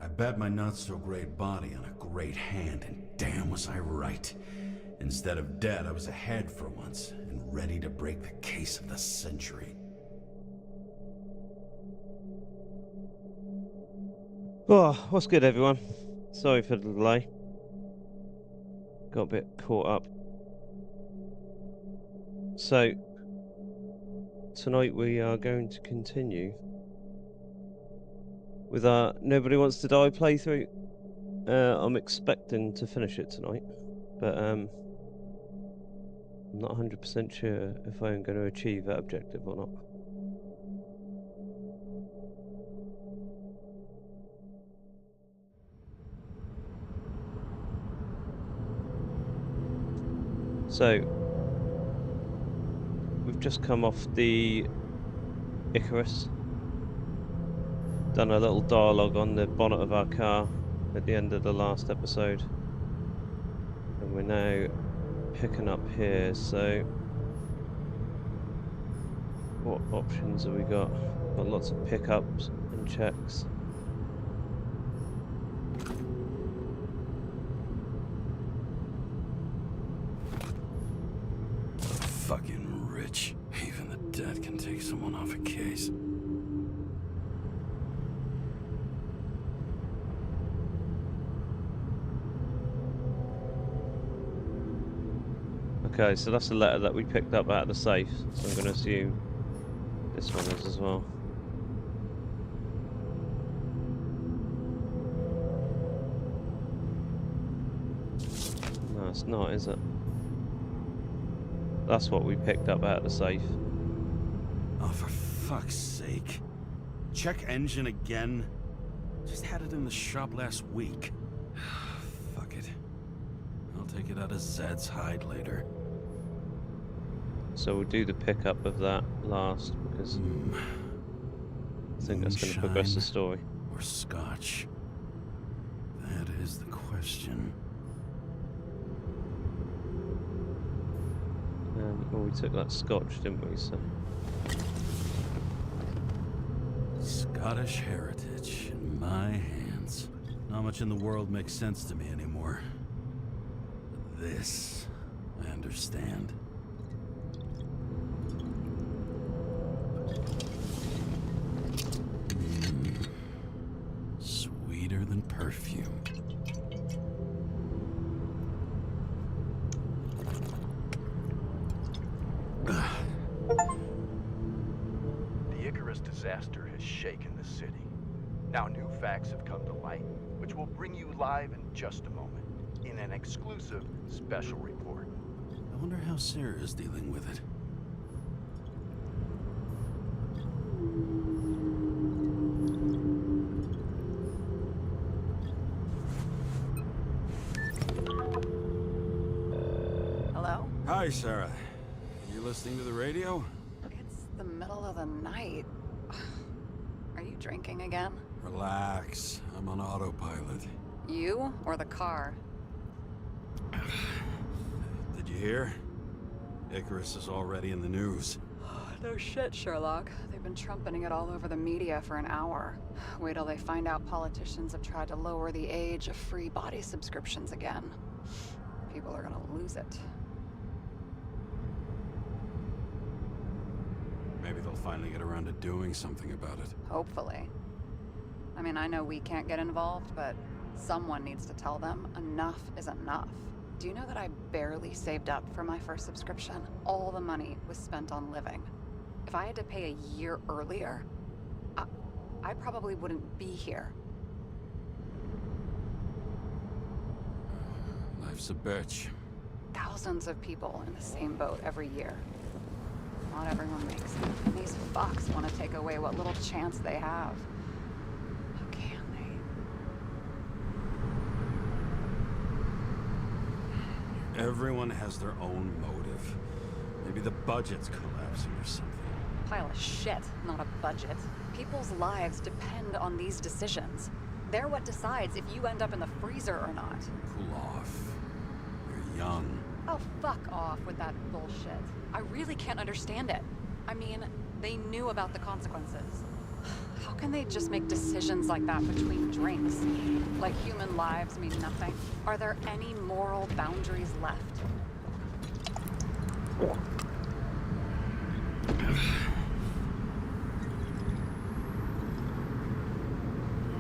I bet my not-so-great body on a great hand, and damn was I right. Instead of dead, I was ahead for once, and ready to break the case of the century. Oh, what's good, everyone? Sorry for the delay. Got a bit caught up. So, tonight we are going to continue with our Nobody Wants to Die playthrough. I'm expecting to finish it tonight, but I'm not 100% sure if I'm going to achieve that objective or not. So, we've just come off the Icarus, done a little dialogue on the bonnet of our car at the end of the last episode, and we're now picking up here. So, what options have we got? Got lots of pickups and checks. Fucking rich. Even the dead can take someone off a case. Okay, so that's the letter that we picked up out of the safe, so I'm going to assume this one is as well. No, it's not, is it? That's what we picked up out of the safe. Oh, for fuck's sake. Check engine again? Just had it in the shop last week. Fuck it. I'll take it out of Zed's hide later. So we'll do the pickup of that last, because I think that's going to progress the story. Or scotch? That is the question. Well, we took that scotch, didn't we? So Scottish heritage in my hands. Not much in the world makes sense to me anymore. But this, I understand. Sweeter than perfume. The Icarus disaster has shaken the city. Now new facts have come to light, which we'll bring you live in just a moment, in an exclusive special report. I wonder how Sarah is dealing with it. Hello? Hi, Sarah. You listening to the radio? It's the middle of the night. Are you drinking again? Relax. I'm on autopilot. You or the car? Did you hear? Icarus is already in the news. No shit, Sherlock. They've been trumpeting it all over the media for an hour. Wait till they find out politicians have tried to lower the age of free body subscriptions again. People are gonna lose it. Maybe they'll finally get around to doing something about it. Hopefully. I mean, I know we can't get involved, but someone needs to tell them enough is enough. Do you know that I barely saved up for my first subscription? All the money was spent on living. If I had to pay a year earlier, I probably wouldn't be here. Life's a bitch. Thousands of people in the same boat every year. Not everyone makes it. And these fucks want to take away what little chance they have. How can they? Everyone has their own motive. Maybe the budget's collapsing or something. Pile of shit, not a budget. People's lives depend on these decisions. They're what decides if you end up in the freezer or not. Cool off. You're young. Oh, fuck off with that bullshit. I really can't understand it. I mean, they knew about the consequences. How can they just make decisions like that between drinks? Like human lives mean nothing? Are there any moral boundaries left?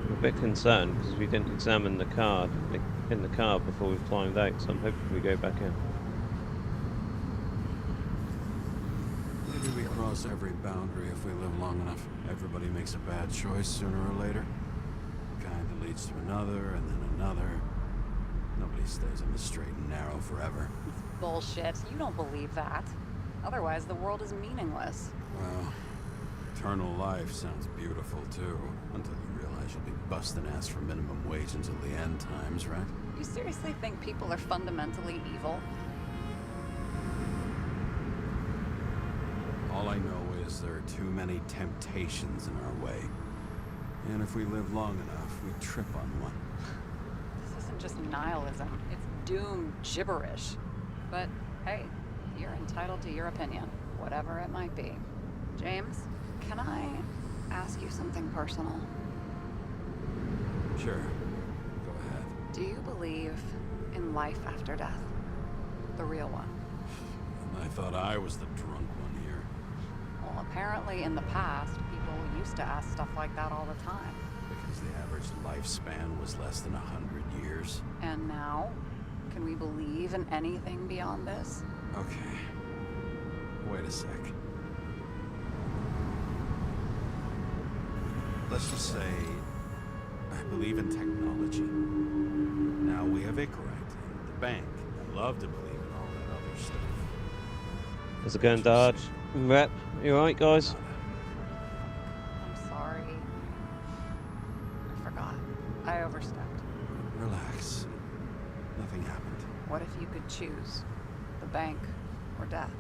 I'm a bit concerned because we didn't examine the card in the car before we climbed out, so I'm hoping we go back in. Maybe we cross every boundary if we live long enough. Everybody makes a bad choice sooner or later. Kind of leads to another, and then another. Nobody stays on the straight and narrow forever. It's bullshit. You don't believe that. Otherwise, the world is meaningless. Well, eternal life sounds beautiful too, until you realize you'll be busting ass for minimum wage until the end times, right? You seriously think people are fundamentally evil? All I know is there are too many temptations in our way. And if we live long enough, we trip on one. This isn't just nihilism. It's doom gibberish. But hey, you're entitled to your opinion, whatever it might be. James, can I ask you something personal? Sure. Go ahead. Do you believe in life after death? The real one? I thought I was the drunk one here. Well, apparently in the past, people used to ask stuff like that all the time. Because the average lifespan was less than 100 years. And now? Can we believe in anything beyond this? Okay. Wait a sec. Let's just say I believe in technology. Now we have Icarite and the bank. I love to believe in all that other stuff. How's it going, Dodge? Rep, you alright, guys? I'm sorry. I forgot. I overstepped. Relax. Nothing happened. What if you could choose? The bank or death?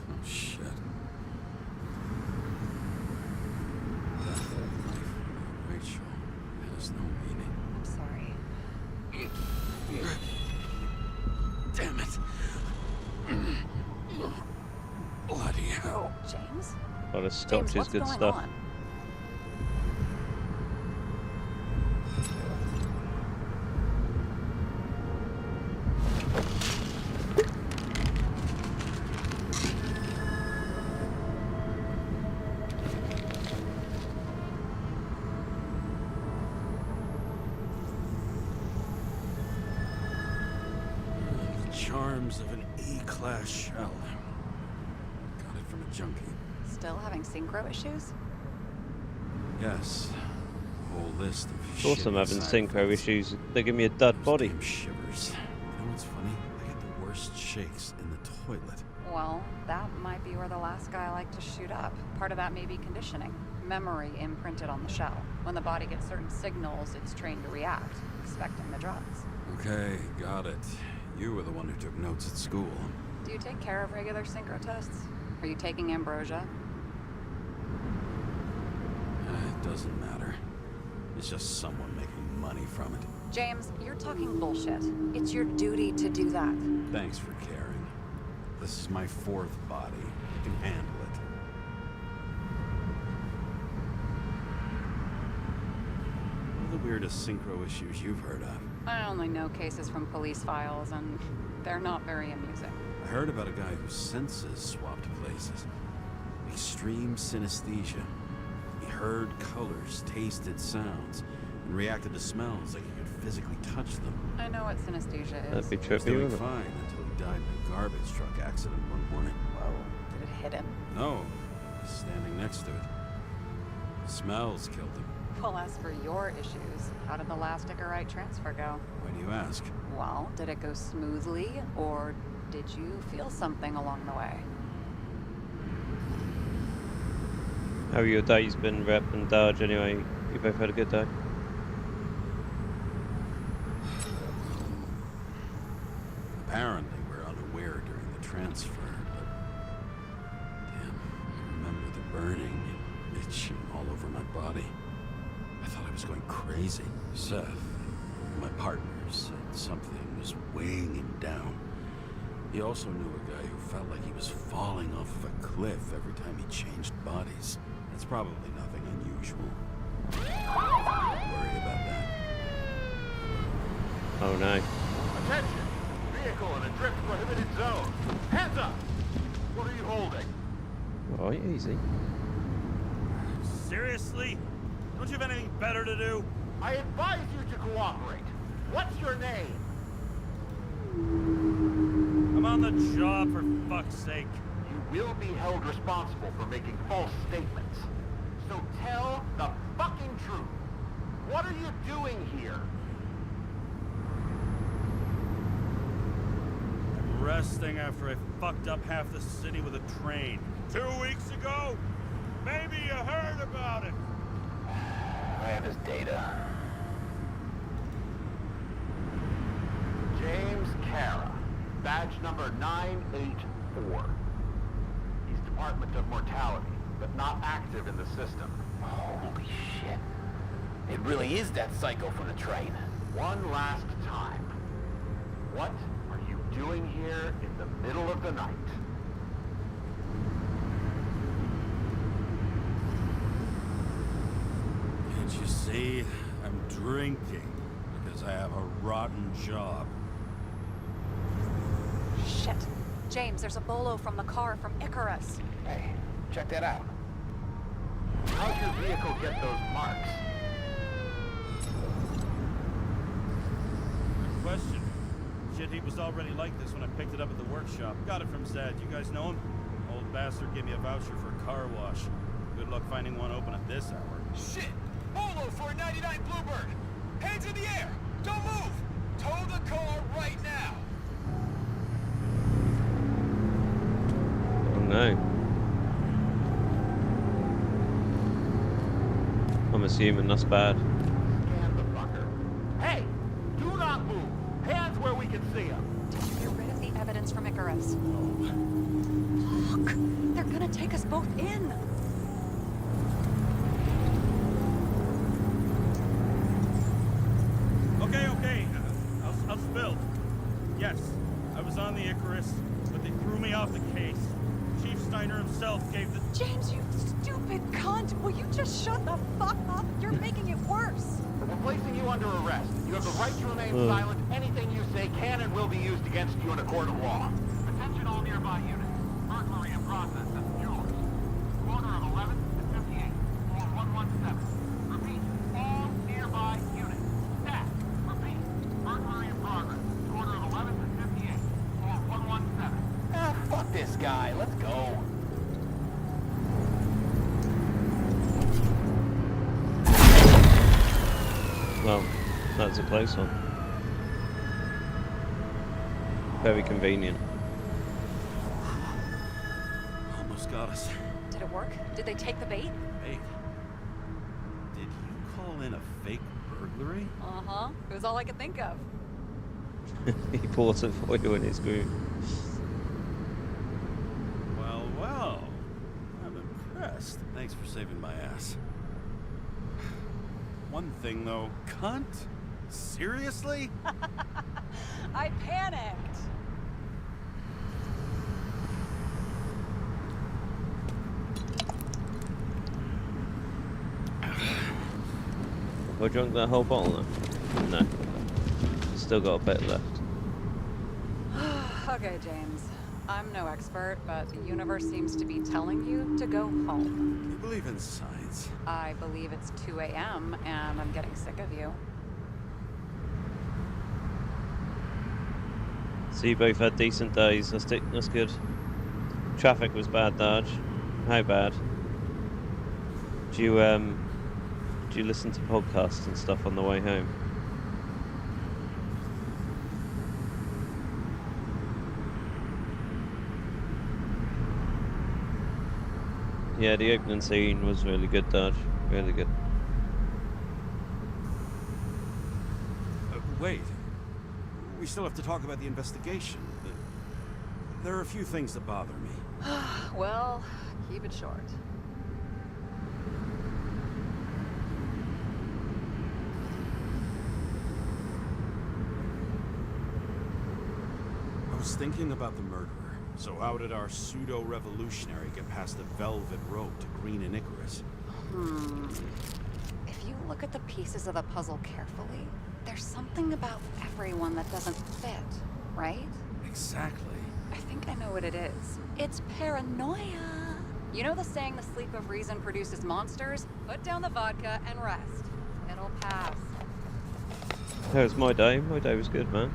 Oh, shit. Death and life without Rachel has no meaning. I'm sorry. Damn it. Bloody hell. James? Well, the James, scotch is what's good going stuff. on? Charms of an E-class shell. Got it from a junkie. Still having synchro issues? Yes. A whole list of Of course I'm shitty having side synchro effects. issues. They give me a dud Those body. damn shivers. You know what's funny? I get the worst shakes in the toilet. Well, that might be where the last guy liked to shoot up. Part of that may be conditioning. Memory imprinted on the shell. When the body gets certain signals, it's trained to react, expecting the drugs. Okay, got it. You were the one who took notes at school. Do you take care of regular synchro tests? Are you taking ambrosia? It doesn't matter. It's just someone making money from it. James, you're talking bullshit. It's your duty to do that. Thanks for caring. This is my fourth body. I can handle it. What are the weirdest synchro issues you've heard of? I only know cases from police files, and they're not very amusing. I heard about a guy whose senses swapped places. Extreme synesthesia. He heard colors, tasted sounds, and reacted to smells like he could physically touch them. I know what synesthesia is. That'd be He was trippy, doing wouldn't it? fine until he died in a garbage truck accident one morning. Whoa, did it hit him? No, he was standing next to it. The smells killed him. Well, as for your issues, how did the last Icarite transfer go? Why do you ask? Well, did it go smoothly, or did you feel something along the way? How have your days been, Rep and Dodge, anyway? You both had a good day? Apparently, we're unaware during the transfer, but... Damn, I remember the burning and itching all over my body. I thought I was going crazy. Seth, my partner, said something was weighing him down. He also knew a guy who felt like he was falling off of a cliff every time he changed bodies. That's probably nothing unusual. Oh no. Attention! Vehicle in a drift prohibited zone. Hands up! What are you holding? Right, easy. Seriously? Don't you have anything better to do? I advise you to cooperate. What's your name? I'm on the job, for fuck's sake. You will be held responsible for making false statements. So tell the fucking truth. What are you doing here? I'm resting after I fucked up half the city with a train. 2 weeks ago? Maybe you heard about it. I have his data. James Karra, badge number 984. He's Department of Mortality, but not active in the system. Holy shit. It really is that psycho from the train. One last time. What are you doing here in the middle of the night? Can't you see? I'm drinking because I have a rotten job. Shit. James, there's a bolo from the car from Icarus. Hey, check that out. How'd your vehicle get those marks? Good question. Shit, he was already like this when I picked it up at the workshop. Got it from Zed. You guys know him? Old bastard gave me a voucher for a car wash. Good luck finding one open at this hour. Shit! Bolo for a 99 Bluebird! Hands in the air! Don't move! Tow the car right now! Oh no. I'm assuming that's bad. Scan the fucker. Hey! Do not move! Hands where we can see them! Did you get rid of the evidence from Icarus? Look! They're gonna take us both in! Okay. I'll spill. Yes, I was on the Icarus, but they threw me off the case. Chief Steiner himself gave the... James, you stupid cunt! Will you just shut the fuck up? You're making it worse! We're placing you under arrest. You have the right to remain silent. Anything you say can and will be used against you in a court of law. Attention all nearby units. Burglary in process at Jewelers. Corner of 11th and 58. Floor 117. Repeat. All nearby units. Staff. Repeat. Burglary in progress. Corner of 11th and 58. Floor 117. Ah, fuck this guy. Let's go. Well, that's a close one. Very convenient. Almost got us. Did it work? Did they take the bait? Hey, did you call in a fake burglary? Uh-huh. It was all I could think of. He bought it for you in his group. Well. I'm impressed. Thanks for saving my ass. One thing, though. Cunt? Seriously? I panicked! Have I drunk that whole bottle now? No. Still got a bit left. Okay, James. I'm no expert, but the universe seems to be telling you to go home. You believe in science? I believe it's 2 a.m. and I'm getting sick of you. So you both had decent days. That's good. Traffic was bad, Dodge. How bad? Do you listen to podcasts and stuff on the way home? Yeah, the opening scene was really good, Dodge. Really good. Wait. We still have to talk about the investigation. There are a few things that bother me. Well, keep it short. I was thinking about the murderer. So how did our pseudo-revolutionary get past the velvet rope to Green and Icarus? If you look at the pieces of the puzzle carefully, There's something about everyone that doesn't fit, right? Exactly. I think I know what it is. It's paranoia. You know the saying, the sleep of reason produces monsters? Put down the vodka and rest. It'll pass. That was my day. My day was good, man.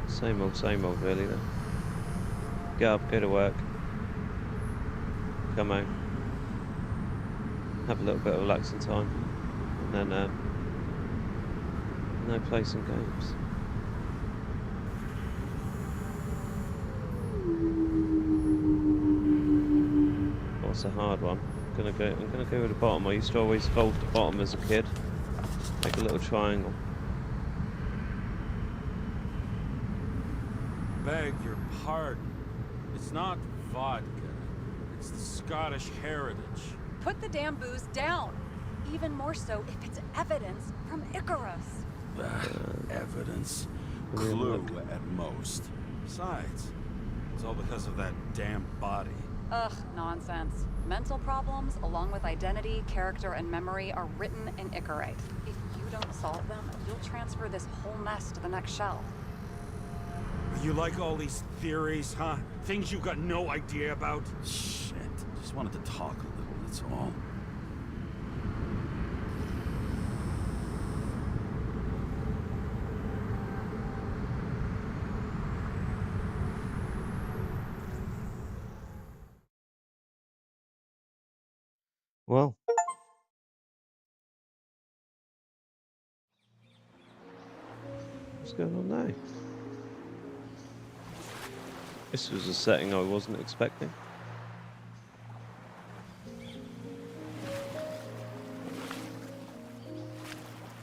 Same old really though. Get up, go to work, come home, have a little bit of relaxing time, and then play some games. What's a hard one? I'm gonna go with the bottom. I used to always fold the bottom as a kid. Make a little triangle. Beg your pardon. It's not vodka. It's the Scottish heritage. Put the damn booze down. Even more so if it's evidence from Icarus. Evidence. Clue at most. Besides, it's all because of that damn body. Ugh, nonsense. Mental problems, along with identity, character, and memory, are written in Icarite. If you don't solve them, you'll transfer this whole mess to the next shell. You like all these theories, huh? Things you've got no idea about? Shit. Just wanted to talk a little, that's all. Well, what's going on now? This was a setting I wasn't expecting.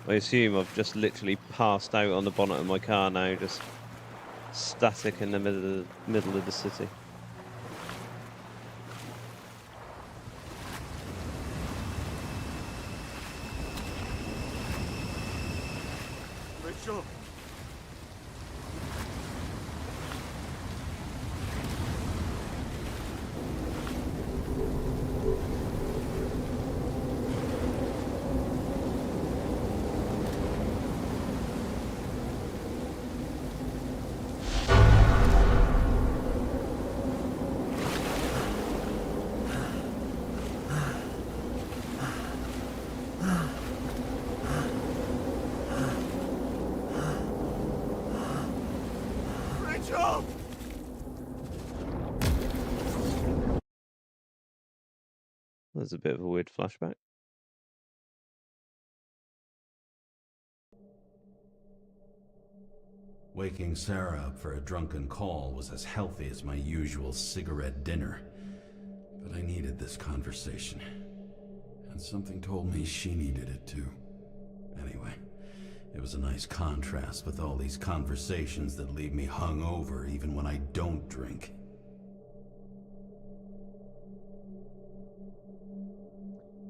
I assume I've just literally passed out on the bonnet of my car now, just static in the middle of the city. Rachel! Rachel! There's a bit of a weird flashback. Waking Sarah up for a drunken call was as healthy as my usual cigarette dinner. But I needed this conversation. And something told me she needed it too. Anyway, it was a nice contrast with all these conversations that leave me hungover even when I don't drink.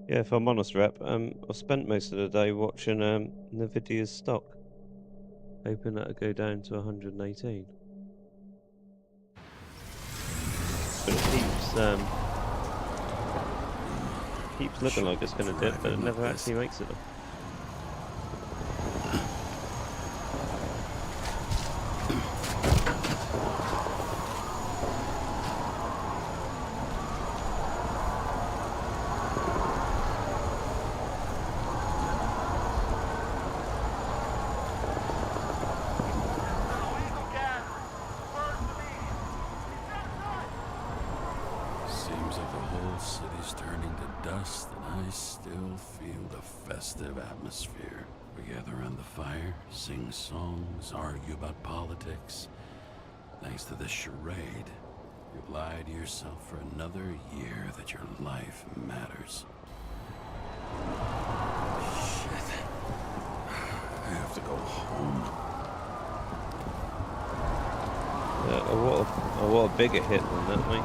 Yeah, if I'm honest, Rep, I spent most of the day watching Nvidia's stock, hoping that it'd go down to 118. But it keeps looking like it's going to dip, but it never actually makes it. Seems like the whole city's turning to dust, and I still feel the festive atmosphere. We gather around the fire, sing songs, argue about politics. Thanks to this charade, you've lied to yourself for another year that your life matters. Shit. I have to go home. What a bigger hit than that, mate.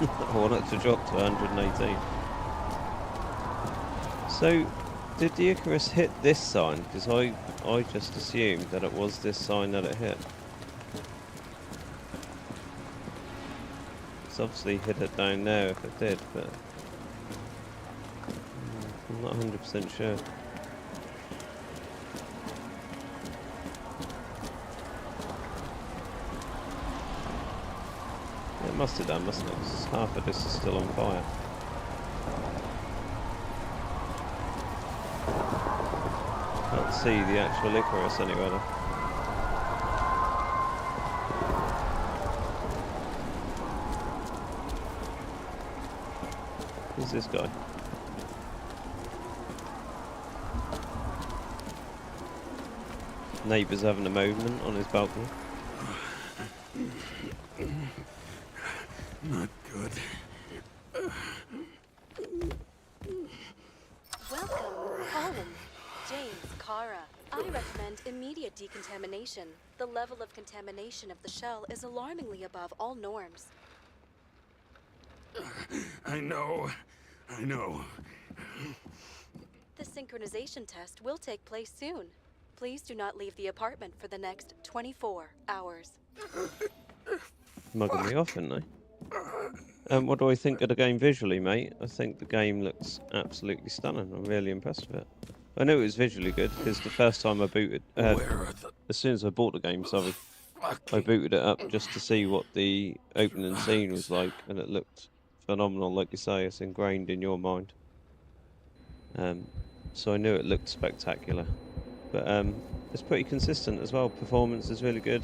I want it to drop to 118. So, did the Icarus hit this sign? Because I just assumed that it was this sign that it hit. It's obviously hit it down there if it did, but... I'm not 100% sure. It must have done, mustn't it? 'Cause half of this is still on fire. Can't see the actual Icarus anywhere though. Who's this guy? Neighbours having a moment on his balcony. Not good. Welcome home, James Karra. I recommend immediate decontamination. The level of contamination of the shell is alarmingly above all norms. I know. The synchronization test will take place soon. Please do not leave the apartment for the next 24 hours. Mugging me off, didn't they? What do I think of the game visually, mate? I think the game looks absolutely stunning. I'm really impressed with it. I knew it was visually good because the first time I booted, Where are the as soon as I bought the game, sorry, I fucking... booted it up just to see what the opening scene was like, and it looked phenomenal. Like you say, it's ingrained in your mind. So I knew it looked spectacular. But it's pretty consistent as well. Performance is really good.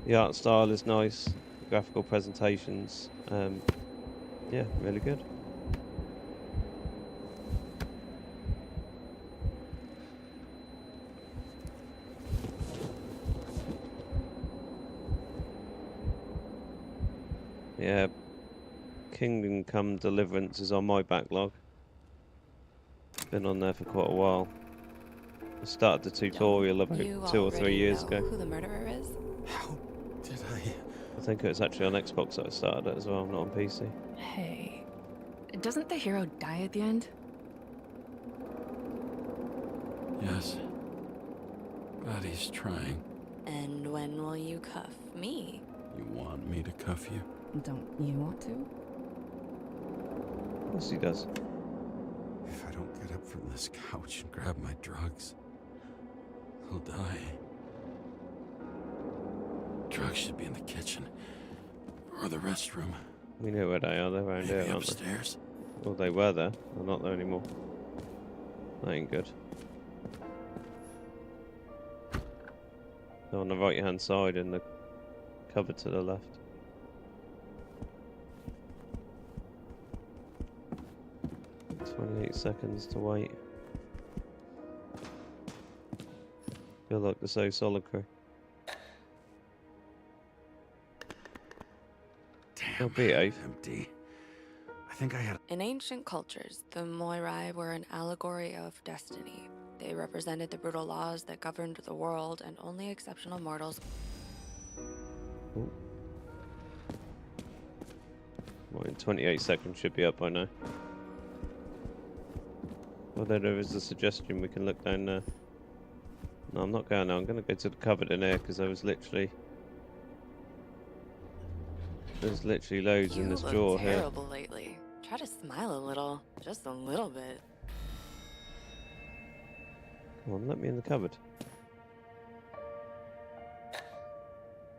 The art style is nice. The graphical presentations, yeah, really good. Yeah, Kingdom Come Deliverance is on my backlog. Been on there for quite a while. I started the tutorial about 2 or 3 years ago. Who the murderer is? How did I think it was actually on Xbox that I started it as well, not on PC. Hey, doesn't the hero die at the end? Yes. Glad he's trying. And when will you cuff me? You want me to cuff you? Don't you want to? Of course he does. If I don't get up from this couch and grab my drugs, I'll die. Drugs should be in the kitchen. Or the restroom. We know where they are, they're around Maybe here, aren't they? upstairs. Well, they were there. They're not there anymore. That ain't good. They're on the right hand side in the cupboard to the left. "28 seconds to wait." Feel like the So Solid Crew. Damn, behave. empty. I think I had... In ancient cultures, the Moirai were an allegory of destiny. They represented the brutal laws that governed the world, and only exceptional mortals. Ooh. Well, in 28 seconds should be up by now. Although there is a suggestion we can look down there. No, I'm not going now. I'm going to go to the cupboard in there because there's literally loads in this drawer here. You look terrible lately. Try to smile a little, just a little bit. Come on, let me in the cupboard.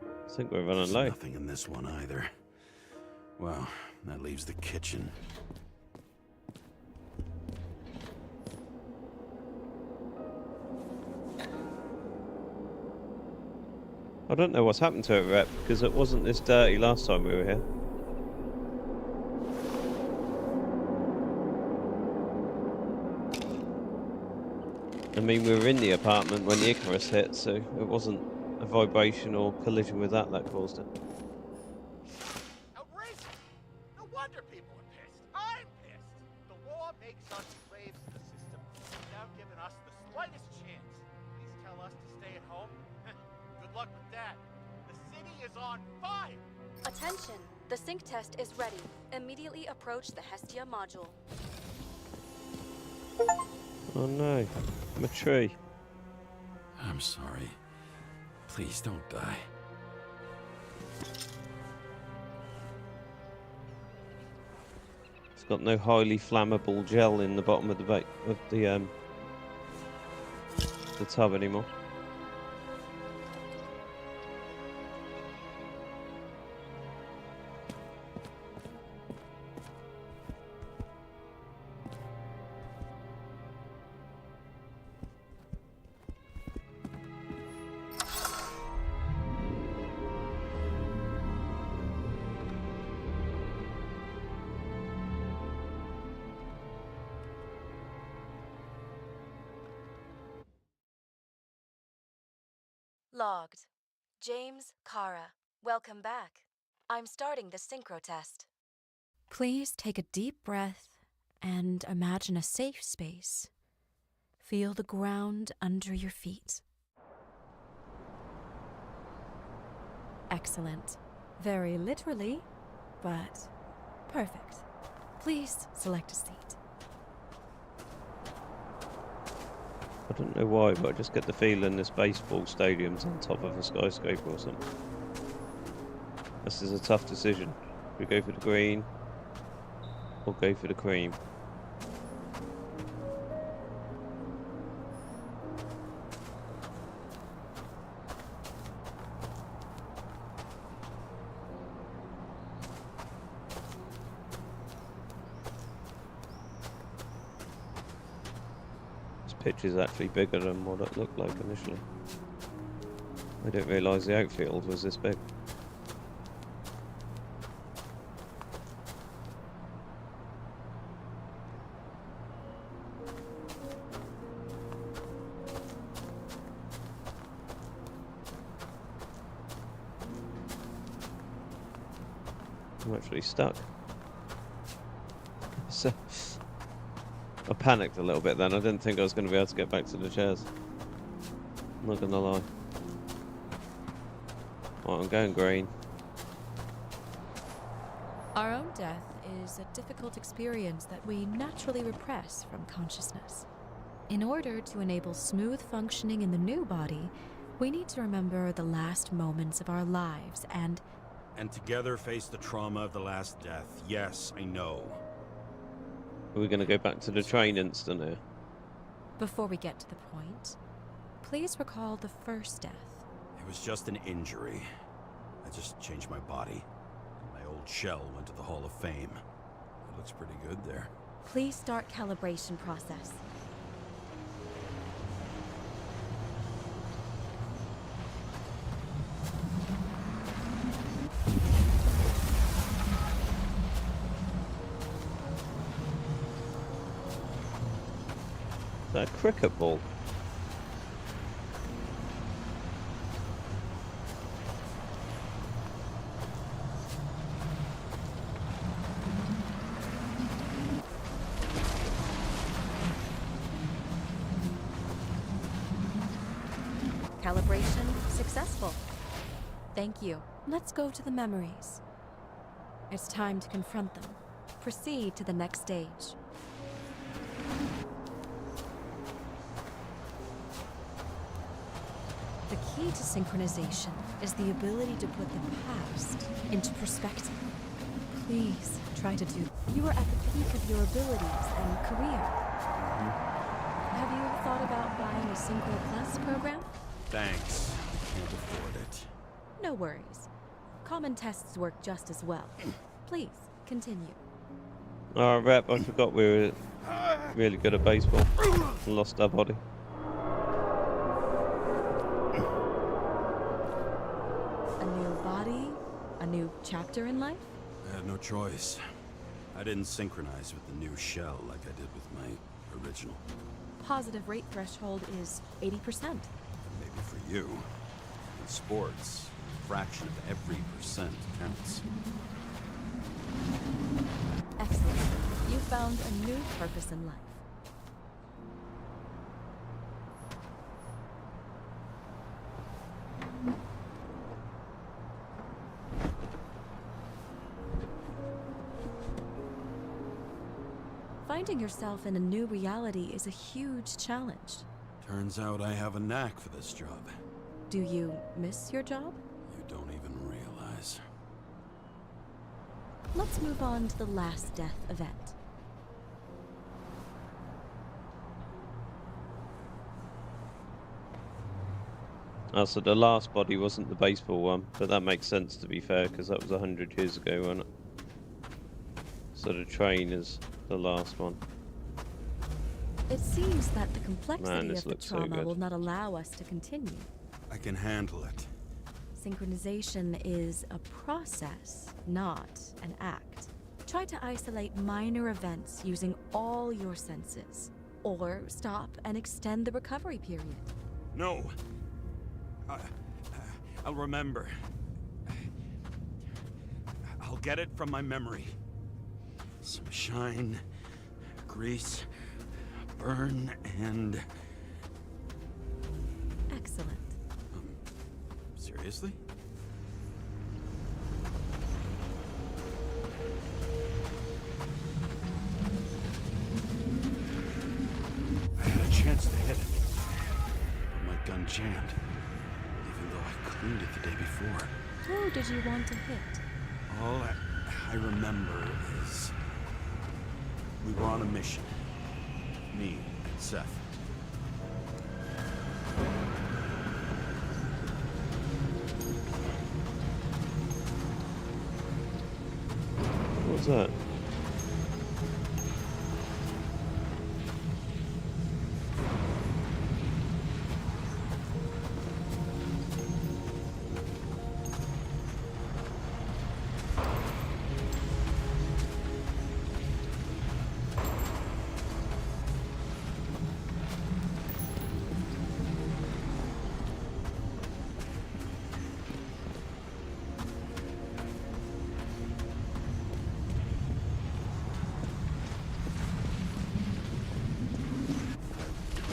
I think we're running There's low. nothing in this one either. Well, that leaves the kitchen. I don't know what's happened to it, Rep, because it wasn't this dirty last time we were here. I mean, we were in the apartment when the Icarus hit, so it wasn't a vibration or collision with that caused it. Outrageous! No wonder people are pissed. I'm pissed. The law makes us slaves to the system without giving us the slightest chance. Please tell us to stay at home. Good luck with that. The city is on fire. Attention! The sync test is ready. Immediately approach the Hestia module. Oh no, I'm a tree. I'm sorry. Please don't die. It's got no highly flammable gel in the bottom of the tub anymore. Logged. James Karra. Welcome back. I'm starting the synchro test. Please take a deep breath and imagine a safe space. Feel the ground under your feet. Excellent. Very literally, but perfect. Please select a seat. I don't know why, but I just get the feeling this baseball stadium's on top of a skyscraper or something. This is a tough decision. We go for the green or go for the cream. Pitch is actually bigger than what it looked like initially. I didn't realise the outfield was this big. I'm actually stuck. So I panicked a little bit then. I didn't think I was going to be able to get back to the chairs. I'm not going to lie. Right, I'm going green. Our own death is a difficult experience that we naturally repress from consciousness. In order to enable smooth functioning in the new body, we need to remember the last moments of our lives and together face the trauma of the last death. Yes, I know. Are we going to go back to the train incident here? before we get to the point, please recall the first death. It was just an injury. I just changed my body. My old shell went to the Hall of Fame. It looks pretty good there. Please start calibration process. Is that a cricket ball? Calibration successful. Thank you. Let's go to the memories. It's time to confront them. Proceed to the next stage. The key to synchronization is the ability to put the past into perspective. Please try to do. You are at the peak of your abilities and career. Have you thought about buying a Synchro Plus program? Thanks. I can't afford it. No worries. Common tests work just as well. Please, continue. Oh, Rep, I forgot we were really good at baseball. Lost our body. A new body? A new chapter in life? I had no choice. I didn't synchronize with the new shell like I did with my original. Positive rate threshold is 80%. Maybe for you. In sports, a fraction of every percent counts. Excellent. You found a new purpose in life. Finding yourself in a new reality is a huge challenge. Turns out I have a knack for this job. Do you miss your job? You don't even realize. Let's move on to the last death event. Oh, so the last body wasn't the baseball one, but that makes sense to be fair, because that was 100 years ago, wasn't it? So the train is the last one. It seems that the complexity this of the looks so trauma good. will not allow us to continue. I can handle it. Synchronization is a process, not an act. Try to isolate minor events using all your senses, or stop and extend the recovery period. No. I'll remember. I'll get it from my memory. Some shine, grease, burn, and... Excellent. Seriously? I had a chance to hit it, but my gun jammed, even though I cleaned it the day before. Who did you want to hit? All I remember is we were on a mission. Me and Seth. What's that?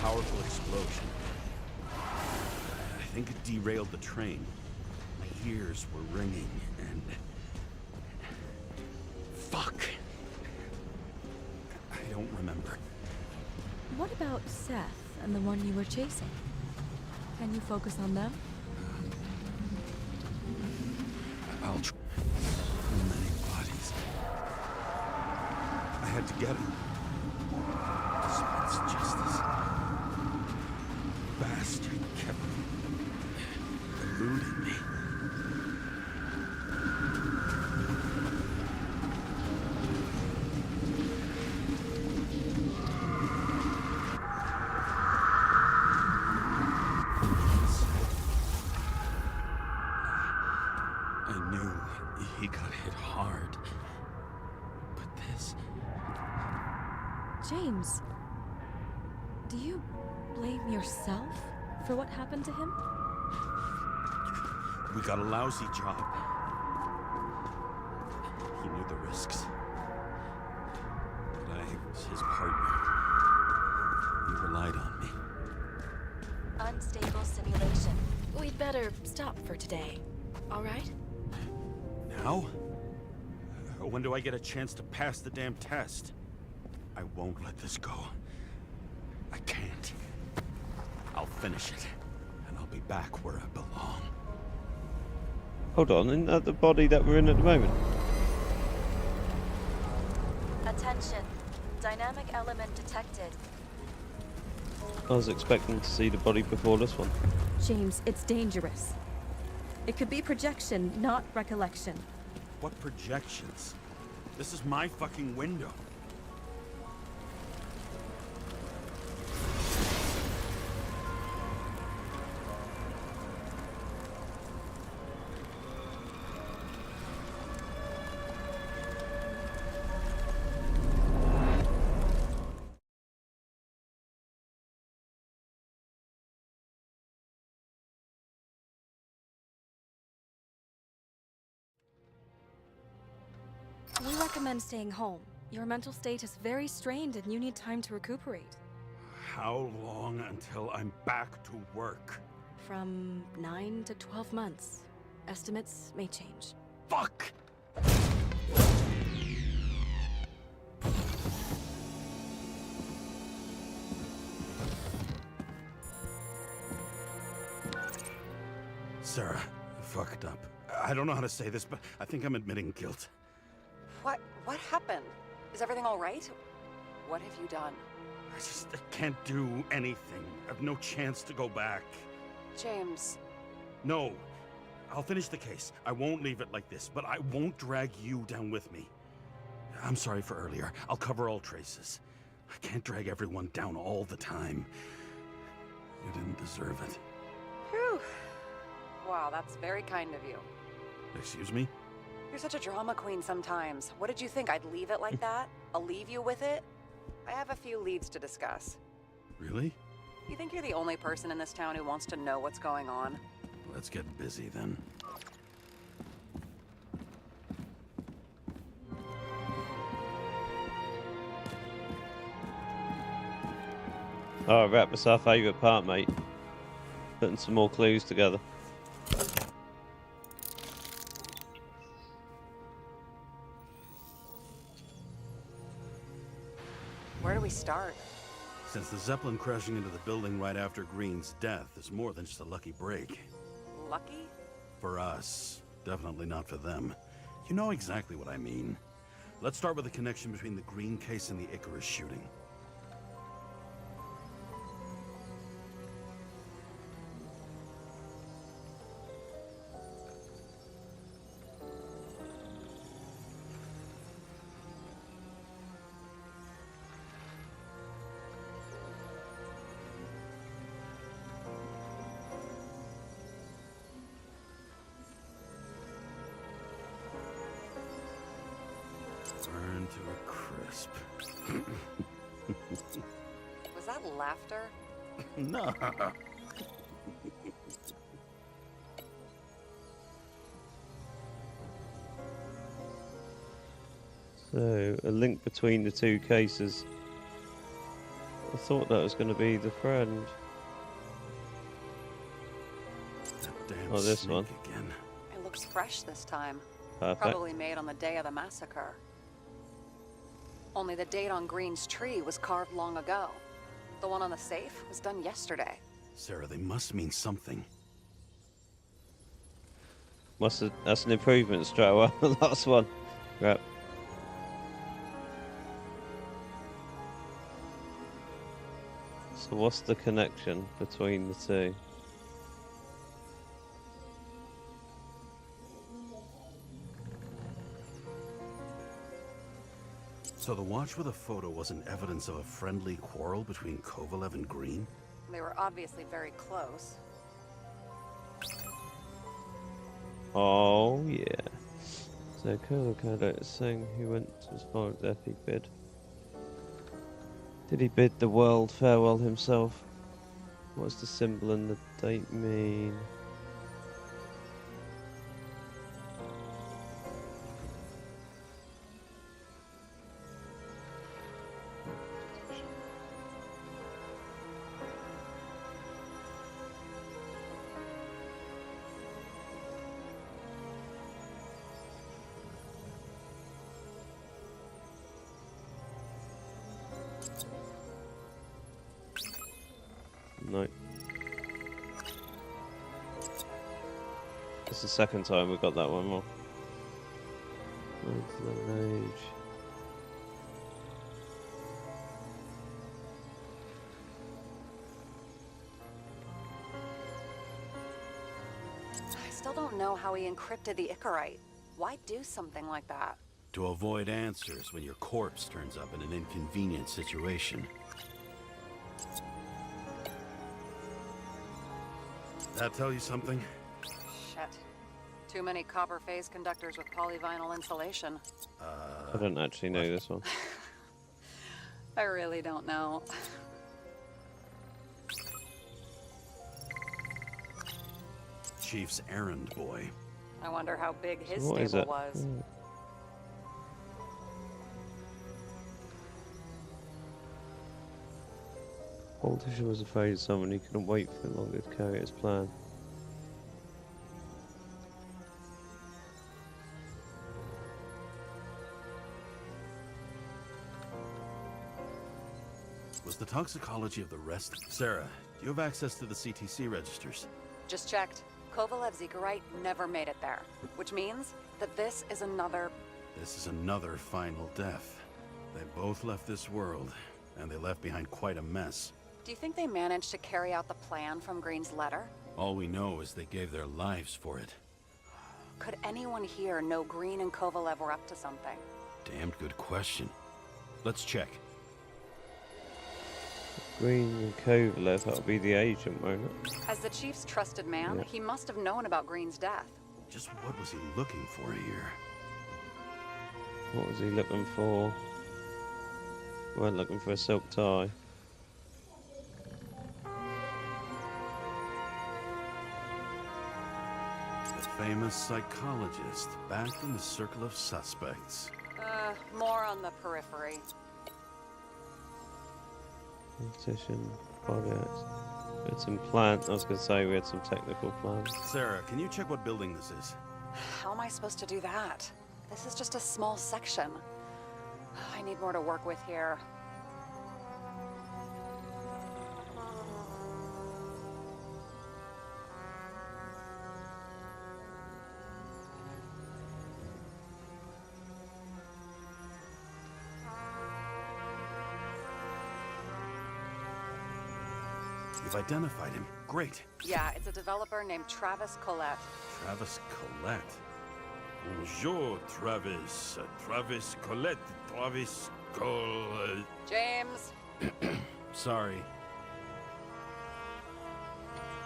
Powerful explosion. I think it derailed the train. My ears were ringing and... Fuck! I don't remember. What about Seth and the one you were chasing? Can you focus on them? I'll try. So many bodies. I had to get him. Dispense justice. Bastard kept eluding me. I knew he got hit hard. But this... James, do you blame yourself for what happened to him? We got a lousy job. He knew the risks. But I was his partner. He relied on me. Unstable simulation. We'd better stop for today. All right? Now? When do I get a chance to pass the damn test? I won't let this go. I can't. I'll finish it, and I'll be back where I belong. Hold on, isn't that the body that we're in at the moment? Attention. Dynamic element detected. I was expecting to see the body before this one. James, it's dangerous. It could be projection, not recollection. What projections? This is my fucking window. We recommend staying home. Your mental state is very strained and you need time to recuperate. How long until I'm back to work? From 9 to 12 months. Estimates may change. Fuck! Sarah, I fucked up. I don't know how to say this, but I think I'm admitting guilt. What happened? Is everything all right? What have you done? I can't do anything. I have no chance to go back. James, No. I'll finish the case. I won't leave it like this, but I won't drag you down with me. I'm sorry for earlier. I'll cover all traces. I can't drag everyone down all the time. You didn't deserve it. Whew. Wow, that's very kind of you. Excuse me? You're such a drama queen sometimes. What did you think, I'd leave it like that? I'll leave you with it? I have a few leads to discuss. Really? You think you're the only person in this town who wants to know what's going on? Let's get busy then. Alright, wrap this our favourite part, mate. Putting some more clues together. Where do we start? Since the Zeppelin crashing into the building right after Green's death is more than just a lucky break. Lucky? For us. Definitely not for them. You know exactly what I mean. Let's start with the connection between the Green case and the Icarus shooting. Burn to a crisp. Was that laughter? No. So, a link between the two cases. I thought that was going to be the friend. That damn Oh, this snake one. again. It looks fresh this time. Perfect. Probably made on the day of the massacre. Only the date on Green's tree was carved long ago. The one on the safe was done yesterday. Sarah, they must mean something. That's an improvement straight away. The last one. Right. So what's the connection between the two? So the watch with a photo wasn't evidence of a friendly quarrel between Kovalev and Green? They were obviously very close. Oh yeah. So Karra is saying he went as far as death he bid. Did he bid the world farewell himself? What's the symbol and the date mean? No. It's the second time we got that one more. Age. I still don't know how he encrypted the Icarite. Why do something like that? To avoid answers when your corpse turns up in an inconvenient situation. That tell you something? Shit. Too many copper phase conductors with polyvinyl insulation. I don't actually know this one. I really don't know. Chief's errand boy. I wonder how big his What is stable it? was. Politician was afraid of someone he couldn't wait for longer to carry his plan. Was the toxicology of the rest... Sarah, do you have access to the CTC registers? Just checked. Kovalev's Icarite never made it there. Which means that this is another... This is another final death. They both left this world, and they left behind quite a mess. Do you think they managed to carry out the plan from Green's letter? All we know is they gave their lives for it. Could anyone here know Green and Kovalev were up to something? Damned good question. Let's check. Green and Kovalev, that'll be the agent, won't it? As the chief's trusted man, Yeah. he must have known about Green's death. Just what was he looking for here? What was he looking for? Weren't looking for a silk tie. The famous psychologist, back in the circle of suspects. More on the periphery. Competition, projects. We had some plans. I was going to say we had some technical plans. Sarah, can you check what building this is? How am I supposed to do that? This is just a small section. I need more to work with here. You've identified him. Great. Yeah, it's a developer named Travis Collette. Travis Collette. Bonjour, Travis. Travis Collette. Travis Collette. James! Sorry.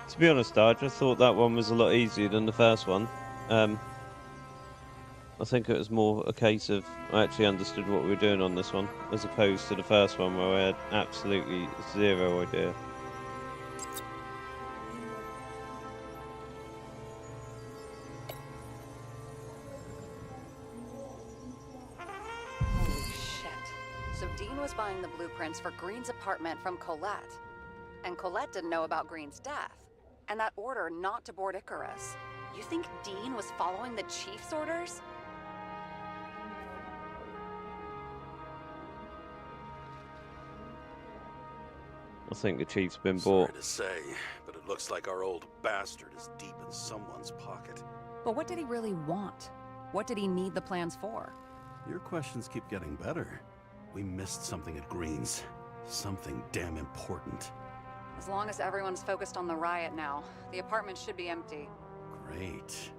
To be honest, though, I just thought that one was a lot easier than the first one. I think it was more a case of I actually understood what we were doing on this one, as opposed to the first one where I had absolutely zero idea. Holy shit. So Dean was buying the blueprints for Green's apartment from Colette. And Colette didn't know about Green's death. And that order not to board Icarus. You think Dean was following the chief's orders? I think the chief's been bought. Sorry to say, but it looks like our old bastard is deep in someone's pocket. But what did he really want? What did he need the plans for? Your questions keep getting better. We missed something at Green's. Something damn important. As long as everyone's focused on the riot now, the apartment should be empty. Great.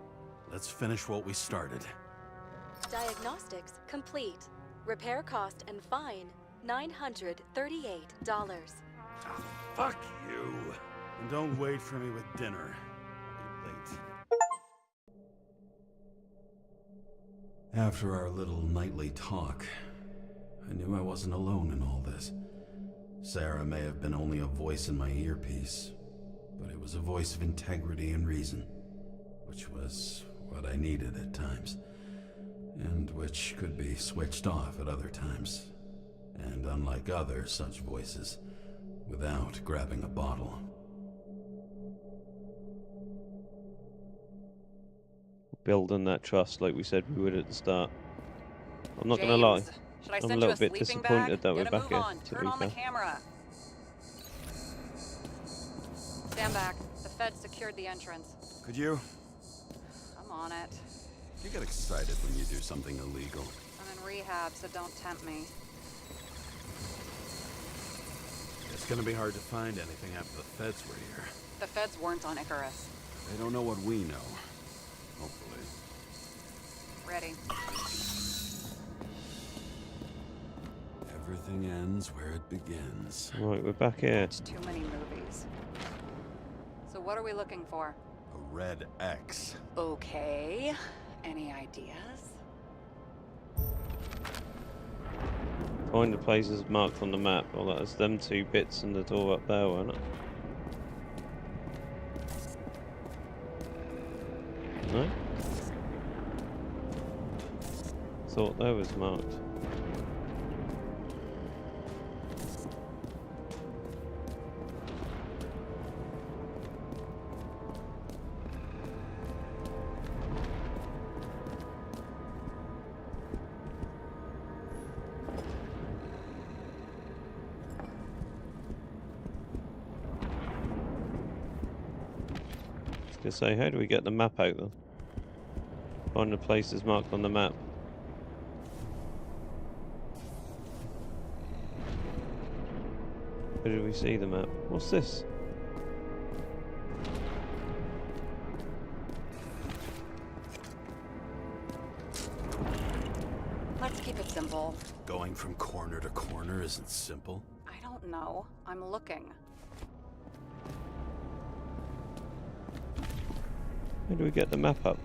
Let's finish what we started. Diagnostics complete. Repair cost and fine $938. Oh, fuck you. And don't wait for me with dinner. I'll be late. After our little nightly talk, I knew I wasn't alone in all this. Sarah may have been only a voice in my earpiece, but it was a voice of integrity and reason, which was what I needed at times, and which could be switched off at other times, and unlike other such voices, without grabbing a bottle. Building that trust like we said we would at the start. I'm not going to lie. Should I I'm a send little you a bit sleeping disappointed bag? that we're Gotta back move here, on. to Turn be on the fair. camera. Stand back. The feds secured the entrance. Could you? I'm on it. You get excited when you do something illegal. I'm in rehab, so don't tempt me. It's gonna be hard to find anything after the feds were here. The feds weren't on Icarus. They don't know what we know. Hopefully. Ready. Everything ends where it begins. Right, we're back here. Watch too many movies. So what are we looking for? A red X. Okay. Any ideas? Find the places marked on the map. Well, that's them two bits in the door up there, wasn't it? No? Thought that was marked. Say, how do we get the map out then? Find the places marked on the map. Where do we see the map? What's this? possible. Going from corner to corner isn't simple. I don't know. I'm looking. Where do we get the map up?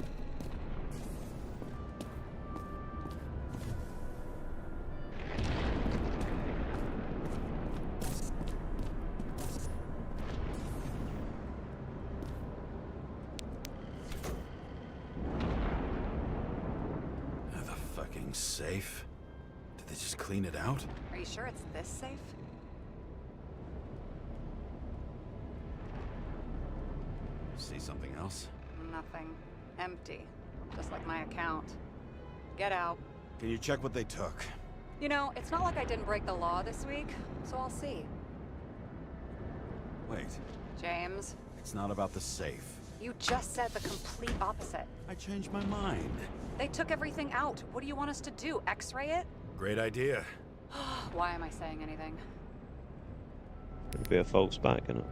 The fucking safe. Did they just clean it out? Are you sure it's this safe? See something else? Nothing. Empty. Just like my account. Get out. Can you check what they took? You know, it's not like I didn't break the law this week, so I'll see. Wait, James, it's not about the safe. you just said the complete opposite. I changed my mind. They took everything out. What do you want us to do? X-ray it? Great idea. Why am I saying anything? It'd be a false back, innit?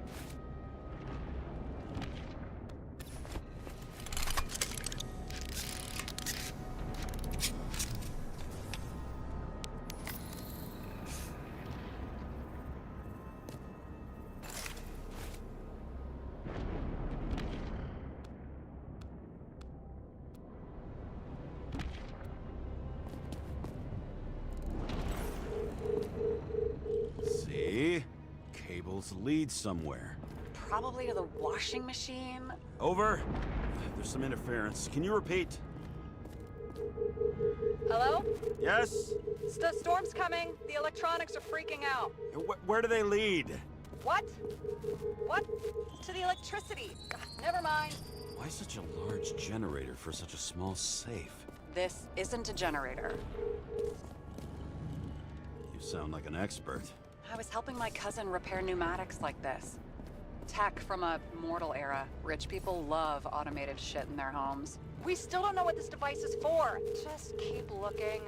See? Cables lead somewhere. Probably to the washing machine. Over. There's some interference. Can you repeat? Hello? Yes? Storm's coming. The electronics are freaking out. Where do they lead? What? What? To the electricity. Never mind. Why such a large generator for such a small safe? This isn't a generator. You sound like an expert. I was helping my cousin repair pneumatics like this. Tech from a mortal era. Rich people love automated shit in their homes. We still don't know what this device is for. Just keep looking.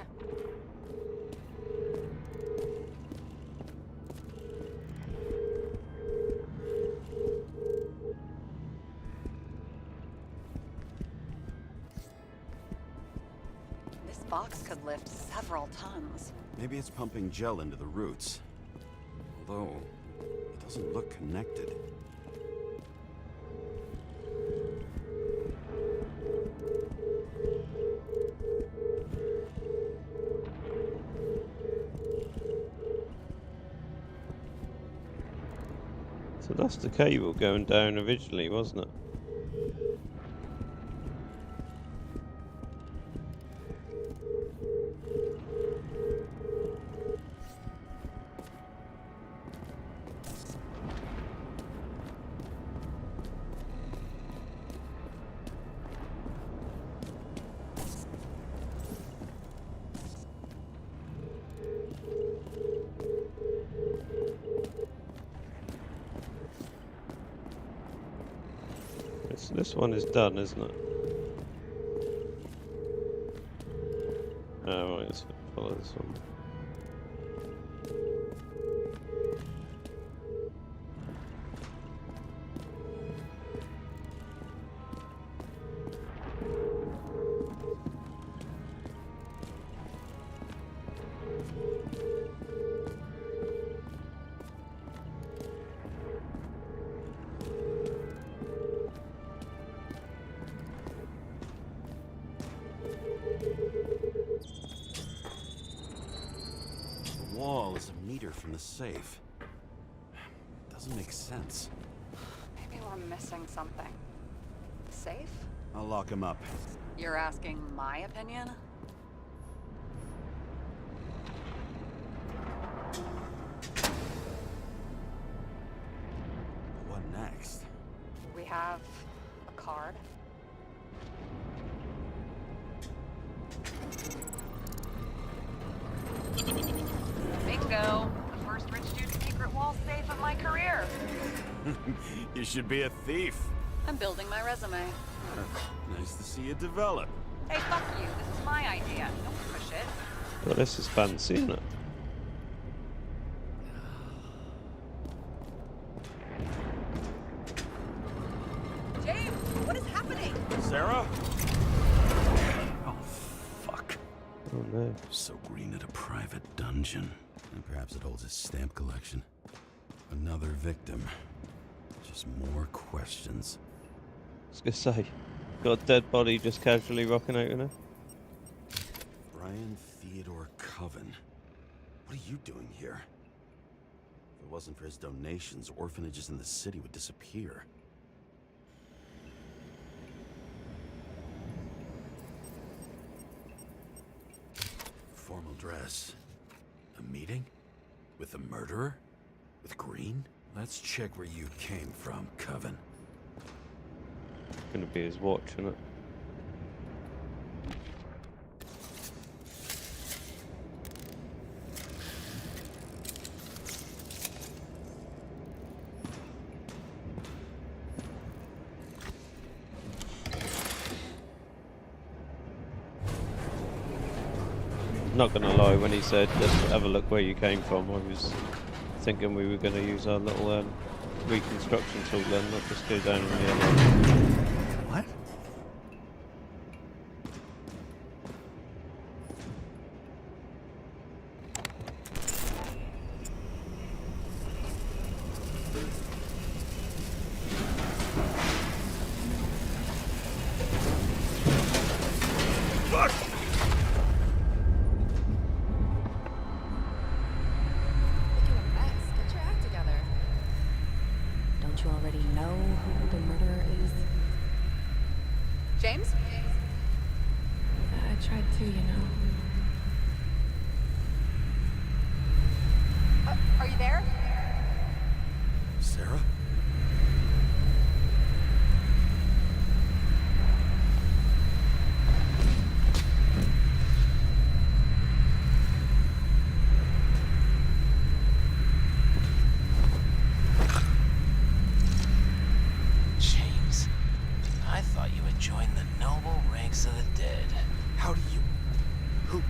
This box could lift several tons. Maybe it's pumping gel into the roots. Although, it doesn't look connected. So that's the cable going down originally, wasn't it? This one is done, isn't it? Oh, right, let's follow this one. The wall is a meter from the safe. Doesn't make sense. Maybe we're missing something. Safe? I'll lock him up. You're asking my opinion? What next? We have a card. Bingo! The first rich dude's secret wall safe of my career. You should be a thief. I'm building my resume. Nice to see you develop. Hey, fuck you. This is my idea. Don't push it. Well, this is fancy, isn't it? James, what is happening? Sarah? Oh, fuck. Oh no. So Green at a private dungeon. And perhaps it holds his stamp collection. Another victim. Just more questions. I was gonna say, got a dead body just casually rocking out in it. Brian Theodore Coven. What are you doing here? If it wasn't for his donations, orphanages in the city would disappear. Formal dress. A meeting? With the murderer? With Green? Let's check where you came from, Coven. Gonna be his watch, isn't it? Not gonna lie, when he said just have a look where you came from, I was thinking we were gonna use our little reconstruction tool then, not just go down on the other. What? You already know who the murderer is? James? I tried to, you know. Are you there? Sarah? James, I thought you had joined the noble ranks of the dead. How do you... Who...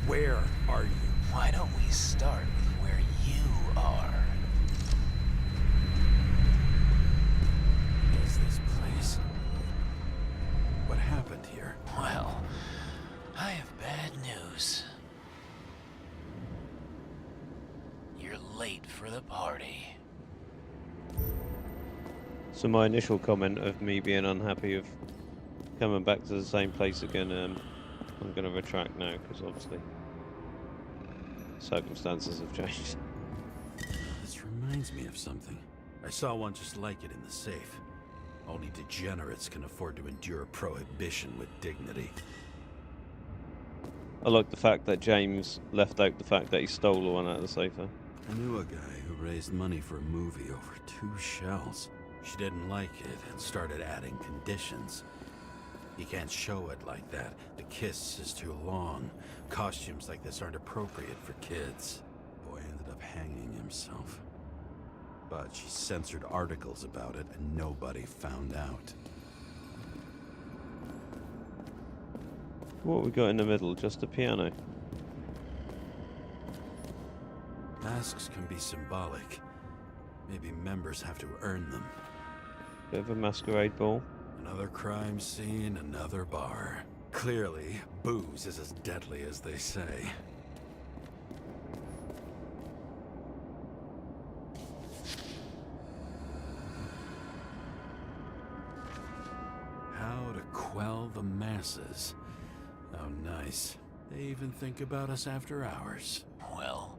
Where are you? Why don't we start with where you are? What is this place? What happened here? Well, I have bad news. You're late for the party. So my initial comment of me being unhappy of coming back to the same place again, I'm going to retract now because obviously circumstances have changed. This reminds me of something. I saw one just like it in the safe. Only degenerates can afford to endure prohibition with dignity. I like the fact that James left out the fact that he stole the one out of the safe. I knew a guy who raised money for a movie over 2 shells. She didn't like it and started adding conditions. You can't show it like that. The kiss is too long. Costumes like this aren't appropriate for kids. Boy ended up hanging himself. But she censored articles about it and nobody found out. What we got in the middle? Just a piano. Masks can be symbolic. Maybe members have to earn them. Bit of a masquerade ball. Another crime scene, another bar. Clearly, booze is as deadly as they say. How to quell the masses. Oh, nice. They even think about us after hours. Well,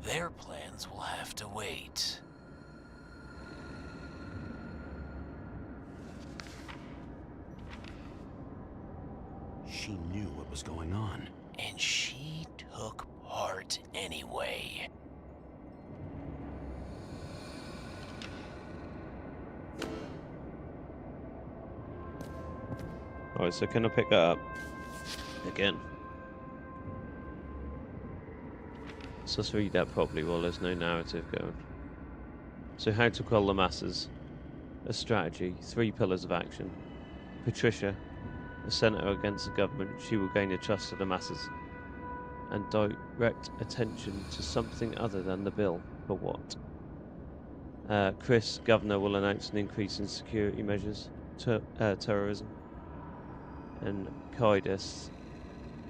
their plans will have to wait. She knew what was going on. And she took part anyway. Alright, so can I pick that up? Again. So let's read that properly while there's no narrative going. So how to quell the masses. A strategy. 3 pillars of action. Patricia. A senator against the government. She will gain the trust of the masses. And direct attention to something other than the bill. But what? Chris, governor, will announce an increase in security measures. Terrorism. And Kaidus,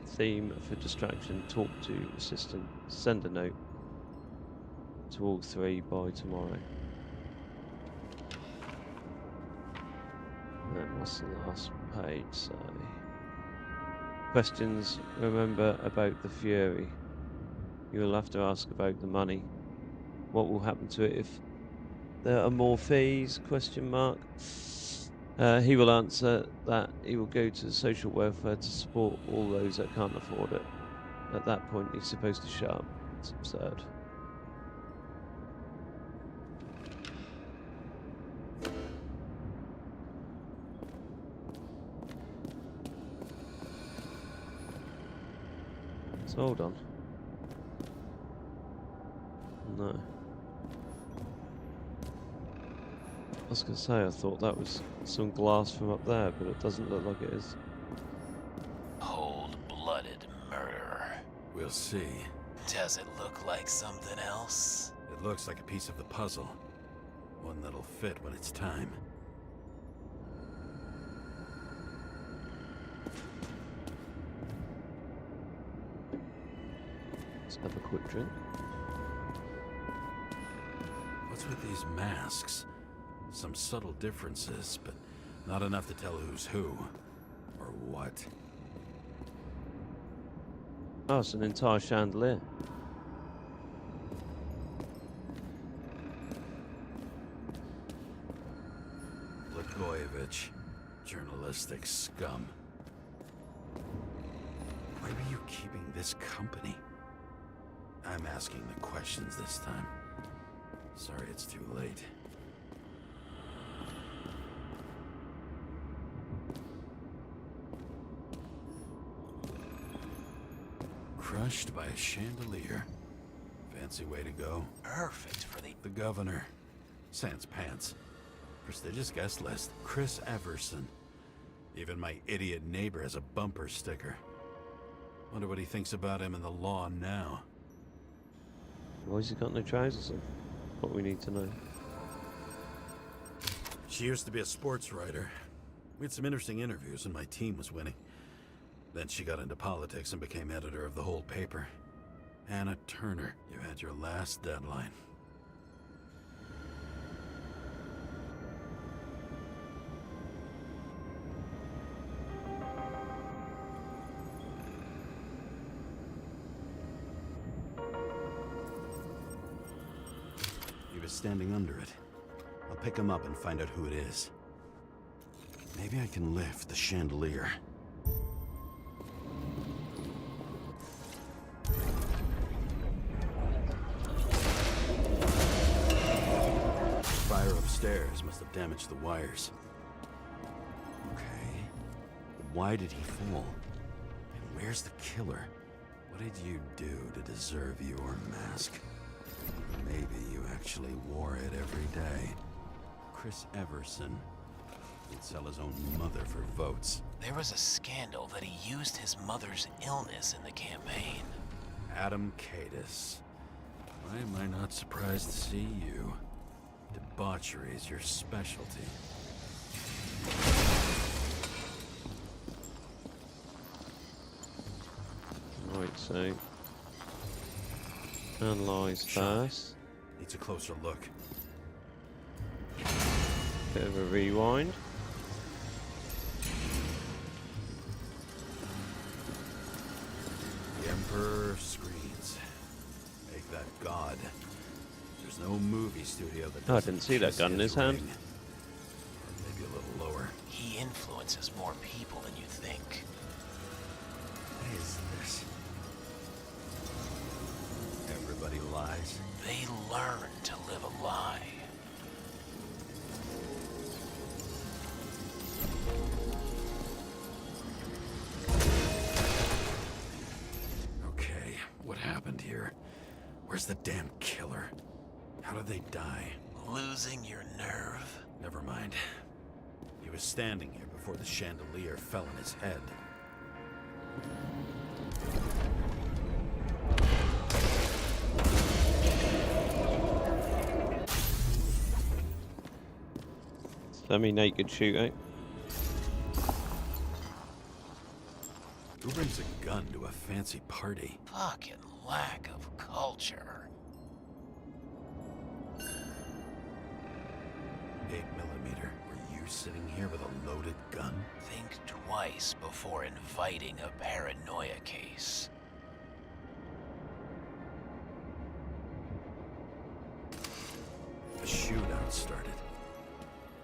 theme for distraction. Talk to assistant. Send a note to all three by tomorrow. And what's the last page say? Questions. Remember about the Fury. You will have to ask about the money. What will happen to it if there are more fees? Question mark. He will answer that he will go to social welfare to support all those that can't afford it. At that point, he's supposed to shut up. It's absurd. So hold on. No. I was going to say, I thought that was some glass from up there, but it doesn't look like it is. Cold-blooded murder. We'll see. Does it look like something else? It looks like a piece of the puzzle. One that'll fit when it's time. Let's have a quick drink. What's with these masks? Some subtle differences, but not enough to tell who's who. Or what. Oh, it's an entire chandelier. Blagojevich. Journalistic scum. Why were you keeping this company? I'm asking the questions this time. Sorry it's too late. Crushed by a chandelier. Fancy way to go. Perfect for The governor. Sans pants. Prestigious guest list. Chris Everson. Even my idiot neighbor has a bumper sticker. Wonder what he thinks about him in the law now. Why's he got no trousers on? What we need to know. She used to be a sports writer. We had some interesting interviews and my team was winning. Then she got into politics and became editor of the whole paper. Anna Turner, you had your last deadline. He was standing under it. I'll pick him up and find out who it is. Maybe I can lift the chandelier. Fire upstairs must have damaged the wires. Okay. Why did he fall? And where's the killer? What did you do to deserve your mask? Maybe you actually wore it every day. Chris Everson. He'd sell his own mother for votes. There was a scandal that he used his mother's illness in the campaign. Adam Cadis. Why am I not surprised to see you? Debauchery is your specialty. Right, so analyze first. Needs a closer look. Bit of a rewind. The Emperor screens. Make that god. There's no movie studio that Oh, I doesn't didn't see that kiss gun in his hand. ring. Or maybe a little lower. He influences more people than you think. What is this? Everybody lies. They learn to live a lie. Okay, what happened here? Where's the damn killer? How did they die? Losing your nerve? Never mind. He was standing here before the chandelier fell on his head. Semi-naked shootout. Who brings a gun to a fancy party? Fucking lack of culture. 8mm. Were you sitting here with a loaded gun? Think twice before inviting a paranoia case. A shootout started.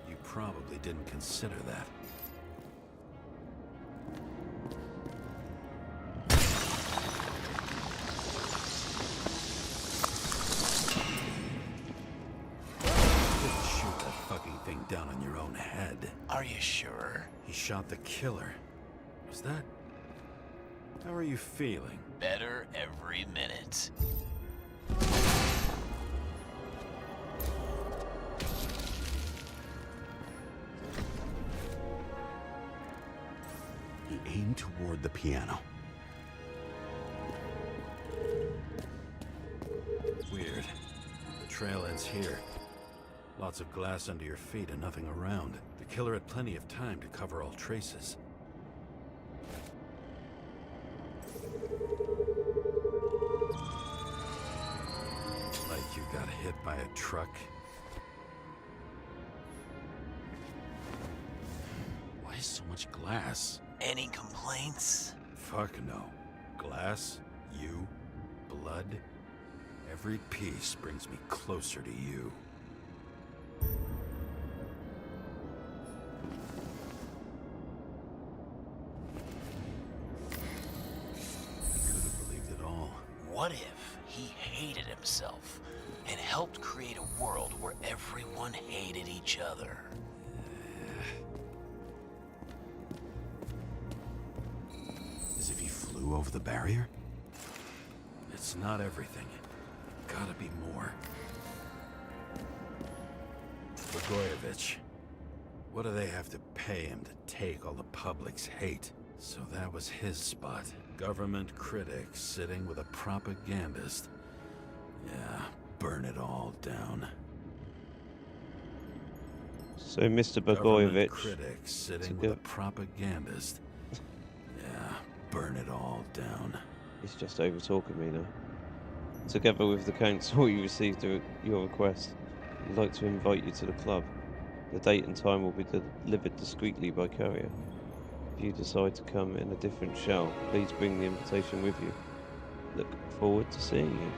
You probably didn't consider that. Down on your own head. Are you sure? He shot the killer. Was that... How are you feeling? Better every minute. He aimed toward the piano. Weird. The trail ends here. Lots of glass under your feet and nothing around. The killer had plenty of time to cover all traces. Like you got hit by a truck. Why so much glass? Any complaints? Fuck no. Glass, you, blood. Every piece brings me closer to you. What if he hated himself and helped create a world where everyone hated each other? As if he flew over the barrier? It's not everything. Gotta be more. Blagojevich. What do they have to pay him to take all the public's hate? So that was his spot. Government critic sitting with a propagandist. Yeah, burn it all down. So Mr. Government Blagojevich, critic sitting with a propagandist. Yeah, burn it all down. he's just over talking me now. Together with the council, you received your request. We'd like to invite you to the club. The date and time will be delivered discreetly by courier. If you decide to come in a different shell, please bring the invitation with you. Look forward to seeing you.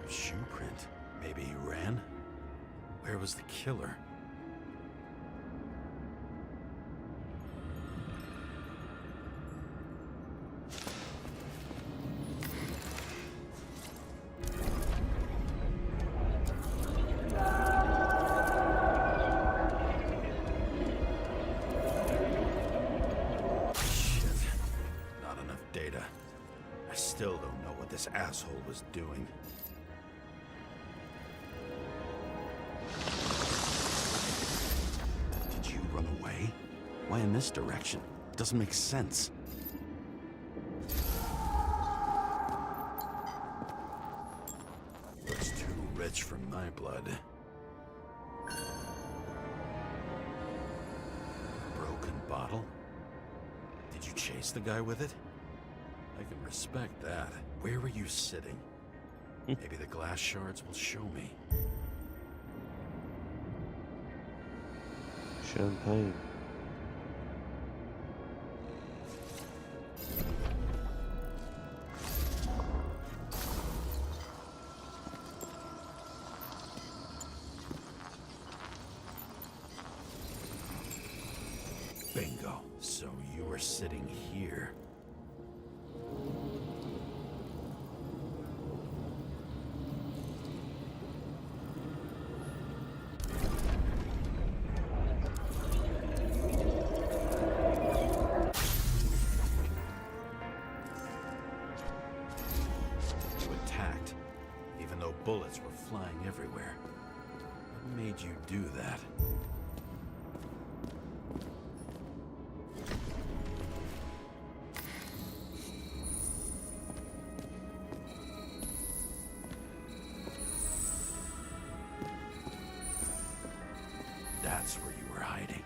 Shoe print. Maybe he ran? Where was the killer? Still don't know what this asshole was doing. Did you run away? Why in this direction? It doesn't make sense. Looks too rich for my blood. Broken bottle? Did you chase the guy with it? I can respect that. Where were you sitting? Maybe the glass shards will show me. Champagne. Bingo. So you were sitting here. Bullets were flying everywhere. What made you do that? That's where you were hiding.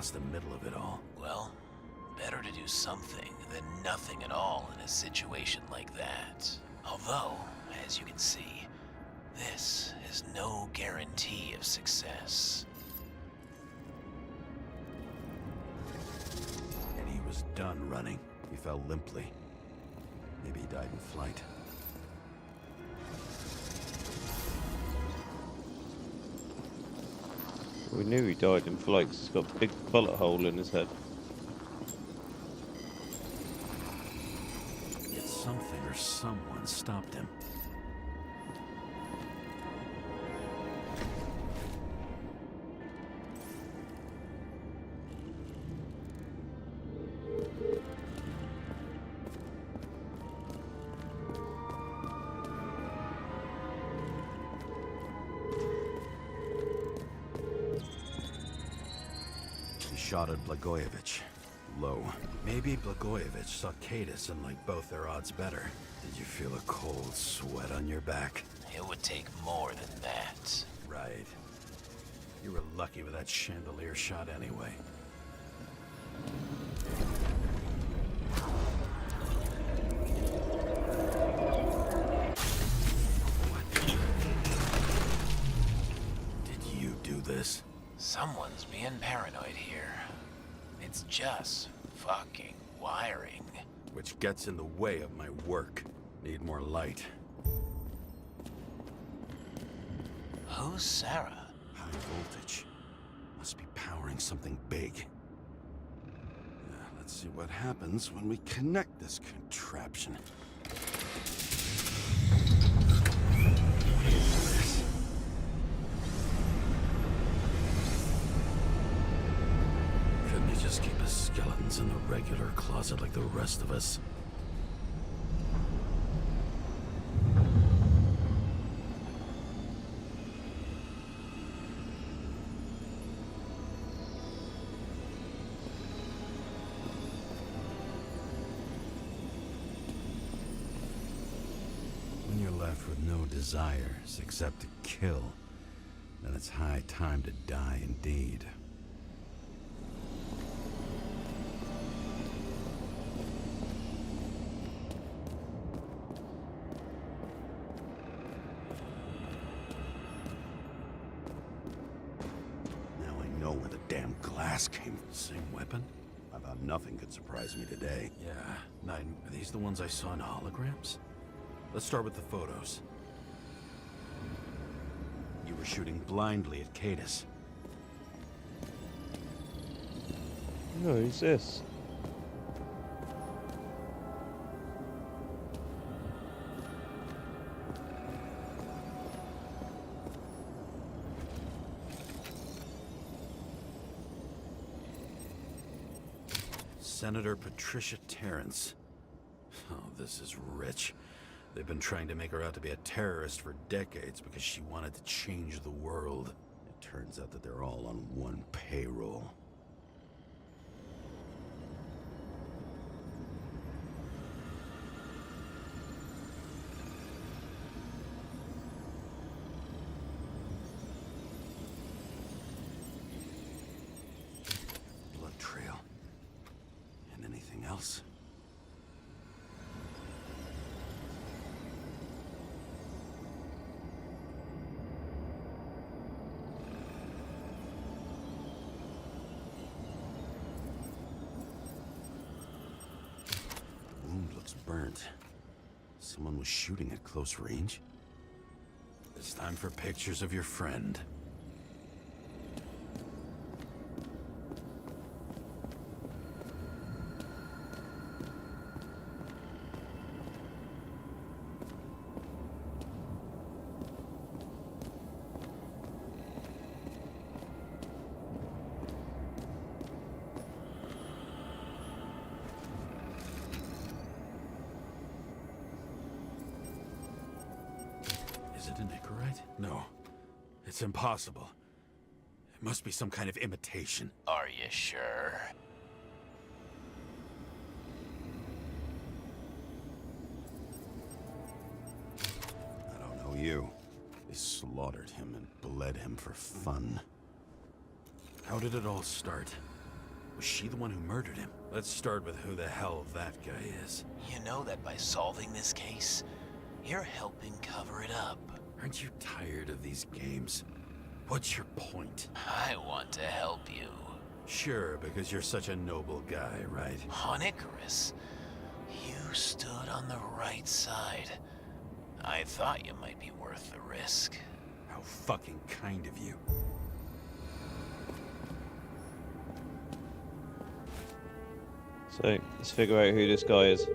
across the middle of it all. Well, better to do something than nothing at all in a situation like that. Although, as you can see, this is no guarantee of success. And he was done running. He fell limply. Maybe he died in flight. We knew he died in flight 'cause he's got a big bullet hole in his head. Yet something or someone stopped him. Shot at Blagojevich. Low. Maybe Blagojevich saw Cadis and liked both their odds better. Did you feel a cold sweat on your back? It would take more than that. Right. You were lucky with that chandelier shot anyway. What? Did you do this? Someone's being paranoid here. It's just fucking wiring. Which gets in the way of my work. Need more light. Who's Sarah? High voltage. Must be powering something big. Yeah, let's see what happens when we connect this contraption. Couldn't he just keep his skeletons in the regular closet like the rest of us? When you're left with no desires except to kill, then it's high time to die indeed. Now I know where the damn glass came from. Same weapon? I thought nothing could surprise me today. Yeah. Nine, are these the ones I saw in holograms? Let's start with the photos. You were shooting blindly at Cadis. No, who's this? Senator Patricia Terrence. Oh, this is rich. They've been trying to make her out to be a terrorist for decades because she wanted to change the world. It turns out that they're all on one payroll. Blood trail. And anything else? Burnt. Someone was shooting at close range. It's time for pictures of your friend. Is it an Icarite? No. It's impossible. It must be some kind of imitation. Are you sure? I don't know you. They slaughtered him and bled him for fun. How did it all start? Was she the one who murdered him? Let's start with who the hell that guy is. You know that by solving this case, you're helping cover it up. Aren't you tired of these games? What's your point? I want to help you. Sure, because you're such a noble guy, right? On Icarus, you stood on the right side. I thought you might be worth the risk. How fucking kind of you. So let's figure out who this guy is.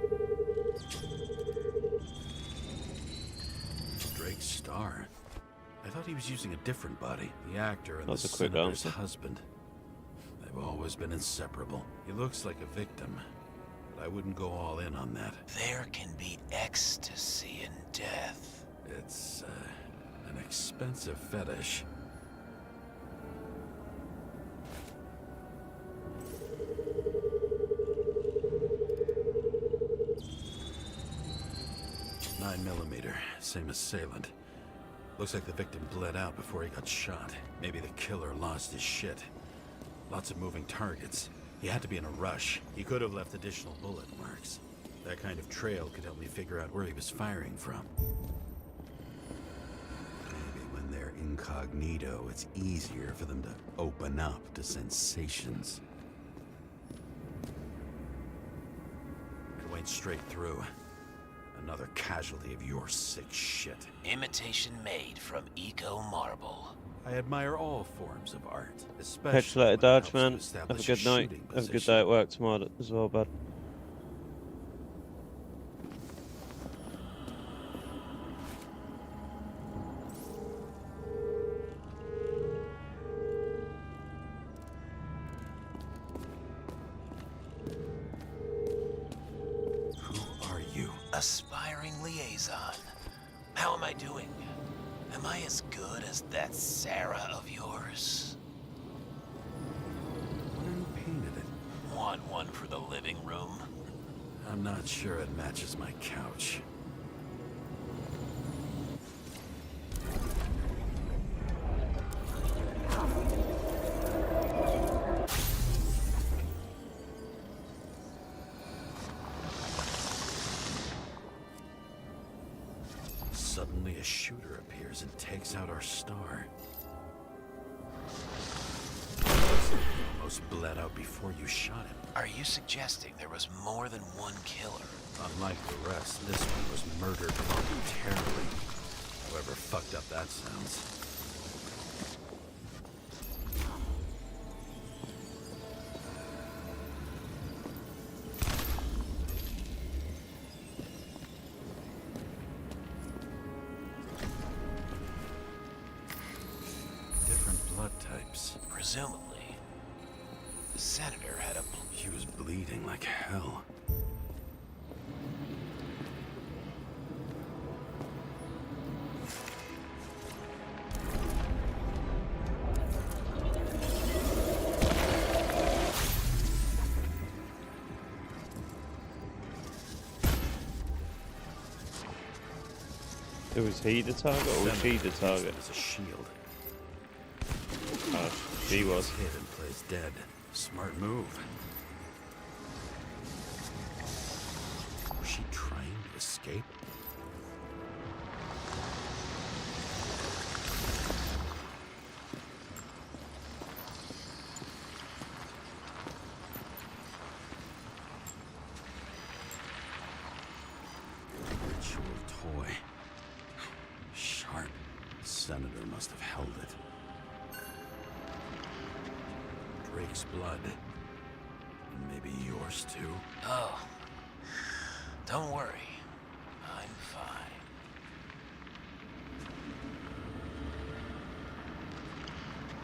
Drake Starr. I thought he was using a different body. The actor and That's the a quick senator's answer. husband. They've always been inseparable. He looks like a victim, but I wouldn't go all in on that. There can be ecstasy in death. It's, an expensive fetish. .9mm, same assailant. Looks like the victim bled out before he got shot. Maybe the killer lost his shit. Lots of moving targets. He had to be in a rush. He could have left additional bullet marks. That kind of trail could help me figure out where he was firing from. Maybe when they're incognito, it's easier for them to open up to sensations. I went straight through. Another casualty of your sick shit. Imitation made from eco marble. I admire all forms of art, Catch especially you later, when it Dodge, helps to man. Have a establish good night. shooting Have a good position. day at work tomorrow as well, bud. Who are you? Aspiring liaison. How am I doing? Am I as good as that Sarah of yours? Where you painted it? Want one for the living room? I'm not sure it matches my couch. Suddenly a shooter appears and takes out our star. Almost bled out before you shot him. Are you suggesting there was more than one killer? Unlike the rest, this one was murdered voluntarily. However fucked up that sounds. Different blood types. Presumably, the senator had a... She was bleeding like hell. So was he the target or was she the target? As a shield. She was. Hit and plays dead. Smart move. Was she trying to escape? Ritual toy. Sharp. Senator must have held it. Drake's blood. And maybe yours too. Oh. Don't worry. I'm fine.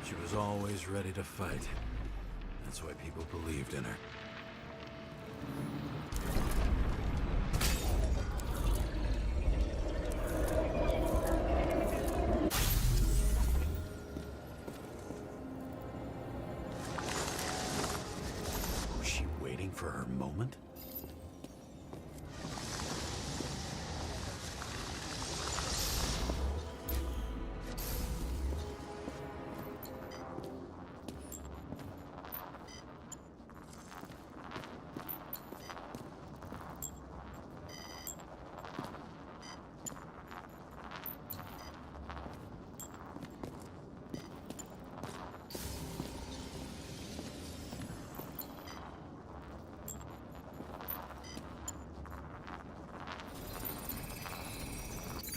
She was always ready to fight. That's why people believed in her. Was she waiting for her moment?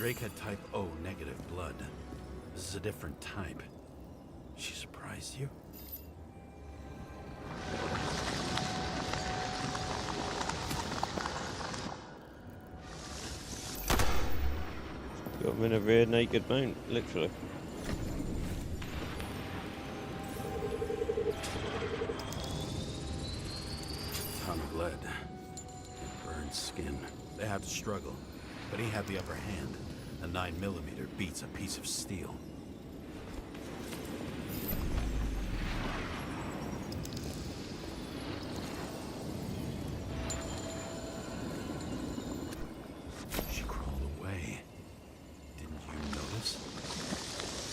Drake had type O negative blood. This is a different type. She surprised you? Got him in a rear naked mount, literally. Atomic lead. Burned skin. They had to struggle, but he had the upper hand. A 9mm beats a piece of steel. She crawled away. Didn't you notice?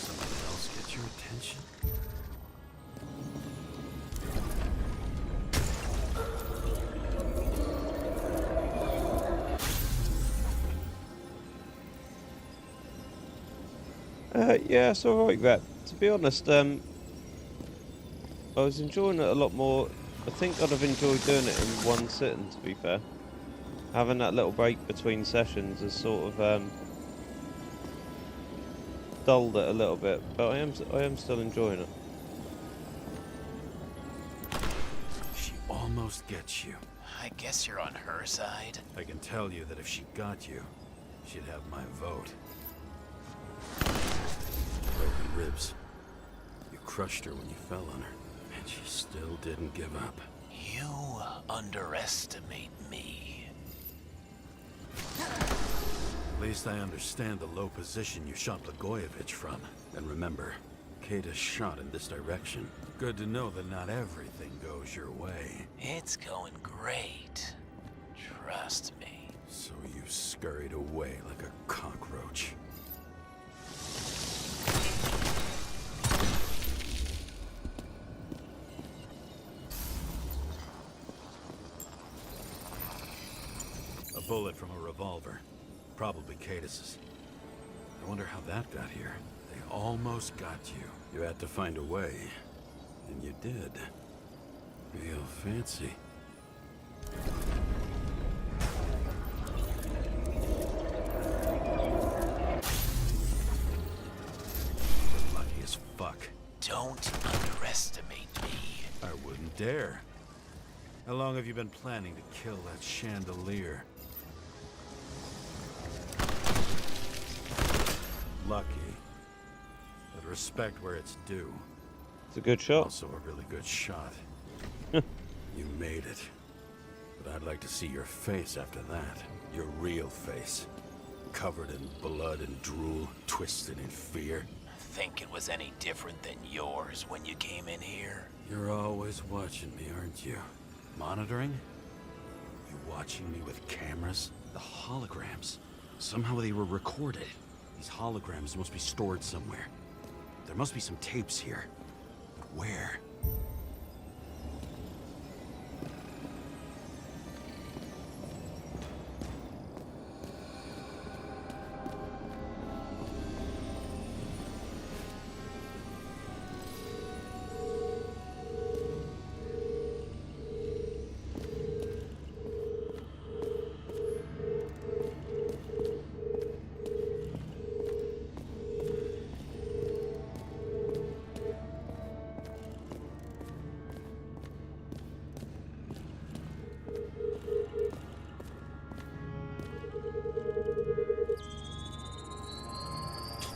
Somebody else get your attention? Yeah, it's alright that. To be honest, I was enjoying it a lot more. I think I'd have enjoyed doing it in one sitting, to be fair. Having that little break between sessions has sort of dulled it a little bit, but I am still enjoying it. She almost gets you. I guess you're on her side. I can tell you that if she got you, she'd have my vote. Broken ribs. You crushed her when you fell on her, and she still didn't give up. You underestimate me. At least I understand the low position you shot Blagojevich from. And remember, Kata's shot in this direction. Good to know that not everything goes your way. It's going great. Trust me. So you scurried away like a cockroach. A bullet from a revolver. Probably Cadis's. I wonder how that got here. They almost got you. You had to find a way. And you did. Real fancy. Lucky as fuck. Don't underestimate me. I wouldn't dare. How long have you been planning to kill that chandelier? Lucky. But respect where it's due. It's a good shot. Also a really good shot. You made it. But I'd like to see your face after that. Your real face. Covered in blood and drool, twisted in fear. Think it was any different than yours when you came in here? You're always watching me, aren't you? Monitoring? You watching me with cameras? The holograms. Somehow they were recorded. These holograms must be stored somewhere. There must be some tapes here. But where?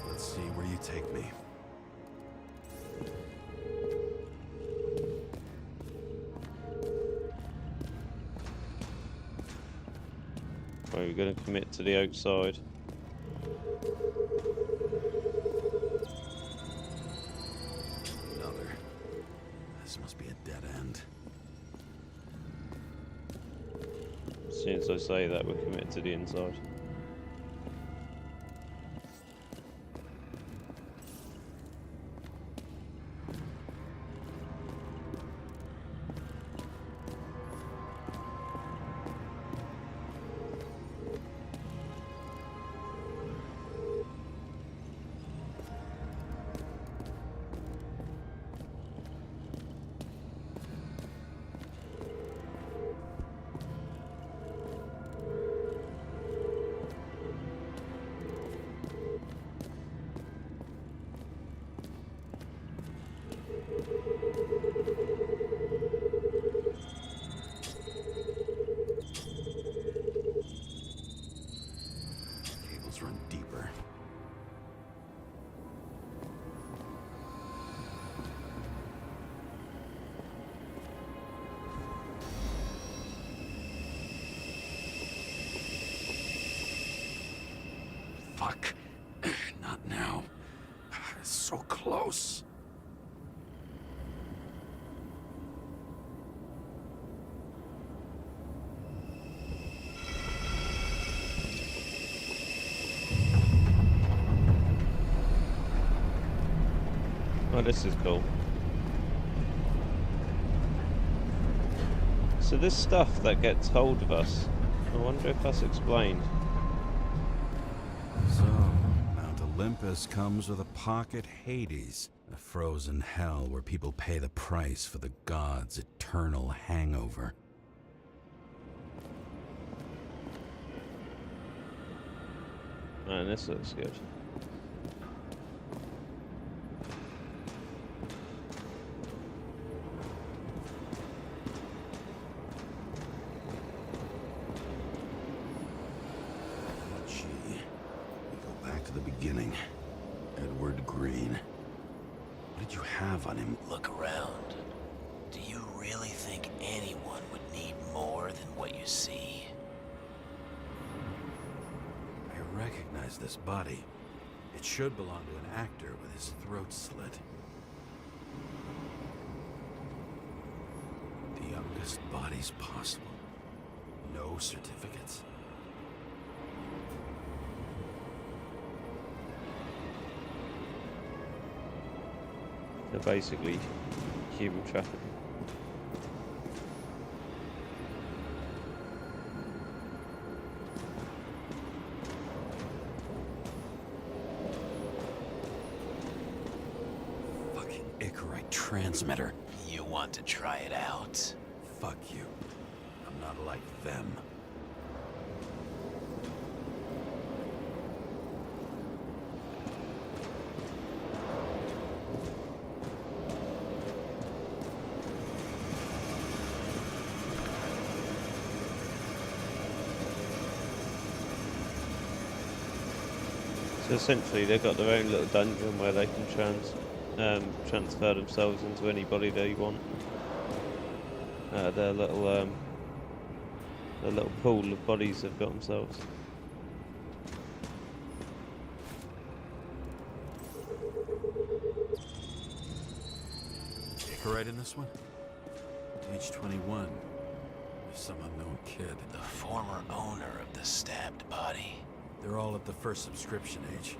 Let's see where you take me. Right, we're going to commit to the outside. Another. This must be a dead end. As soon as I say that, we're committed to the inside. fuck. Not now. It's so close. Oh, this is cool. So this stuff that gets hold of us, I wonder if that's explained. So, Mount Olympus comes with a pocket Hades, a frozen hell where people pay the price for the gods' eternal hangover. Man, this looks good. Beginning. Edward Green. What did you have on him? Look around. Do you really think anyone would need more than what you see? I recognize this body. It should belong to an actor with his throat slit. The youngest bodies possible. No certificates. They're basically human trafficking. Fucking Icarite transmitter. You want to try it out? Fuck you. I'm not like them. So essentially they've got their own little dungeon where they can transfer themselves into anybody they want. Their little pool of bodies they've got themselves. Icarite in this one? Age 21. Some unknown kid. The former owner of the stabbed body. They're all at the first subscription age.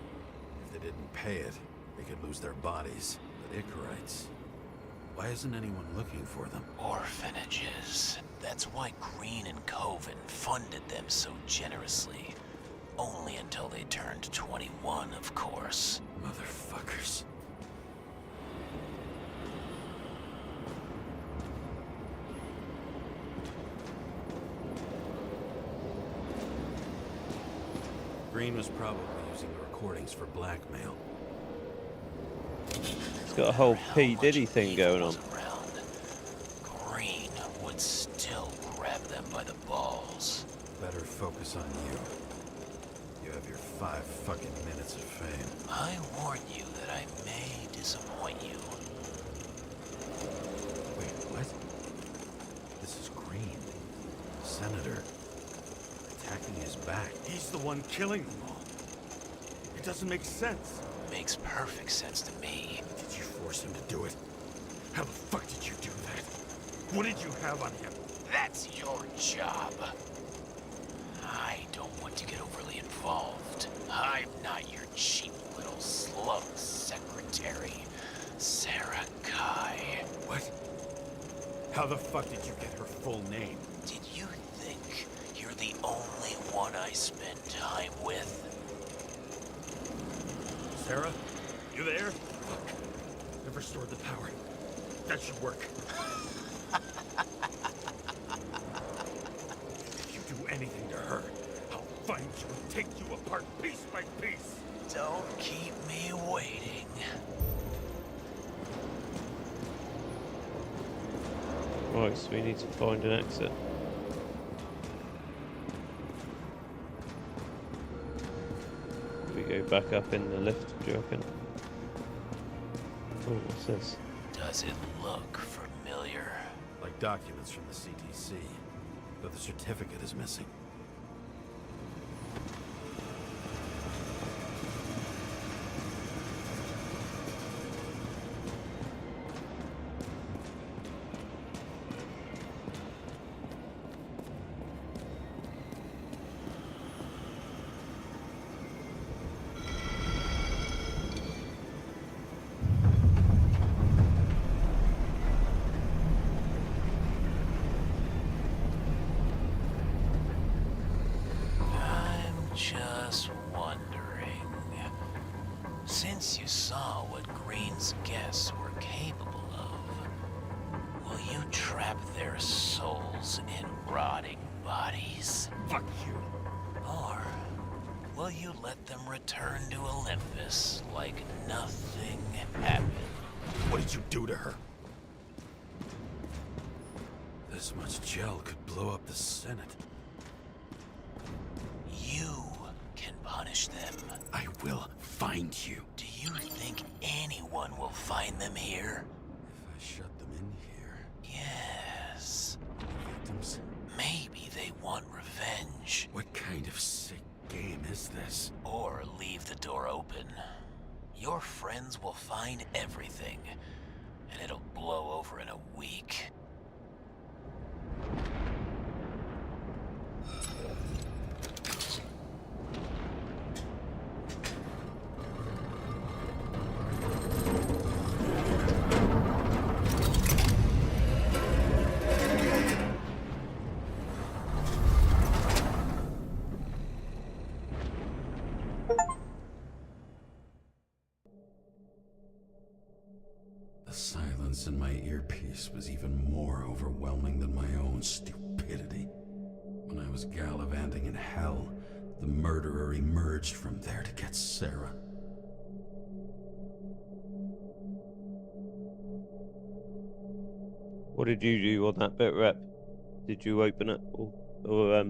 If they didn't pay it, they could lose their bodies. But Icarites, why isn't anyone looking for them? Orphanages. That's why Green and Coven funded them so generously. Only until they turned 21, of course. Motherfuckers. Green was probably using the recordings for blackmail. It's got a whole P. Diddy thing going on. Around. Green would still grab them by the balls. Better focus on you. You have your 5 fucking minutes of fame. I warn you that I may disappoint you. Wait, what? This is Green. Senator. Attacking his back. He's the one killing them all. It doesn't make sense. Makes perfect sense to me. Did you force him to do it? How the fuck did you do that? What did you have on him? That's your job. I don't want to get overly involved. I'm not your cheap little slug secretary, Sarah Kai. What? How the fuck did you get her full name? Did you think you're the only one I spend time with? Sarah? You there? Fuck. I've restored the power. That should work. If you do anything to her, I'll find you and take you apart piece by piece. Don't keep me waiting. Right, so we need to find an exit. We go back up in the lift, do you reckon? Oh, what's this? Does it look familiar? Like documents from the CTC, but the certificate is missing. Since you saw what Green's guests were capable of, will you trap their souls in rotting bodies? Fuck you. Or will you let them return to Olympus like nothing happened? What did you do to her? This much gel could blow up the Senate. You can punish them. I will find you. Do you think anyone will find them here? If I shut them in here, Yes. victims, Maybe they want revenge. what kind of sick game is this? Or leave the door open. Your friends will find everything, and it'll blow over in a week. The silence in my earpiece was even more overwhelming than my own stupidity. When I was gallivanting in hell, the murderer emerged from there to get Sarah. What did you do on that bit, Rep? Did you open it, or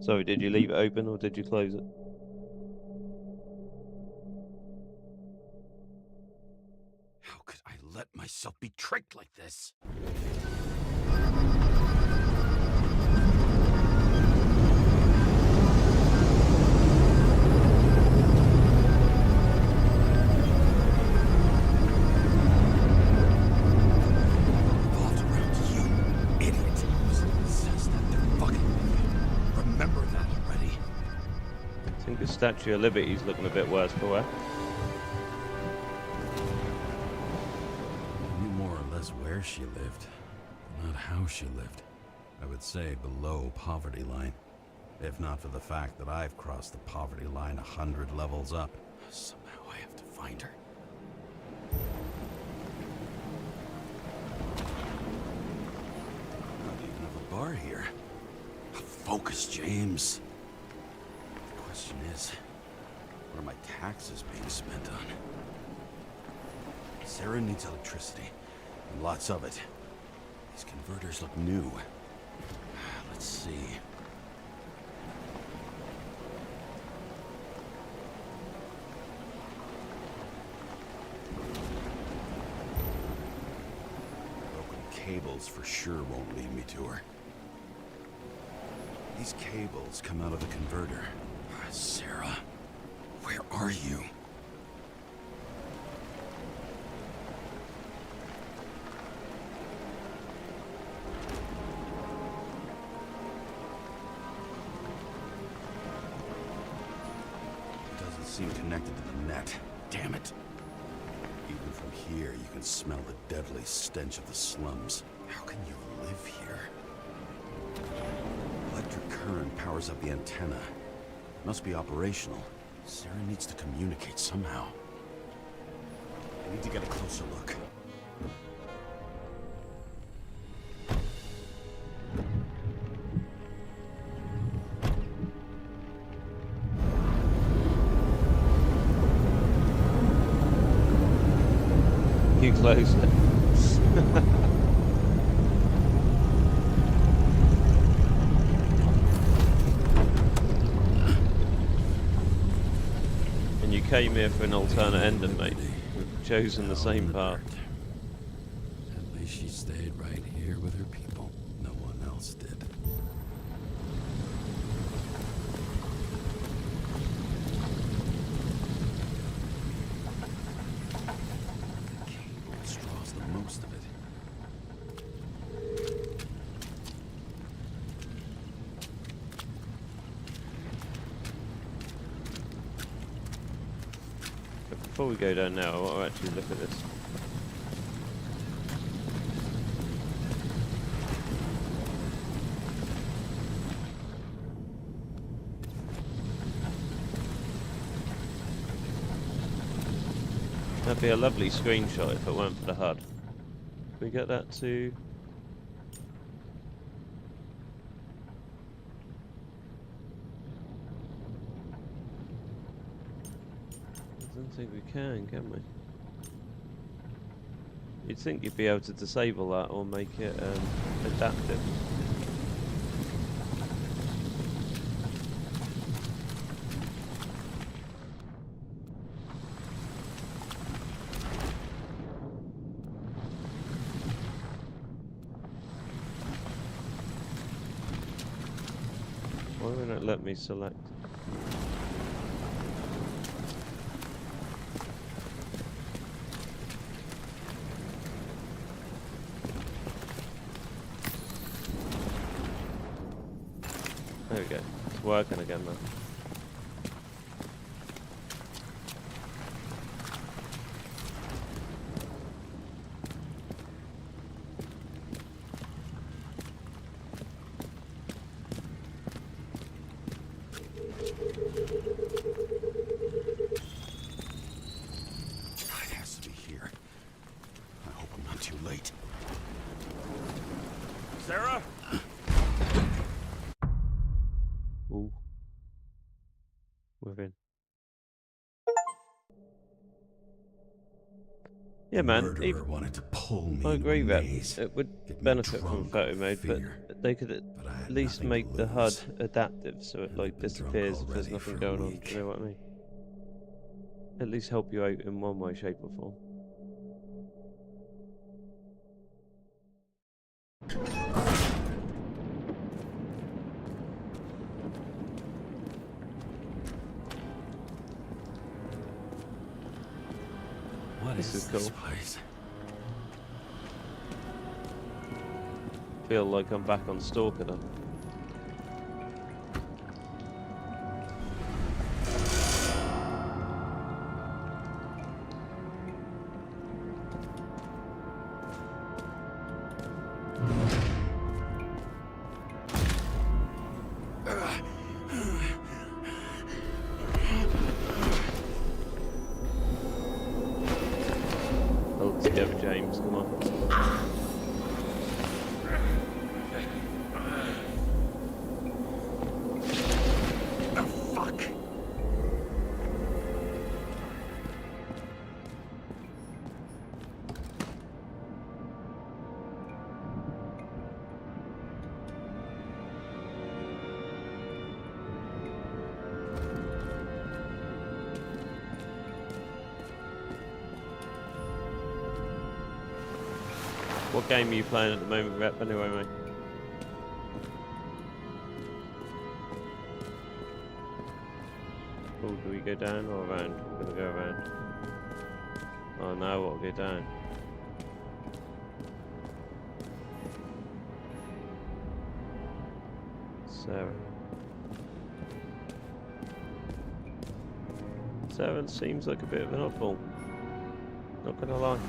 sorry, did you leave it open or did you close it? How could I let myself be tricked like this? Revolved around you, idiot. Says that they're fucking with you. Remember that already. I think the Statue of Liberty's looking a bit worse for wear. I knew more or less where she lived, but not how she lived. I would say below poverty line. If not for the fact that I've crossed the poverty line 100 levels up. Somehow I have to find her. Not even have a bar here. Focus, James. The question is, what are my taxes being spent on? Sarah needs electricity, and lots of it. These converters look new. Let's see. Broken cables for sure won't lead me to her. These cables come out of the converter. Sarah, where are you? Doesn't seem connected to the net. Damn it. Even from here, you can smell the deadly stench of the slums. How can you live here? Electric current powers up the antenna. Must be operational. Sarah needs to communicate somehow. I need to get a closer look. You closed it. And you came here for an alternate ending, mate. We've chosen the same path. At least she stayed right here with her people. No one else did. The cable draws the most of it. But before we go down now, I want to actually look at this. That'd be a lovely screenshot if it weren't for the HUD. Can we get that to... I don't think we can we? You'd think you'd be able to disable that or make it adaptive. Why won't it let me select? There we go. It's working again now. It has to be here. I hope I'm not too late. Sarah? Ooh. We're in. Yeah, man. Murderer wanted to pull me I agree, into a Rep. maze, It would get me benefit from drunk photo with mode, fear. but they could at But I had least nothing make to the HUD lose. adaptive so it And like I've been drunk disappears if there's already nothing for a going on. week. You know what I mean? At least help you out in one way, shape, or form. What This is this cool. place? Feel like I'm back on Stalker though. Hold it together, James. Come on. Fuck! What game are you playing at the moment, Rep? Anyway, mate. Oh, do we go down or around? We're gonna go around. Oh, now what? Go down. Sarah. Sarah seems like a bit of an oddball. Not gonna lie.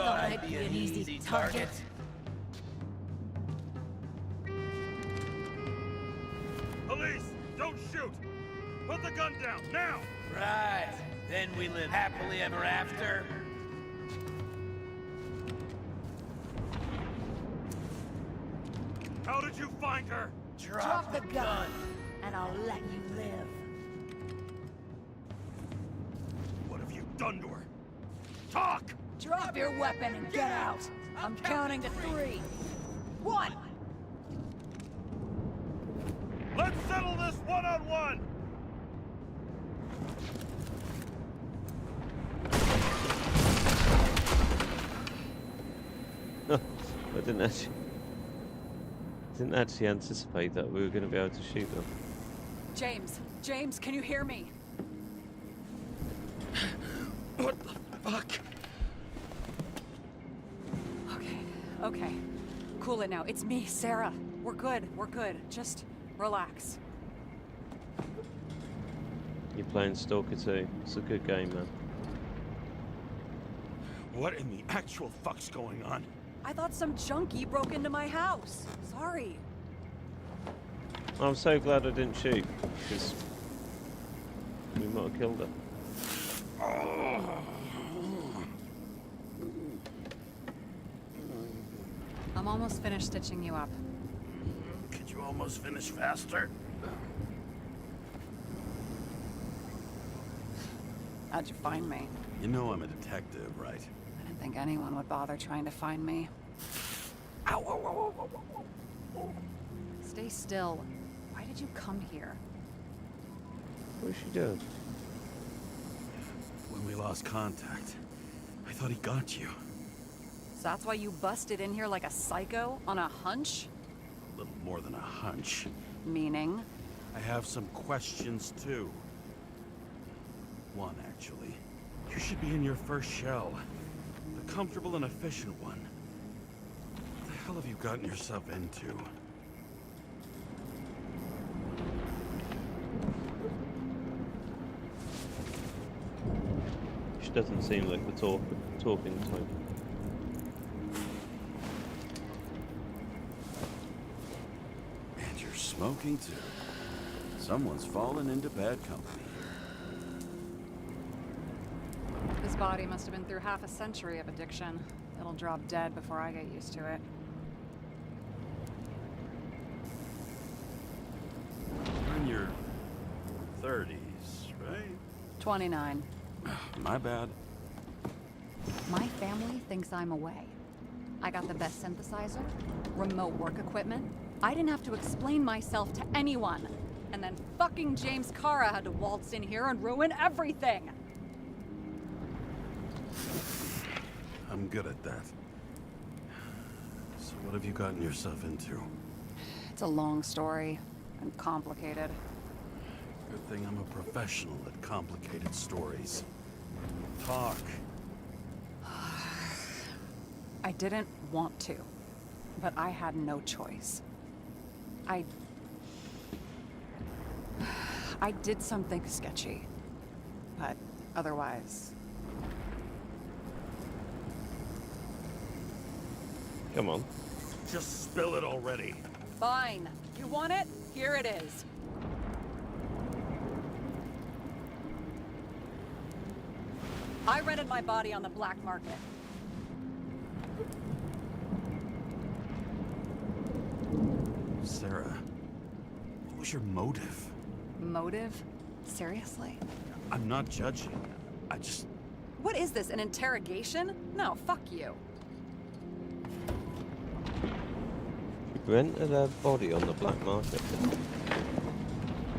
I'd be an easy target. Police! Don't shoot! Put the gun down, now! Right. Then we live happily ever after. How did you find her? Drop the gun. and I'll let you live. What have you done to her? Talk! Drop your weapon and get out. I'm counting to 3. 1! Let's settle this one-on-one! I didn't actually anticipate that we were going to be able to shoot them. James, can you hear me? What the fuck? Okay. Cool it now. It's me, Sarah. We're good. Just relax. You're playing Stalker 2. It's a good game, man. What in the actual fuck's going on? I thought some junkie broke into my house. Sorry. I'm so glad I didn't shoot, because we might have killed her. I'm almost finished stitching you up. Could you almost finish faster? How'd you find me? You know I'm a detective, right? I didn't think anyone would bother trying to find me. Ow, ow, ow, ow, ow, ow. Stay still. Why did you come here? What is she doing? When we lost contact, I thought he got you. So that's why you busted in here like a psycho on a hunch? A little more than a hunch. Meaning? I have some questions, too. One, actually. You should be in your first shell. A comfortable and efficient one. What the hell have you gotten yourself into? She doesn't seem like the talking type. And you're smoking, too. Someone's fallen into bad company. This body must have been through half a century of addiction. It'll drop dead before I get used to it. You're in your 30s, right? 29. My bad. My family thinks I'm away. I got the best synthesizer, remote work equipment. I didn't have to explain myself to anyone. And then fucking James Karra had to waltz in here and ruin everything. I'm good at that. So what have you gotten yourself into? It's a long story and complicated. Good thing I'm a professional at complicated stories. Talk. I didn't want to, but I had no choice. I did something sketchy, but otherwise... Come on. Just spill it already. Fine. You want it? Here it is. I rented my body on the black market. Sarah, what was your motive? Motive? Seriously? I'm not judging. I just... What is this, an interrogation? No, fuck you. She rented her body on the black market.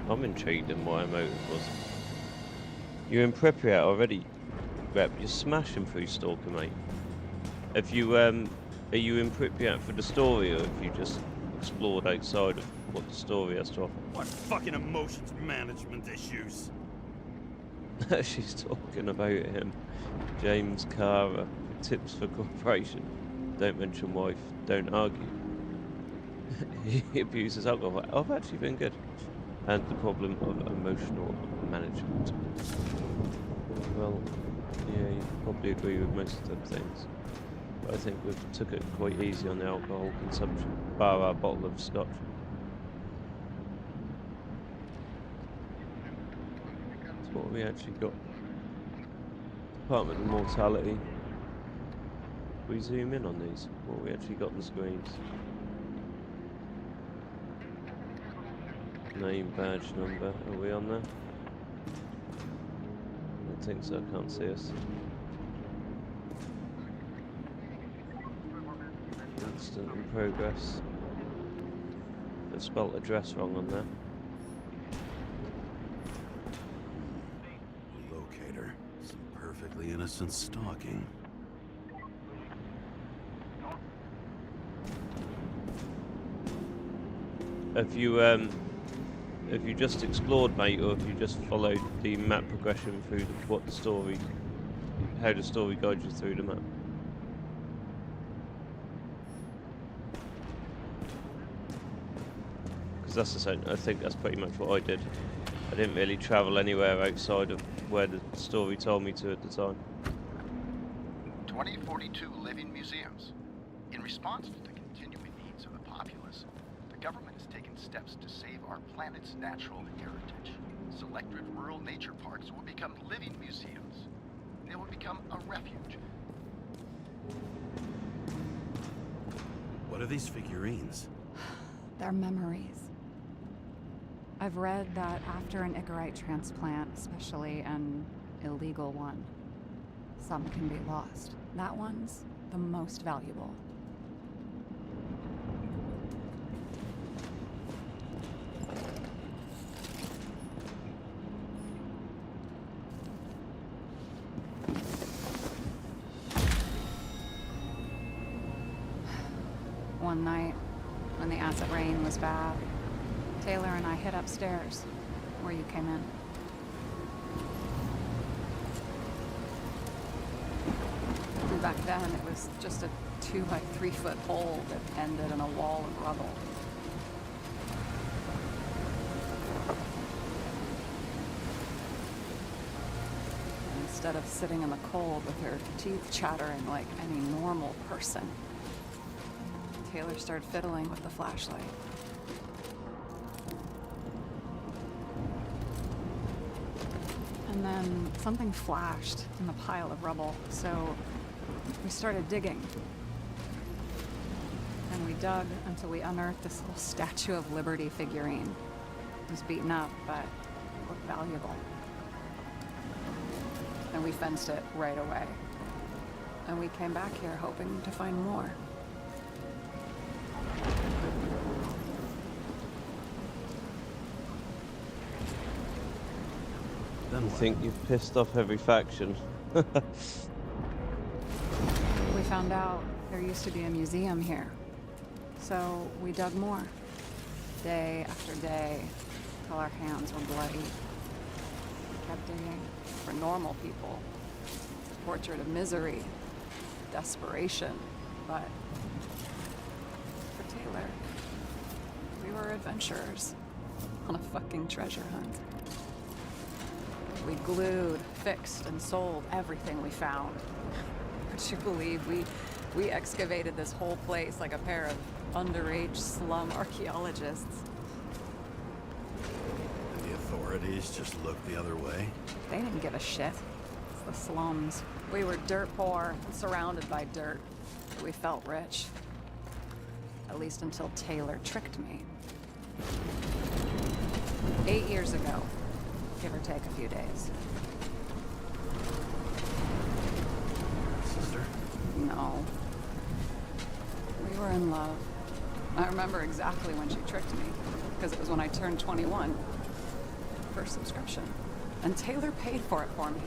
I'm intrigued in what her motive was. You're in Pripyat already, Rep. You're smashing through Stalker, mate. If you, are you in Pripyat for the story, or have you just explored outside of what the story has to offer? What fucking emotions management issues? She's talking about him. James Karra. Tips for cooperation. Don't mention wife. Don't argue. He abuses alcohol. I've actually been good. And the problem of emotional management. Well, yeah, you probably agree with most of them things. But I think we took it quite easy on the alcohol consumption, bar our bottle of scotch. So what have we actually got? Department of Mortality. We zoom in on these. What have we actually got on the screens? Name, badge, number. Are we on there? I don't think so. I can't see us. Incident in progress. They've spelt address wrong on there. Locator. Some perfectly innocent stalking. If you just explored, mate, or if you just followed the map progression through what the story how the story guides you through the map. Because that's the same. I think that's pretty much what I did. I didn't really travel anywhere outside of where the story told me to at the time. 2042 living museums. In response to the continuing needs of the populace, the government has taken steps to save our planet's natural heritage. Selected rural nature parks will become living museums. They will become a refuge. What are these figurines? They're memories. I've read that after an Icarite transplant, especially an illegal one, some can be lost. That one's the most valuable. One night, when the acid rain was bad, Taylor and I hid upstairs, where you came in. And back then, it was just a 2 by 3 foot hole that ended in a wall of rubble. And instead of sitting in the cold with her teeth chattering like any normal person, Taylor started fiddling with the flashlight. And then something flashed in the pile of rubble, so we started digging. And we dug until we unearthed this little Statue of Liberty figurine. It was beaten up, but it looked valuable. And we fenced it right away. And we came back here hoping to find more. I think you've pissed off every faction. We found out there used to be a museum here. So we dug more. Day after day, till our hands were bloody. We kept digging for normal people. It's a portrait of misery, desperation, but for Taylor, we were adventurers on a fucking treasure hunt. We glued, fixed, and sold everything we found. Would you believe we excavated this whole place like a pair of underage slum archaeologists? And the authorities just looked the other way? They didn't give a shit. It's the slums. We were dirt poor, surrounded by dirt. But we felt rich. At least until Taylor tricked me. 8 years ago. Give or take a few days. Sister? No. We were in love. I remember exactly when she tricked me, because it was when I turned 21. First subscription. And Taylor paid for it for me.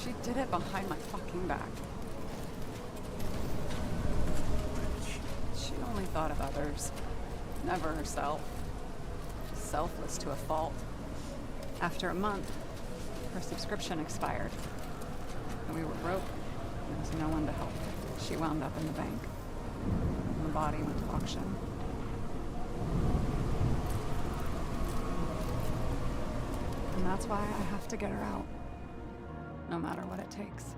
She did it behind my fucking back. She only thought of others, never herself. Selfless to a fault. After a month, her subscription expired. And we were broke. There was no one to help. She wound up in the bank. And the body went to auction. And that's why I have to get her out. No matter what it takes.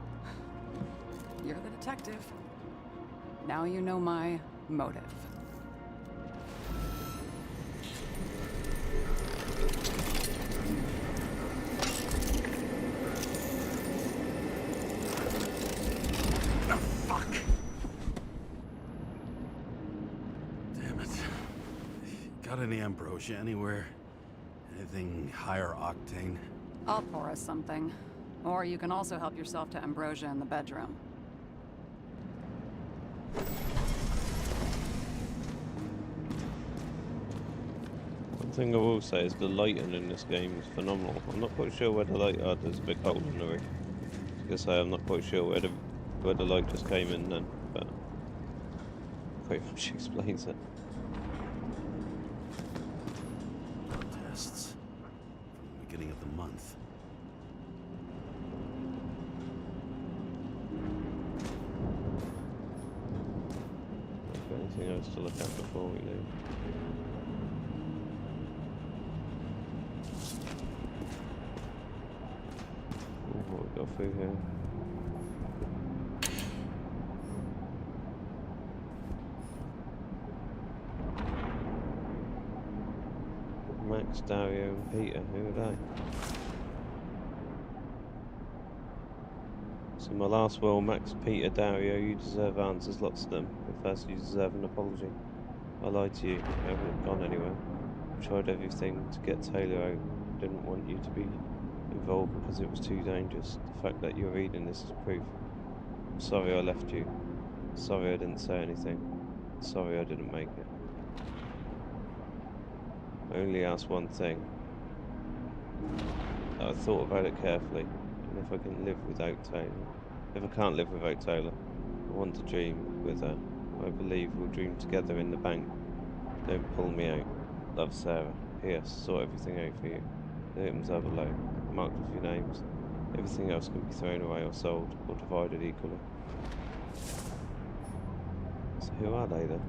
You're the detective. Now you know my motive. Got any ambrosia anywhere? Anything higher octane? I'll pour us something. Or you can also help yourself to ambrosia in the bedroom. One thing I will say is the lighting in this game is phenomenal. I'm not quite sure where the light are. There's a big hole in the roof. I was gonna say I'm not quite sure where the light just came in then, but pretty much explains it. Tests from the beginning of the month. anything else to look at before we leave? Ooh, what we got through here? Max, Dario, and Peter. Who are they? So my last will, Max, Peter, Dario, you deserve answers, lots of them. But first you deserve an apology. I lied to you, I haven't gone anywhere. I tried everything to get Taylor out. Didn't want you to be involved because it was too dangerous. The fact that you're reading this is proof. I'm sorry I left you. Sorry I didn't say anything. Sorry I didn't make it. I only asked one thing. I thought about it carefully, and if I can live without Taylor, if I can't live without Taylor, I want to dream with her. I believe we'll dream together in the bank. Don't pull me out. Love, Sarah. P.S. Sort everything out for you. The items are below, marked with your names. Everything else can be thrown away or sold, or divided equally. So who are they then?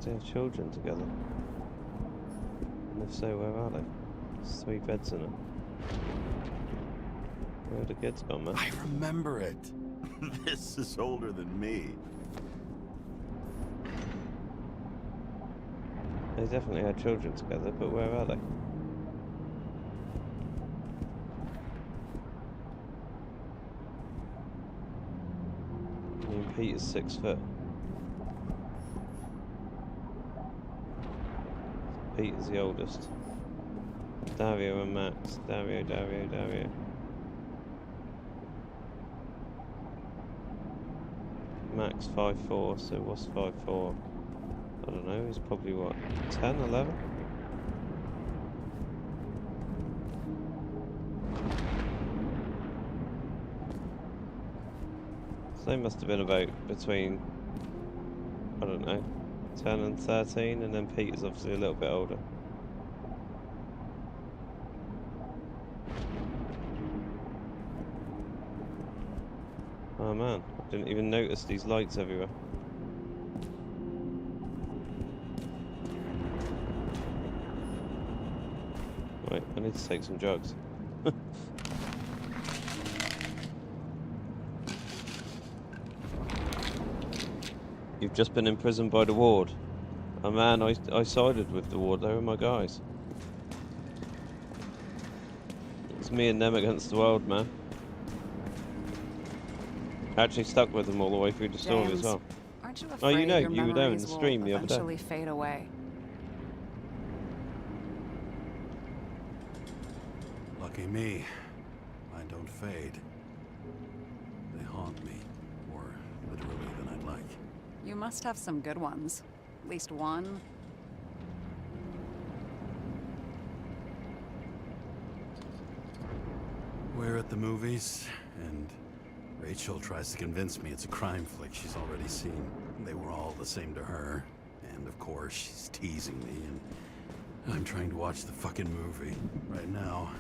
They have children together. And if so, where are they? There's 3 beds in it. Where are the kids gone, man? I remember it. This is older than me. They definitely had children together, but where are they? I mean, Peter's 6 foot. Peter's the oldest. Dario and Max. Dario. Max 5'4", so what's 5'4"? I don't know, he's probably what, 10, 11? So they must have been about between, I don't know, 10 and 13, and then Peter's obviously a little bit older. Oh man, I didn't even notice these lights everywhere. Right, I need to take some drugs. You've just been imprisoned by the ward. Oh man, I sided with the ward, they were my guys. It's me and them against the world, man. I actually stuck with them all the way through the story as well. Aren't you Oh, you afraid know, your you were there in the memories stream will the other day. eventually fade away? Lucky me. Mine don't fade. They haunt me. More literally than I'd like. You must have some good ones. At least one. We're at the movies, and Rachel tries to convince me it's a crime flick she's already seen. They were all the same to her. And of course, she's teasing me, and I'm trying to watch the fucking movie. Right now,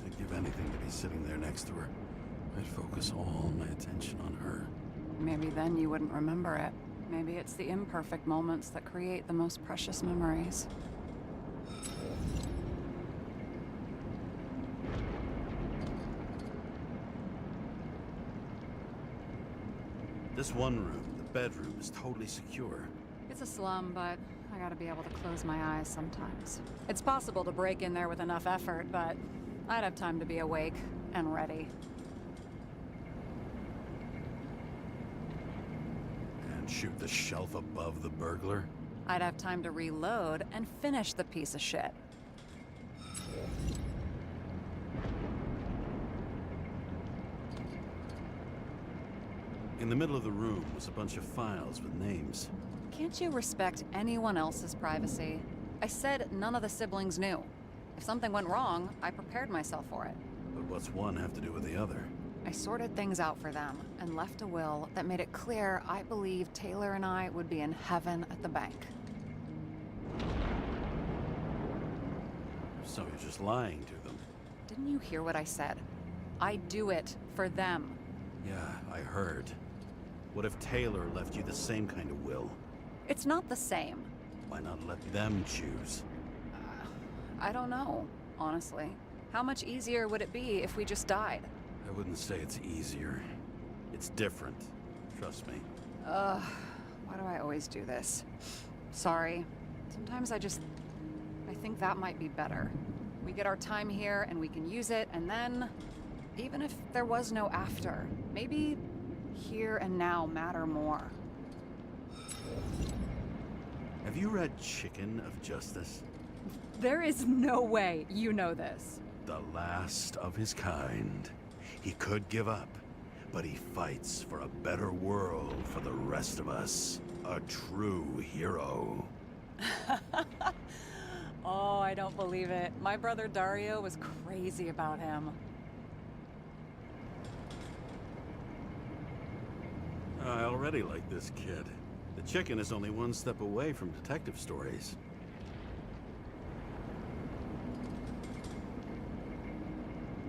I'd give anything to be sitting there next to her. I'd focus all my attention on her. Maybe then you wouldn't remember it. Maybe it's the imperfect moments that create the most precious memories. This one room, the bedroom, is totally secure. It's a slum, but I gotta be able to close my eyes sometimes. It's possible to break in there with enough effort, but I'd have time to be awake and ready. And shoot the shelf above the burglar? I'd have time to reload and finish the piece of shit. In the middle of the room was a bunch of files with names. Can't you respect anyone else's privacy? I said none of the siblings knew. If something went wrong, I prepared myself for it. But what's one have to do with the other? I sorted things out for them and left a will that made it clear I believed Taylor and I would be in heaven at the bank. So you're just lying to them. Didn't you hear what I said? I do it for them. Yeah, I heard. What if Taylor left you the same kind of will? It's not the same. Why not let them choose? I don't know, honestly. How much easier would it be if we just died? I wouldn't say it's easier. It's different. Trust me. Why do I always do this? Sorry. Sometimes I think that might be better. We get our time here and we can use it, and then, even if there was no after, maybe here and now matter more. Have you read Chicken of Justice? There is no way you know this. The last of his kind. He could give up, but he fights for a better world for the rest of us. A true hero. Oh, I don't believe it. My brother Dario was crazy about him. I already like this kid. The chicken is only one step away from detective stories.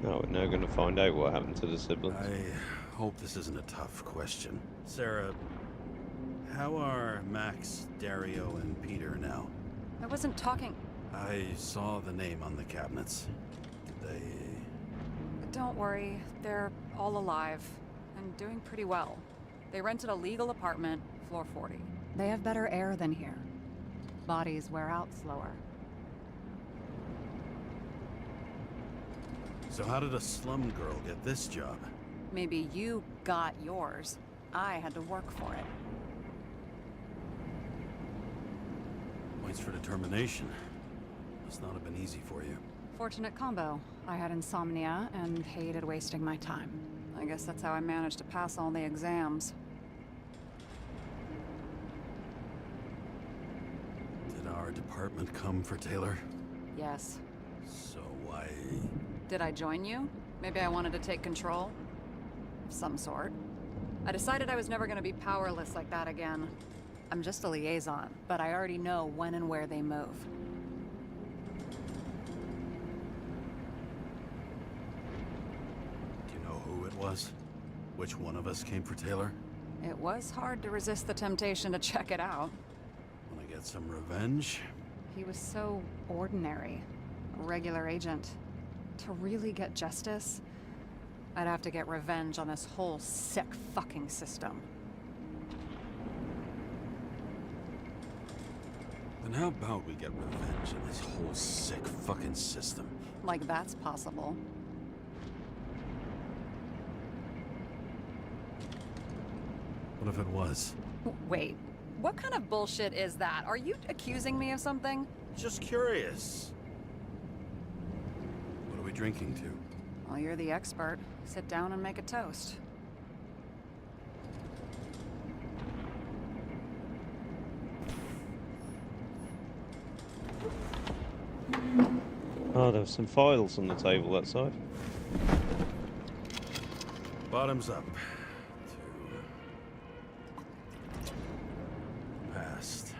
Now we're now going to find out what happened to the siblings. I hope this isn't a tough question. Sarah, how are Max, Dario, and Peter now? I wasn't talking... I saw the name on the cabinets. Did they... Don't worry, they're all alive and doing pretty well. They rented a legal apartment, floor 40. They have better air than here. Bodies wear out slower. So how did a slum girl get this job? Maybe you got yours. I had to work for it. Points for determination. Must not have been easy for you. Fortunate combo. I had insomnia and hated wasting my time. I guess that's how I managed to pass all the exams. Did our department come for Taylor? Yes. So why... Did I join you? Maybe I wanted to take control? Of some sort. I decided I was never going to be powerless like that again. I'm just a liaison, but I already know when and where they move. Do you know who it was? Which one of us came for Taylor? It was hard to resist the temptation to check it out. Wanna get some revenge? He was so ordinary. A regular agent. To really get justice, I'd have to get revenge on this whole sick fucking system. Then how about we get revenge on this whole sick fucking system? Like that's possible. What if it was? Wait, what kind of bullshit is that? Are you accusing me of something? Just curious. What are we drinking to? Well, you're the expert. Sit down and make a toast. Oh, there were some files on the table that side. Bottoms up. Past.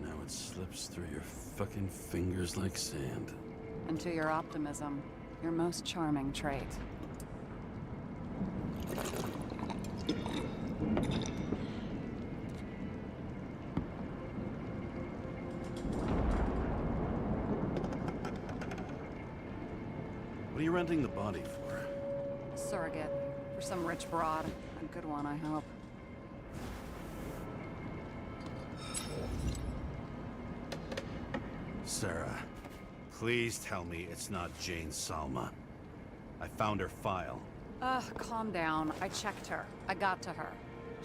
Now it slips through your fucking fingers like sand. And to your optimism, your most charming trait. What are you renting the body for? Surrogate. For some rich broad. A good one, I hope. Sarah, please tell me it's not Jane Salma. I found her file. Calm down. I checked her. I got to her.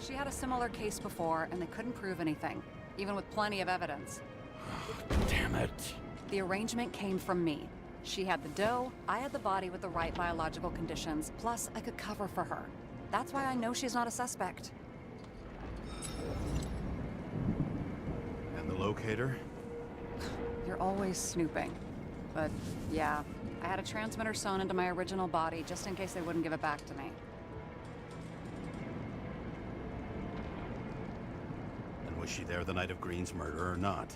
She had a similar case before, and they couldn't prove anything, even with plenty of evidence. Damn it. The arrangement came from me. She had the dough, I had the body with the right biological conditions, plus I could cover for her. That's why I know she's not a suspect. And the locator? You're always snooping. But yeah, I had a transmitter sewn into my original body just in case they wouldn't give it back to me. And was she there the night of Green's murder or not?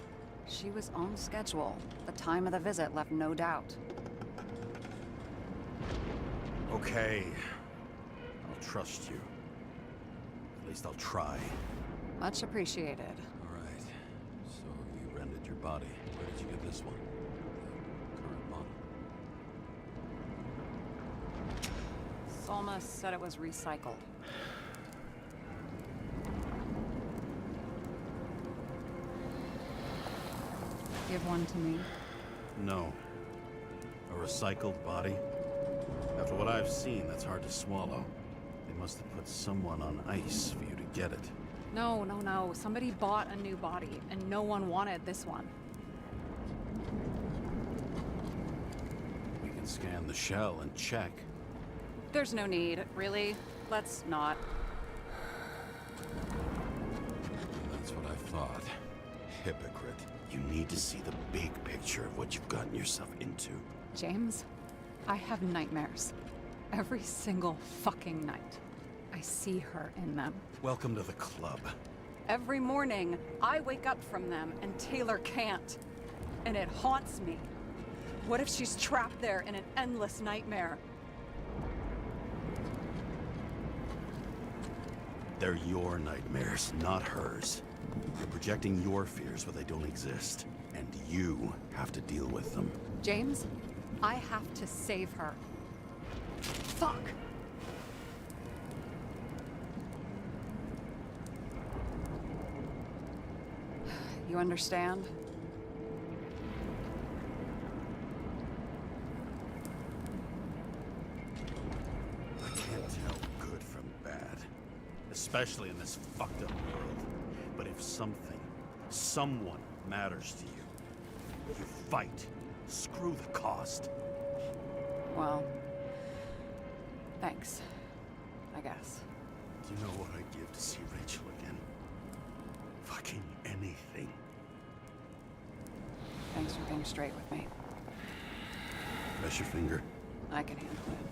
She was on schedule. The time of the visit left no doubt. Okay. I'll trust you. At least I'll try. Much appreciated. All right. So you rented your body. Where did you get this one? The current model. Solma said it was recycled. Give one to me. No. A recycled body? After what I've seen, that's hard to swallow. They must have put someone on ice for you to get it. No, no, no. Somebody bought a new body, and no one wanted this one. We can scan the shell and check. There's no need, really. Let's not. That's what I thought. Hypocrite. You need to see the big picture of what you've gotten yourself into. James, I have nightmares. Every single fucking night. I see her in them. Welcome to the club. Every morning, I wake up from them and Taylor can't. And it haunts me. What if she's trapped there in an endless nightmare? They're your nightmares, not hers. You're projecting your fears where they don't exist. And you have to deal with them. James, I have to save her. Fuck! You understand? I can't tell good from bad. Especially in this fucked up world. But if something, someone matters to you, you fight. Screw the cost. Well, thanks. I guess. Do you know what I'd give to see Rachel again? Fucking anything. Thanks for being straight with me. Press your finger. I can handle it.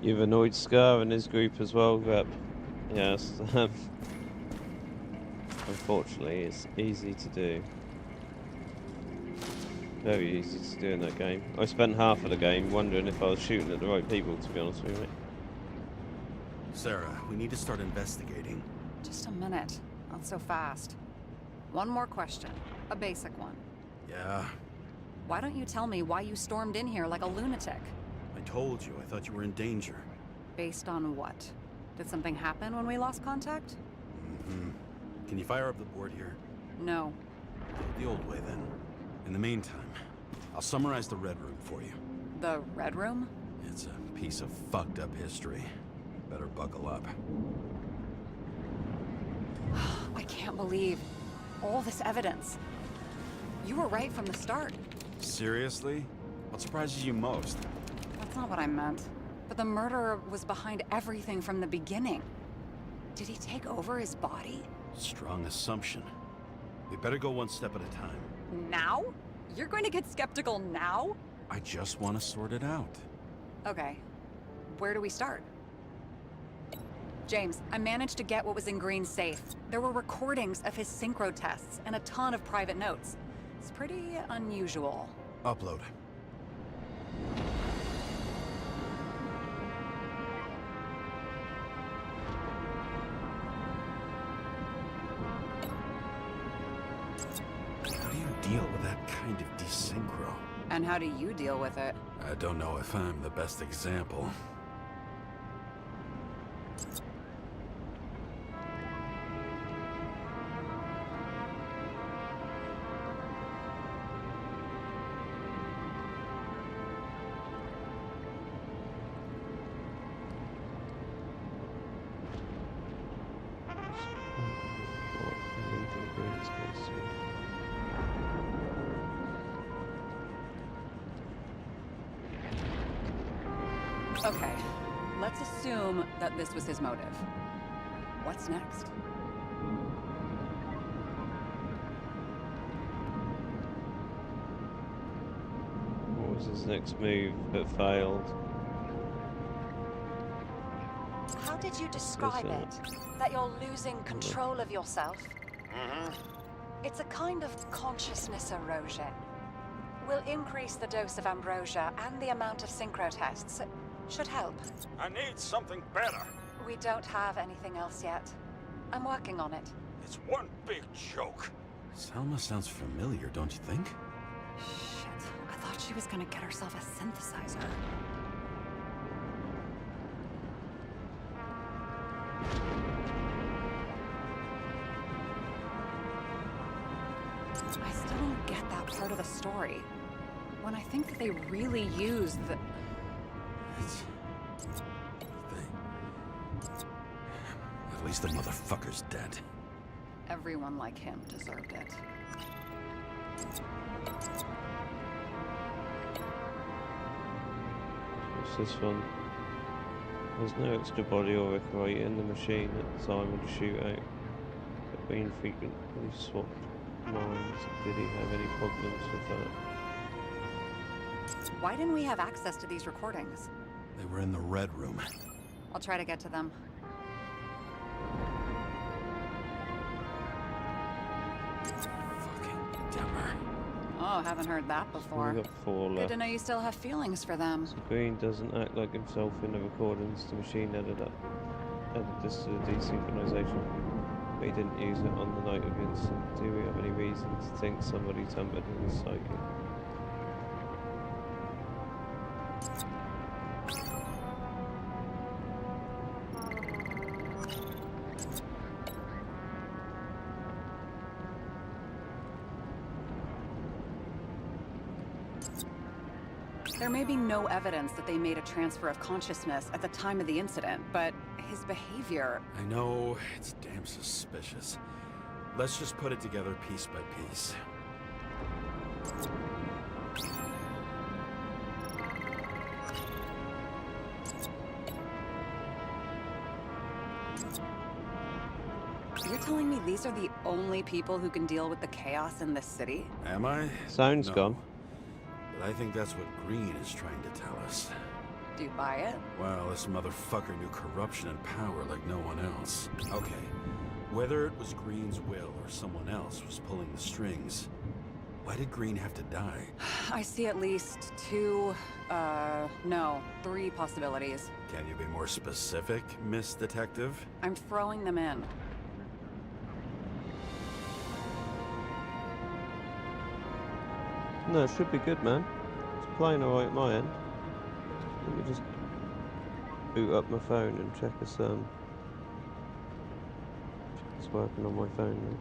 You've annoyed Scar and his group as well, Rep. Yes. Unfortunately, it's easy to do. Very easy to do in that game. I spent half of the game wondering if I was shooting at the right people, to be honest with you, mate. Sarah, we need to start investigating. Just a minute. Not so fast. One more question. A basic one. Yeah, Why don't you tell me why you stormed in here like a lunatic? I told you. I thought you were in danger. Based on what? Did something happen when we lost contact? Mm-hmm. Can you fire up the board here? No. The old way, then. In the meantime, I'll summarize the Red Room for you. The Red Room? It's a piece of fucked up history. Better buckle up. I can't believe all this evidence. You were right from the start. Seriously? What surprises you most? That's not what I meant. But the murderer was behind everything from the beginning. Did he take over his body? Strong assumption. We better go one step at a time. Now? You're going to get skeptical now? I just want to sort it out. Okay. Where do we start? James, I managed to get what was in Green's safe. There were recordings of his synchro tests and a ton of private notes. It's pretty unusual. Upload. How do you deal with that kind of desynchro? And how do you deal with it? I don't know if I'm the best example. Okay, let's assume that this was his motive. What's next? What was his next move that failed? How did you describe it? That you're losing control of yourself? It's a kind of consciousness erosion. We'll increase the dose of ambrosia and the amount of synchro tests. Should help. I need something better. We don't have anything else yet. I'm working on it. It's one big joke. Selma sounds familiar, don't you think? Shit, I thought she was gonna get herself a synthesizer. I still don't get that part of the story. When I think that they really use the... It's... At least the motherfucker's dead. Everyone like him deserved it. What's this one? There's no extra body or weight in the machine at the time of the shootout. But being frequently swapped mines, did he have any problems with that? Why didn't we have access to these recordings? They were in the Red Room. I'll try to get to them. Fucking Demmer. Oh, haven't heard that before. We've got 4 Good left. to know you still have feelings for them. So Green doesn't act like himself in the recordings. The machine added this to the desynchronization. But he didn't use it on the night of the incident. Do we have any reason to think somebody tampered with his psyche? There may be no evidence that they made a transfer of consciousness at the time of the incident, but his behavior... I know, it's damn suspicious. Let's just put it together piece by piece. You're telling me these are the only people who can deal with the chaos in this city? Am I? Sound's No. gone. But I think that's what Green is trying to tell us. Do you buy it? Well, this motherfucker knew corruption and power like no one else. Okay, whether it was Green's will or someone else was pulling the strings, why did Green have to die? I see at least 3 possibilities. Can you be more specific, Miss Detective? I'm throwing them in. No, it should be good, man. It's playing alright at my end. Let me just boot up my phone and check it's working on my phone now.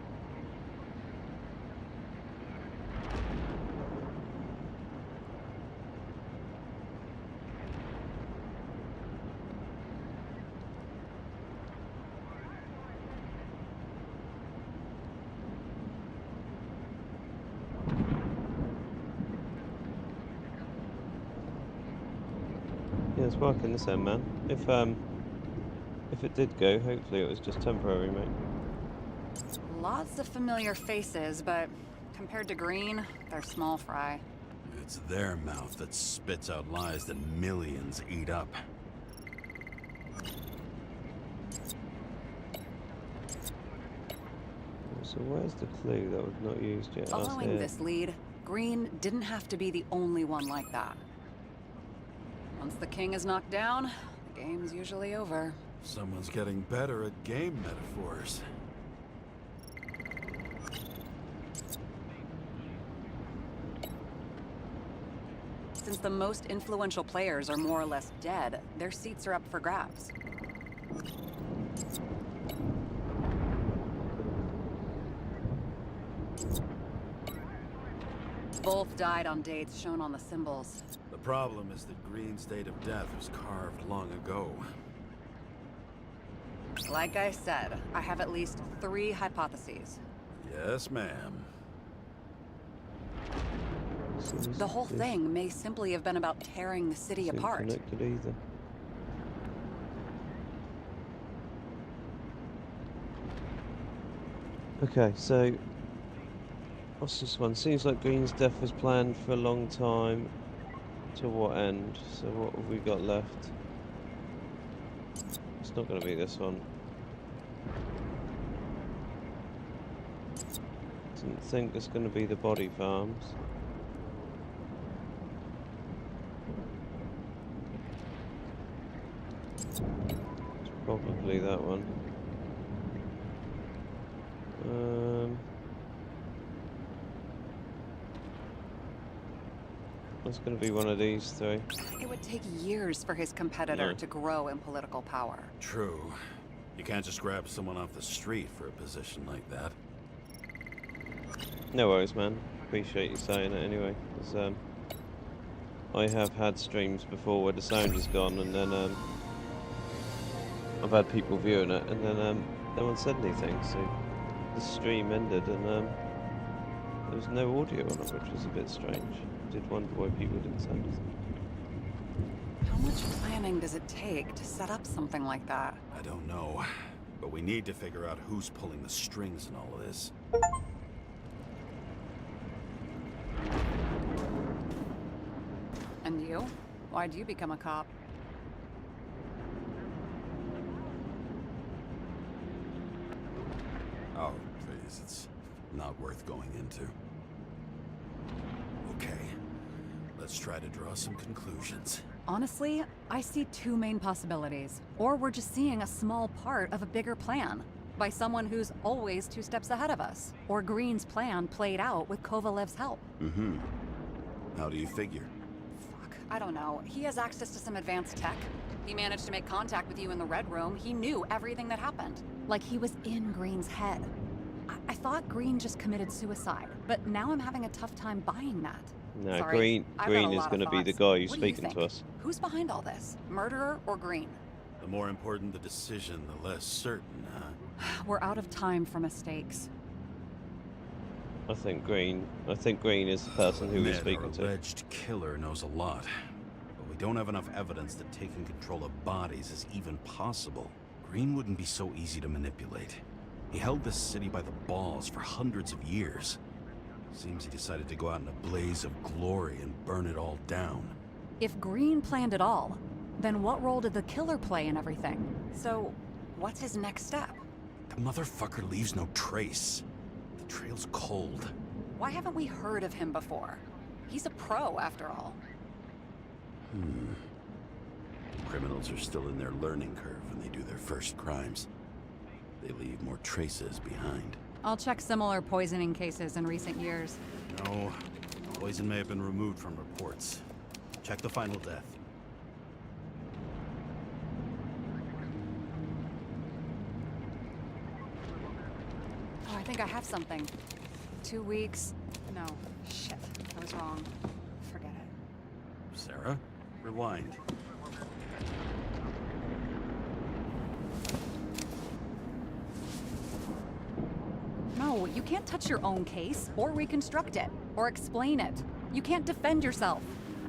Yeah, it's working this end, man. If it did go, hopefully it was just temporary, mate. Lots of familiar faces, but compared to Green, they're small fry. It's their mouth that spits out lies that millions eat up. So where's the clue that was not used yet? Following this lead, Green didn't have to be the only one like that. Once the king is knocked down, the game's usually over. Someone's getting better at game metaphors. Since the most influential players are more or less dead, their seats are up for grabs. Both died on dates shown on the symbols. The problem is that Green's date of death was carved long ago. Like I said, I have at least 3 hypotheses. Yes, ma'am. So this The whole is thing may simply have been about tearing the city isn't apart. connected either. Okay, so what's this one? Seems like Green's death was planned for a long time. To what end? So what have we got left? It's not going to be this one. Didn't think it's going to be the body farms. It's probably that one. It's going to be one of these three. It would take years for his competitor to grow in political power. True. You can't just grab someone off the street for a position like that. No worries, man. Appreciate you saying it anyway. 'Cause, I have had streams before where the sound is gone, and then I've had people viewing it, and then no one said anything. So the stream ended, and there was no audio on it, which was a bit strange. I did wonder why people didn't say anything. How much planning does it take to set up something like that? I don't know, but we need to figure out who's pulling the strings in all of this. And you? Why'd you become a cop? Oh, please, it's not worth going into. Okay, let's try to draw some conclusions. Honestly, I see two main possibilities. Or we're just seeing a small part of a bigger plan by someone who's always 2 steps ahead of us. Or Green's plan played out with Kovalev's help. Mm-hmm. How do you figure? Fuck, I don't know. He has access to some advanced tech. He managed to make contact with you in the Red Room. He knew everything that happened. Like he was in Green's head. I thought Green just committed suicide, but now I'm having a tough time buying that. No, Sorry, Green is going to be the guy who's What do you speaking to think? us. Who's behind all this? Murderer or Green? The more important the decision, the less certain, huh? We're out of time for mistakes. I think Green is the person who we're speaking Our to. alleged killer knows a lot, but we don't have enough evidence that taking control of bodies is even possible. Green wouldn't be so easy to manipulate. He held this city by the balls for hundreds of years. Seems he decided to go out in a blaze of glory and burn it all down. If Green planned it all, then what role did the killer play in everything? So, what's his next step? The motherfucker leaves no trace. The trail's cold. Why haven't we heard of him before? He's a pro, after all. Criminals are still in their learning curve when they do their first crimes. They leave more traces behind. I'll check similar poisoning cases in recent years. No, poison may have been removed from reports. Check the final death. Oh, I think I have something. 2 weeks. No, shit. I was wrong. Forget it. Sarah, rewind. No, you can't touch your own case, or reconstruct it, or explain it. You can't defend yourself.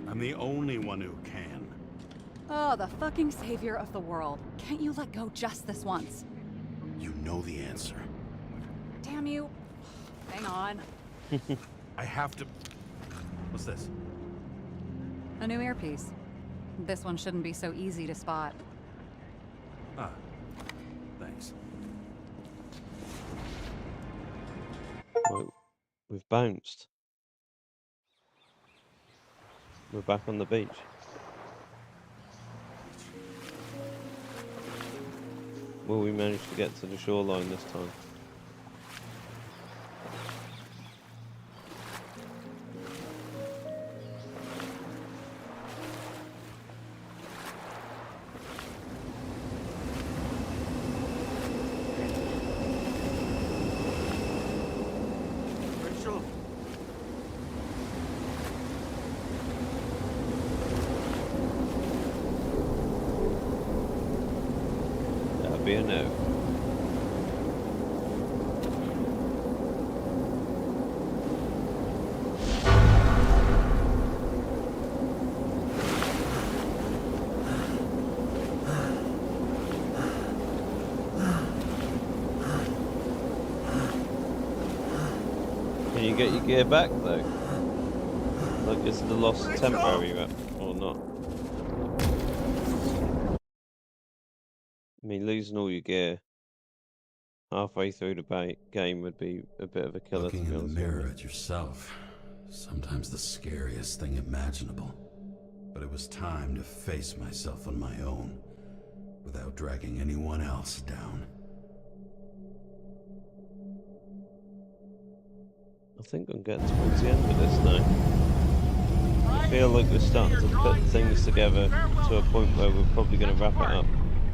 I'm the only one who can. Oh, the fucking savior of the world. Can't you let go just this once? You know the answer. Damn you. Hang on. I have to... What's this? A new earpiece. This one shouldn't be so easy to spot. Ah, thanks. Well, we've bounced. We're back on the beach. Will we manage to get to the shoreline this time? Rachel? That'd be a no. Can you get your gear back though? Like, is the loss temporary or not? I mean, losing all your gear halfway through the game would be a bit of a killer, Looking to be in the honest with mirror you. at yourself, sometimes the scariest thing imaginable. But it was time to face myself on my own, without dragging anyone else down. I think I'm getting towards the end of this now. I feel like we're starting to put things together to a point where we're probably going to wrap it up.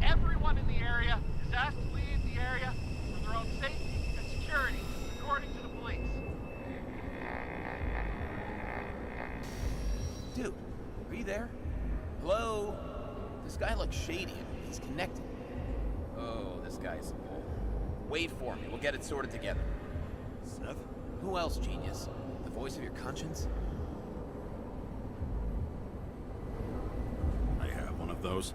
Everyone in the area is asked to leave the area for their own safety and security, according to the police. Dude, are you there? Hello? This guy looks shady. He's connected. Oh, this guy's old. Wait for me. We'll get it sorted together. Seth? Who else, genius? The voice of your conscience? I have one of those.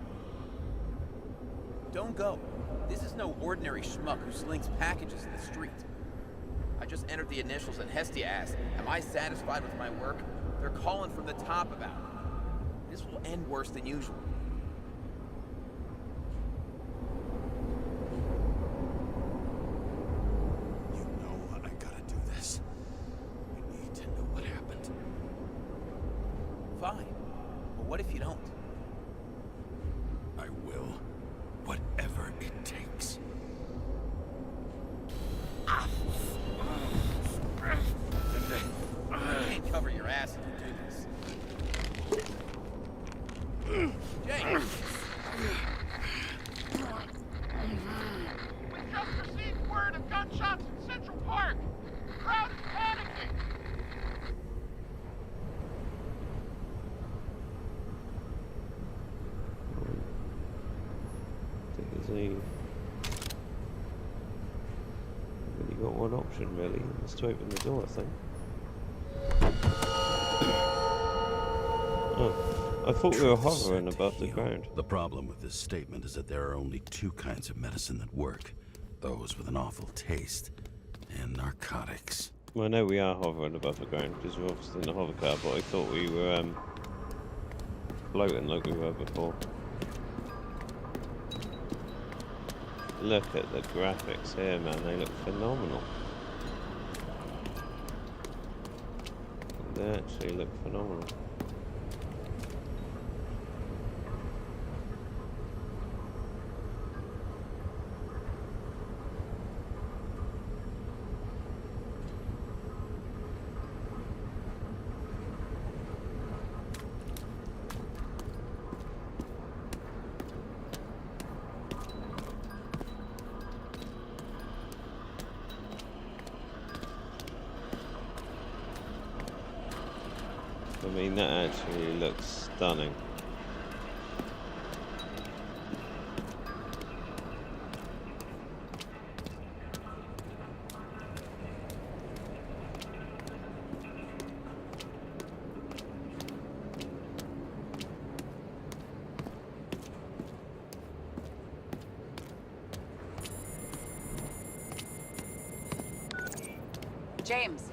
Don't go. This is no ordinary schmuck who slings packages in the street. I just entered the initials and Hestia asked, am I satisfied with my work? They're calling from the top about it. This will end worse than usual. You know I gotta do this. We need to know what happened. Fine. But what if you don't? I will. Whatever it takes. You can't cover your ass if you do this. James! We just received word of gunshots in Central Park. The crowd is panicking. I think there's only got one option really, and that's to open the door, I think. Oh, I thought we were hovering above the ground. The problem with this statement is that there are only two kinds of medicine that work. Those with an awful taste and narcotics. Well, I know we are hovering above the ground because we're obviously in a hover car, but I thought we were floating like we were before. Look at the graphics here, man. They look phenomenal. They actually look phenomenal. I mean, that actually looks stunning. James,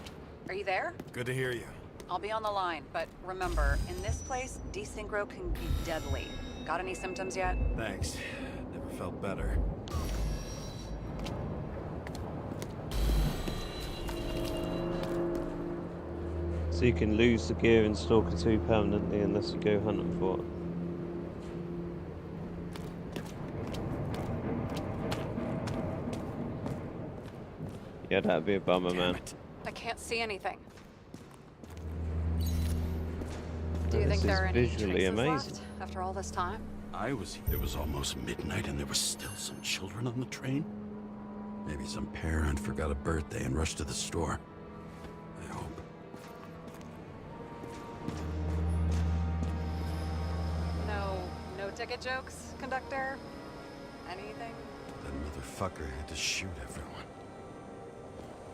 are you there? Good to hear you. I'll be on the line, but remember, in this place, desynchro can be deadly. Got any symptoms yet? Thanks. Never felt better. So you can lose the gear in Stalker 2 permanently unless you go hunting for it. Yeah, that'd be a bummer, man. I can't see anything. Do you This think is there are any visually traces amazing. left after all this time? It was almost midnight and there were still some children on the train. Maybe some parent forgot a birthday and rushed to the store. I hope. No ticket jokes, conductor? Anything? That motherfucker had to shoot everyone.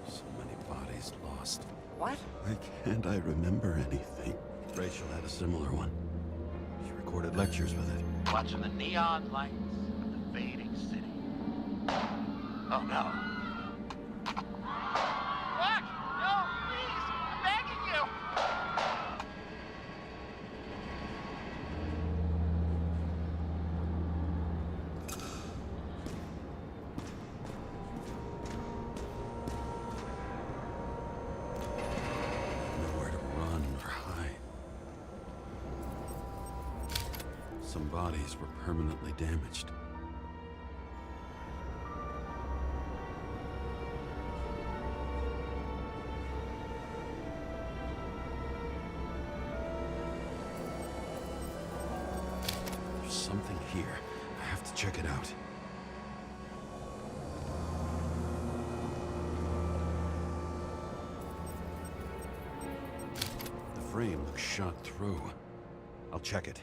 So many bodies lost. What? Why can't I remember anything? Rachel had a similar one. She recorded lectures with it. Watching the neon lights of the fading city. Oh no. Look! No, please! I'm begging you! Some bodies were permanently damaged. There's something here. I have to check it out. The frame looks shot through. I'll check it.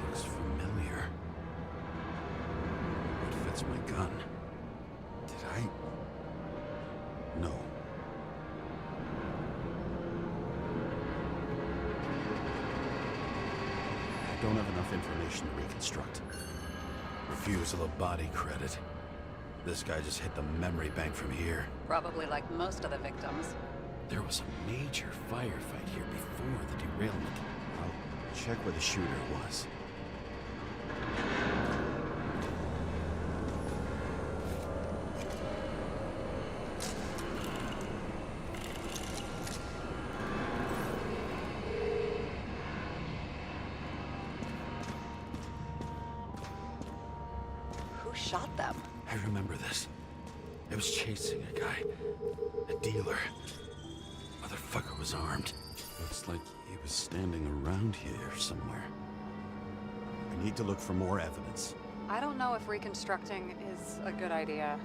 Looks familiar. It fits my gun. Did I? No. I don't have enough information to reconstruct. Refusal of body credit. This guy just hit the memory bank from here. Probably like most of the victims. There was a major firefight here before the derailment. I'll check where the shooter was. Who shot them? I remember this. I was chasing a guy. A dealer. Motherfucker was armed. Looks like he was standing around here somewhere. We need to look for more evidence. I don't know if reconstructing is a good idea.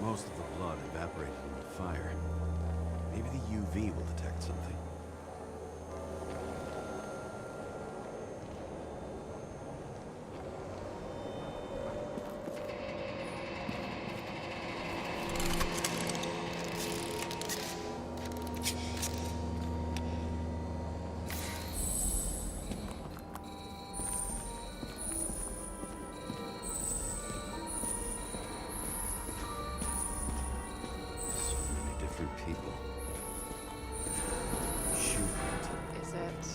Most of the blood evaporated in the fire. Maybe the UV will detect something. People. Shoot. Is it?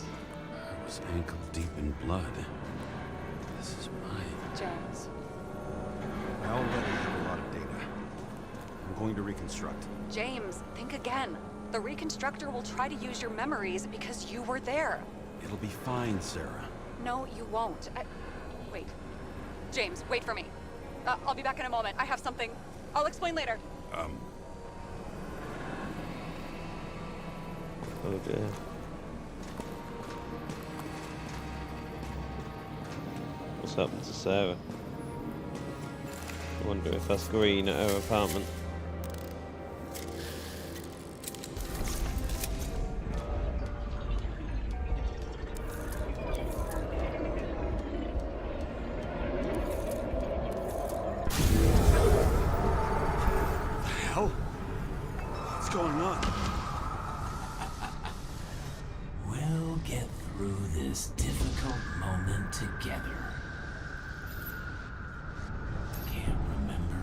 I was ankle deep in blood. This is mine. James. I already have a lot of data. I'm going to reconstruct. James, think again. The reconstructor will try to use your memories because you were there. It'll be fine, Sarah. No, you won't. Wait. James, wait for me. I'll be back in a moment. I have something. I'll explain later. Oh dear. What's happened to Sarah? I wonder if that's green at her apartment. What the hell? What's going on? We'll get through this difficult moment together. Can't remember?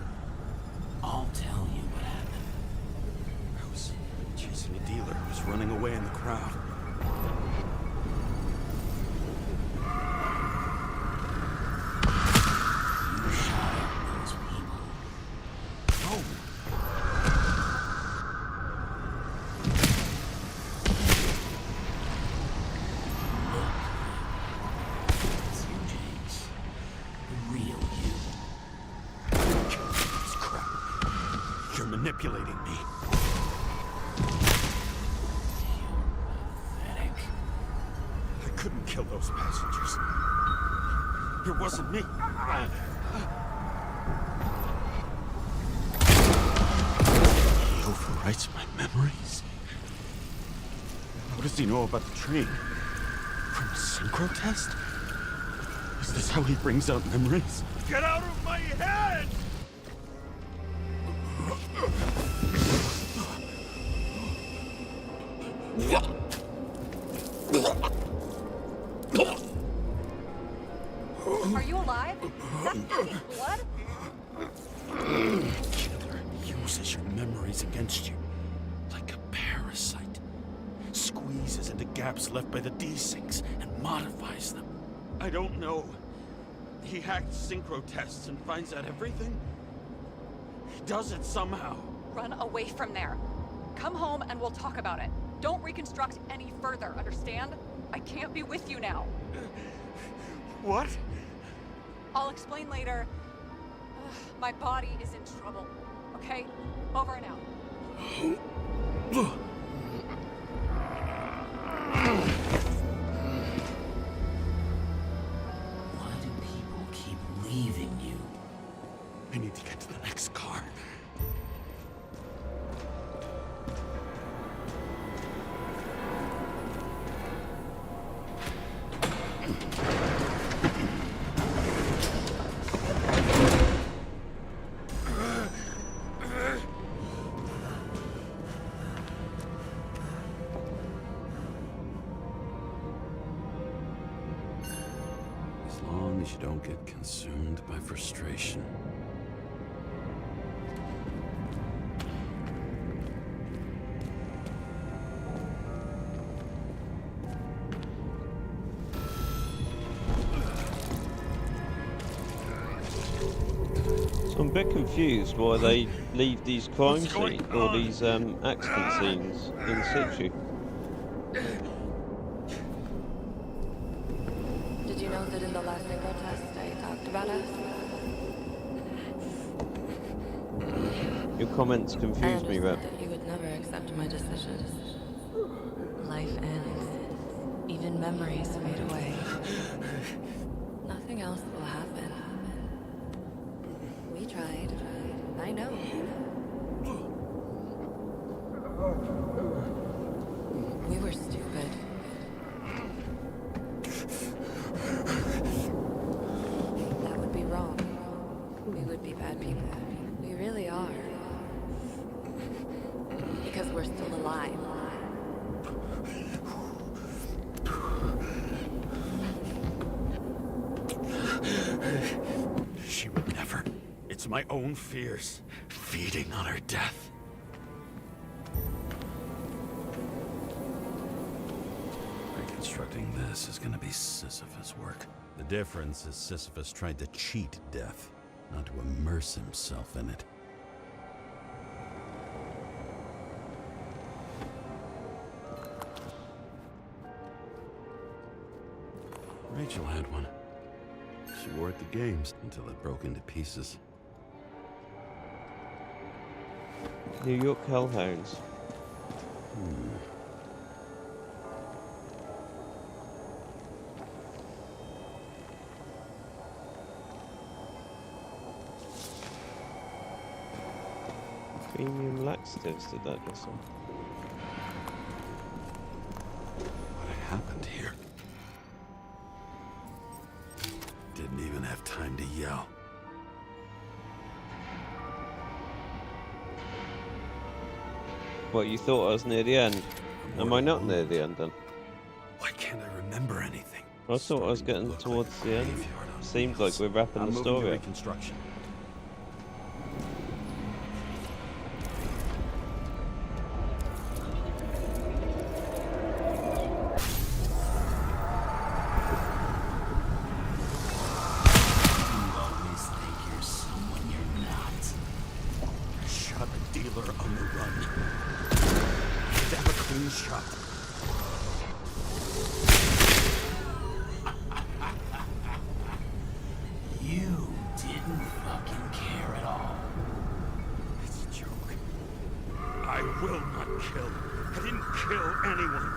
I'll tell you what happened. I was chasing a dealer who was running away in the crowd. You shot at those people. No! It's you, James. The real you. This crap. You're manipulating me. Pathetic. I couldn't kill those passengers. It wasn't me. He overwrites my memories? How does he know about the train? From a synchro test? Is this how he brings out memories? Get out of my head! Are you alive? Is that fucking blood? Killer uses your memories against you. Like a parasite. Squeezes into gaps left by the desyncs and modifies them. I don't know. He hacked synchro tests and finds out everything? He does it somehow. Run away from there. Come home and we'll talk about it. Don't reconstruct any further, understand? I can't be with you now. What? I'll explain later. My body is in trouble. Okay? Over and out. Why do people keep leaving you? I need to get to the next car. As long as you don't get consumed by frustration. So I'm a bit confused why they leave these crime scenes or these accident scenes in situ. Did you know that in the last synchro test I talked about us? Your comments I confused me, Rep. understood that you would never accept my decisions. Life ends. Even memories fade away. Nothing else will happen. We tried. I know. We were stupid. That would be wrong. We would be bad people. We really are. Because we're still alive. She would never. It's my own fears, feeding on her death. Reconstructing this is gonna be Sisyphus work. The difference is Sisyphus tried to cheat death, not to immerse himself in it. Rachel had one. She wore it to games until it broke into pieces. New York Hellhounds. Premium laxatives did that just on. What happened here? Didn't even have time to yell. What, you thought I was near the end? Am I not near the end then? Why can't I remember anything? I thought I was getting towards the end. Seems like we're wrapping the story up. Reconstruction. Shot a dealer on the run. To have a clean shot. You didn't fucking care at all. It's a joke. I will not kill. I didn't kill anyone.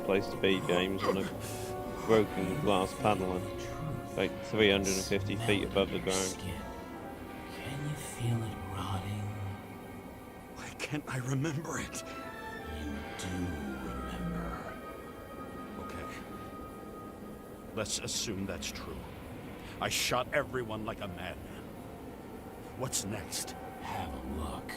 place to be, James, on a broken glass paneling, like 350 feet above the ground. Can you feel it rotting? Why can't I remember it? You do remember. Okay. Let's assume that's true. I shot everyone like a madman. What's next? Have a look.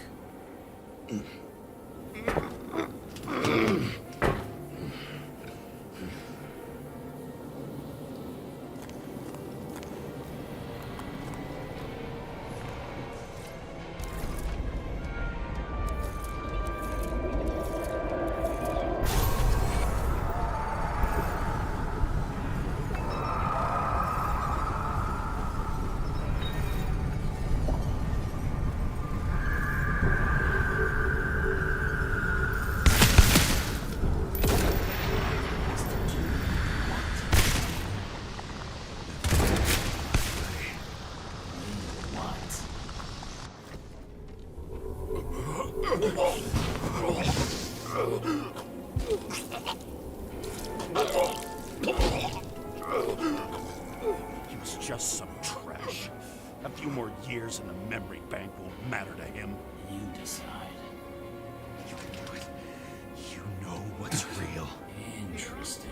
He was just some trash. A few more years in the memory bank won't matter to him. You decide. You can do it. You know what's real. Interesting.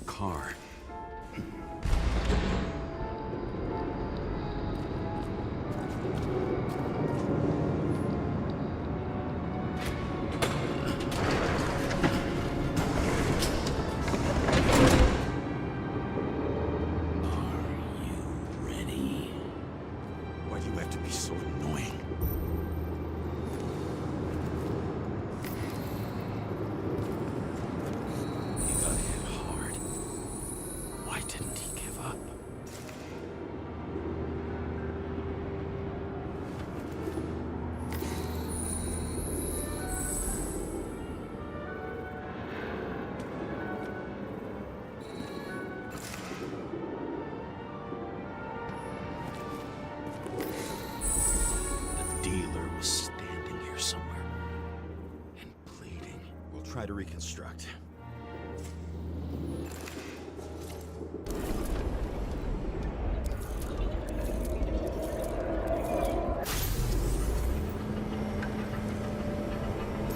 Car. Try to reconstruct.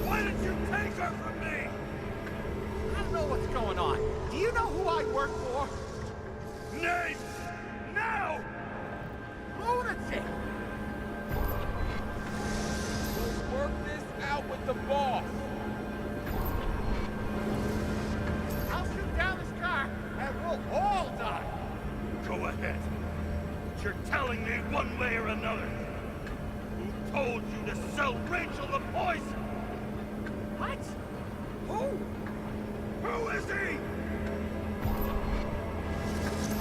Why did you take her from me? I don't know what's going on. Do you know who I work for? Name! Now! Lunatic! We'll work this out with the boss. We'll all die! Go ahead. But you're telling me one way or another. Who told you to sell Rachel the poison? What? Who? Who is he?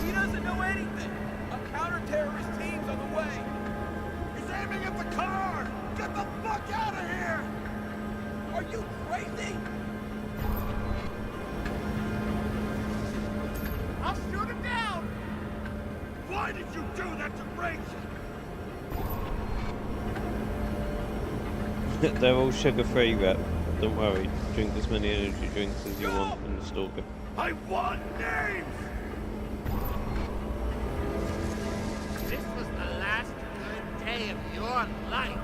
He doesn't know anything. A counter-terrorist team's on the way. He's aiming at the car! Get the fuck out of here! Are you crazy? I'll shoot him down! Why did you do that to Rachel? They're all sugar-free, Rep. Don't worry. Drink as many energy drinks as you want in the Stalker. I want names! This was the last good day of your life.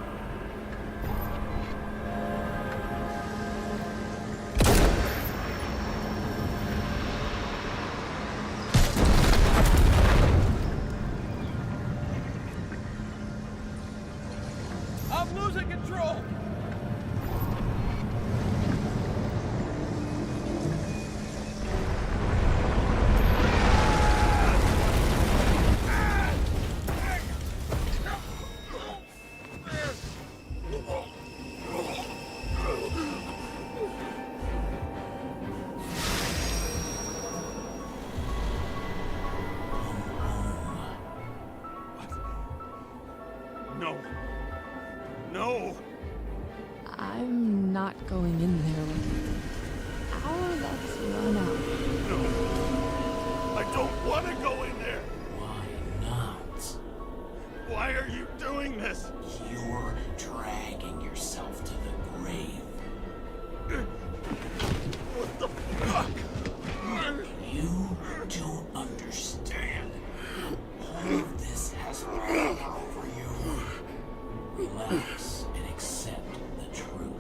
No. No! I'm not going in there with you. Our luck's run out. No. I don't want to go in there! Why not? Why are you doing this? You're dragging yourself to the grave. What the fuck? You don't understand. All of this has fallen over you. Relax and accept the truth.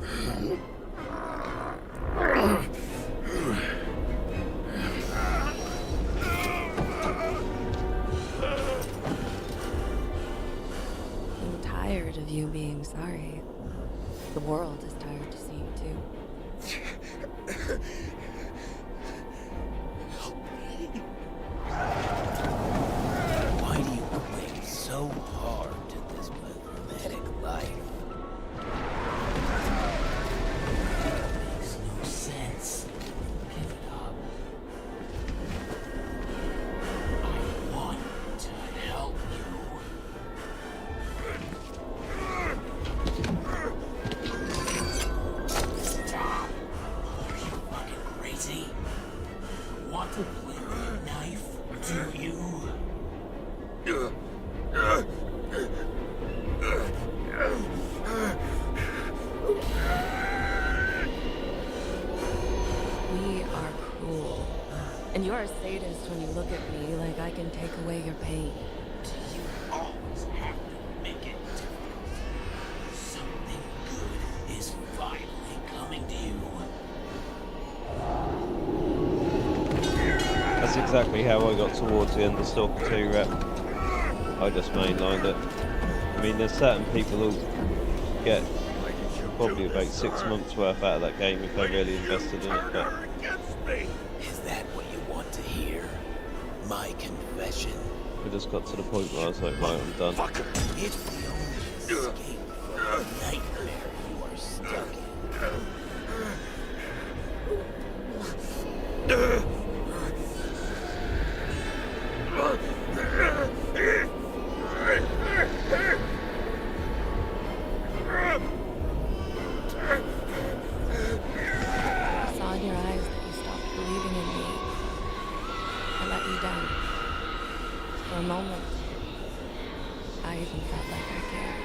I'm tired of you being sorry. The world is tired to see you too. Why do you cling so hard to this pathetic life? It makes no sense. Give it up. I want to help you. Stop. Are you fucking crazy? Want to play with a knife? Do you? We are cruel. And you're a sadist when you look at me like I can take away your pain. You always have to make it difficult. Something good is finally coming to you. That's exactly how I got towards the end of Stalker 2 rep. I just mainlined it. I mean, there's certain people who get probably about 6 months worth out of that game if they really invested in it, but Is that what you want to hear? My confession? I just got to the point where I was like, right, I'm done. It's the only escape from the nightmare you are stuck in. I saw in your eyes that you stopped believing in me. I let you down. For a moment, I even felt like I cared.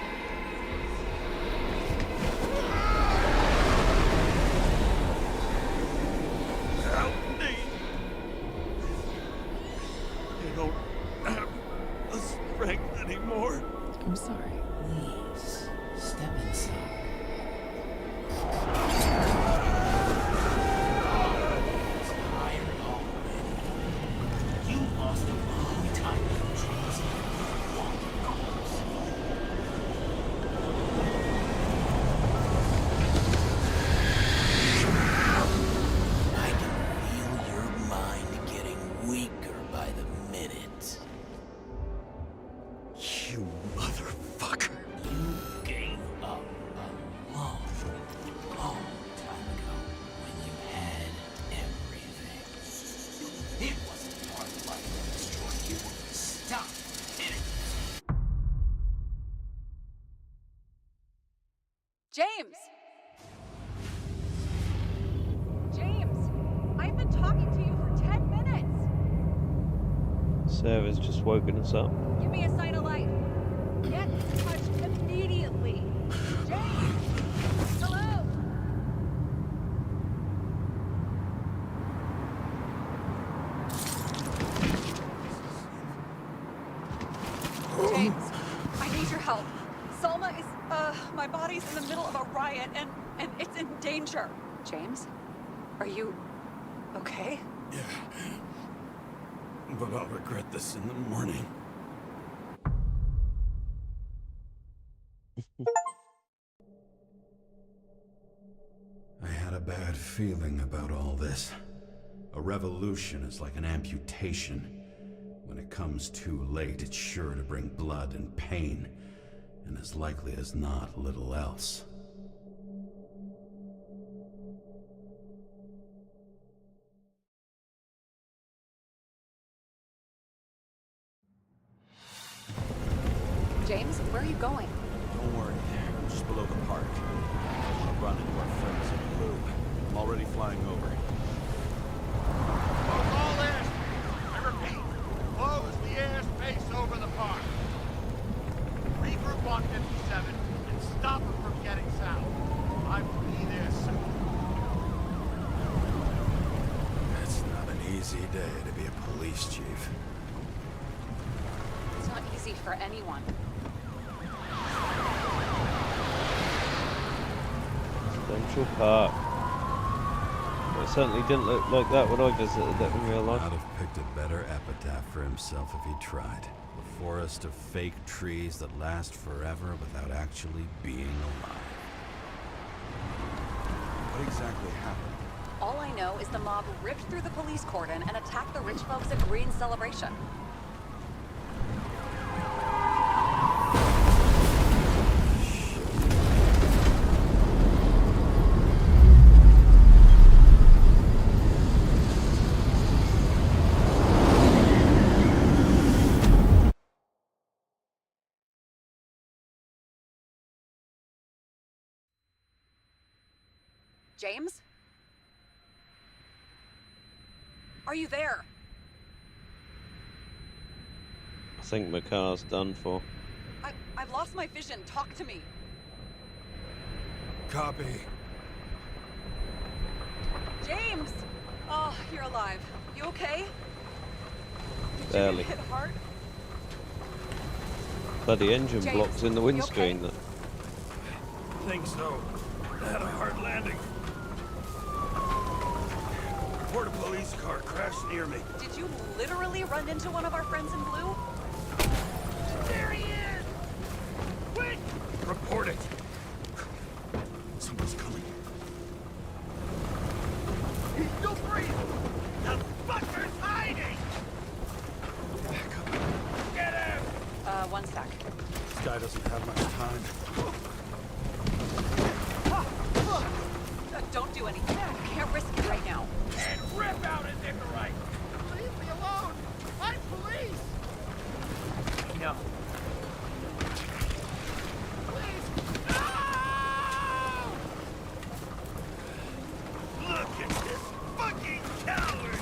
Help me! I don't have the strength anymore. I'm sorry. Please, step inside. It's tired already. You lost a long time ago, James. Walking corpse. I can feel your mind getting weaker by the minute. You motherfucker. You gave up a long, long time ago when you had everything. It wasn't your life that destroyed you. Stop it. James! James! I've been talking to you for 10 minutes! Sarah's just woken us up. Give me a sign of life. Get in touch immediately. James! Hello? James, I need your help. Salma is, my body's in the middle of a riot and it's in danger. James? Are you okay? Yeah. But I'll regret this in the morning. I had a bad feeling about all this. A revolution is like an amputation. When it comes too late, it's sure to bring blood and pain, and as likely as not, little else. James, where are you going? Don't worry. I'm just below the park. I'll run into our friends in blue. I'm already flying over. Close all airspace. I repeat, close the airspace over the park. Regroup on 57 and stop them from getting south. I will be there soon. It's not an easy day to be a police chief. It's not easy for anyone. Central Park. It certainly didn't look like that when I visited it in real life. I'd have picked a better epitaph for himself if he tried. A forest of fake trees that last forever without actually being alive. What exactly happened? All I know is the mob ripped through the police cordon and attacked the rich folks at Green's celebration. James? Are you there? I think my car's done for. I've lost my vision. Talk to me. Copy. James! Oh, you're alive. You okay? Did Barely. you get hit hard? Bloody engine James, blocks in the you windscreen. okay? I think so. I had a hard landing. Report a police car crashed near me. Did you literally run into one of our friends in blue? There he is! Quick! Report it. Someone's coming. He's still breathing! The fucker's hiding! Back up. Get him! One sec. This guy doesn't have much time. Don't do anything. I can't risk it right now. And rip out his Icarite! Leave me alone! I'm police! No. Please! No! Look at this fucking coward!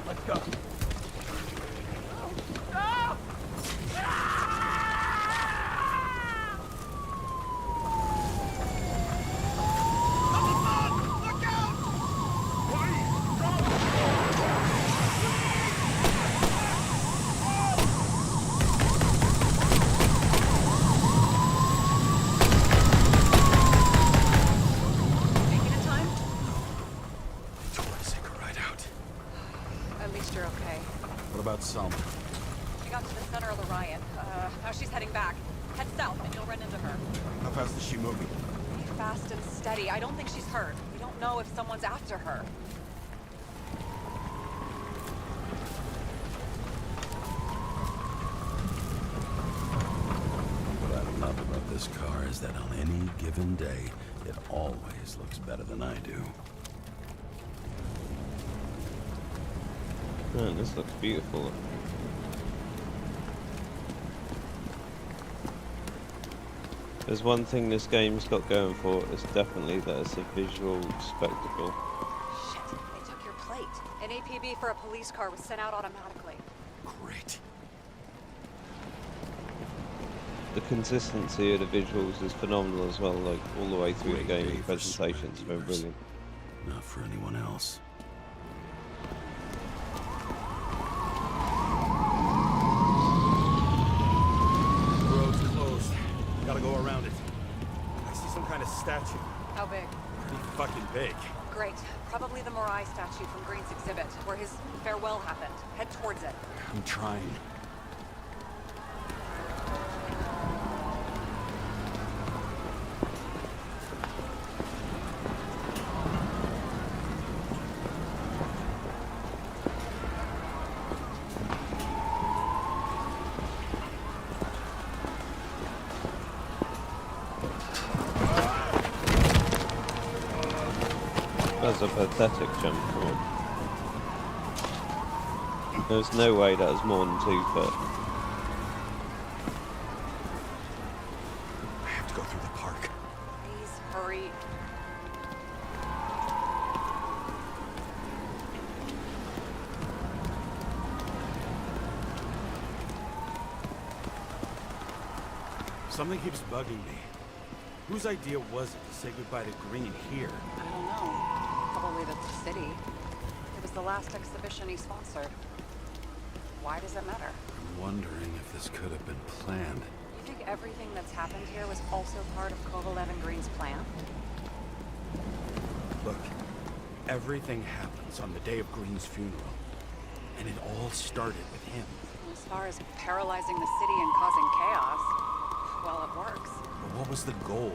Let's go. No! No! Making it time? Don't let Zika right out. At least you're okay. What about Selma? She got to the center of the riot. Now she's heading back. Head south and you'll run into her. How fast is she moving? Be fast and steady. I don't think she's hurt. We don't know if someone's after her. What I love about this car is that on any given day, it always looks better than I do. Man, this looks beautiful. There's one thing this game's got going for it, it's definitely that it's a visual spectacle. Shit, they took your plate. An APB for a police car was sent out automatically. Great. The consistency of the visuals is phenomenal as well, like all the way through the Great day gaming for presentations, Sprint they're viewers. brilliant. Not for anyone else. The road's closed. Gotta go around it. I see some kind of statue. How big? Pretty fucking big. Great. Probably the Morai statue from Green's exhibit, where his farewell happened. Head towards it. I'm trying. That's a pathetic jump forward. There's no way that was more than 2 foot. Something keeps bugging me. Whose idea was it to say goodbye to Green here? I don't know. Probably the city. It was the last exhibition he sponsored. Why does it matter? I'm wondering if this could have been planned. You think everything that's happened here was also part of Kovalev and Green's plan? Look, everything happens on the day of Green's funeral. And it all started with him. As far as paralyzing the city and causing chaos, well, it works. But what was the goal?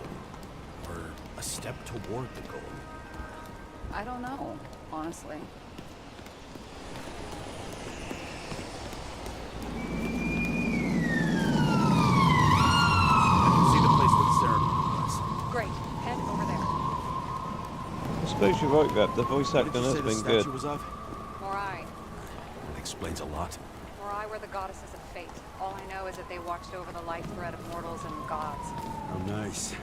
Or a step toward the goal? I don't know, honestly. I can see the place where the ceremony was. Great, head over there. I suppose you're right, Rep. The voice acting has been good. Was of? Morai. That explains a lot. Morai were the goddesses of fate. All I know is that they watched over the life thread of mortals and gods. Oh, nice.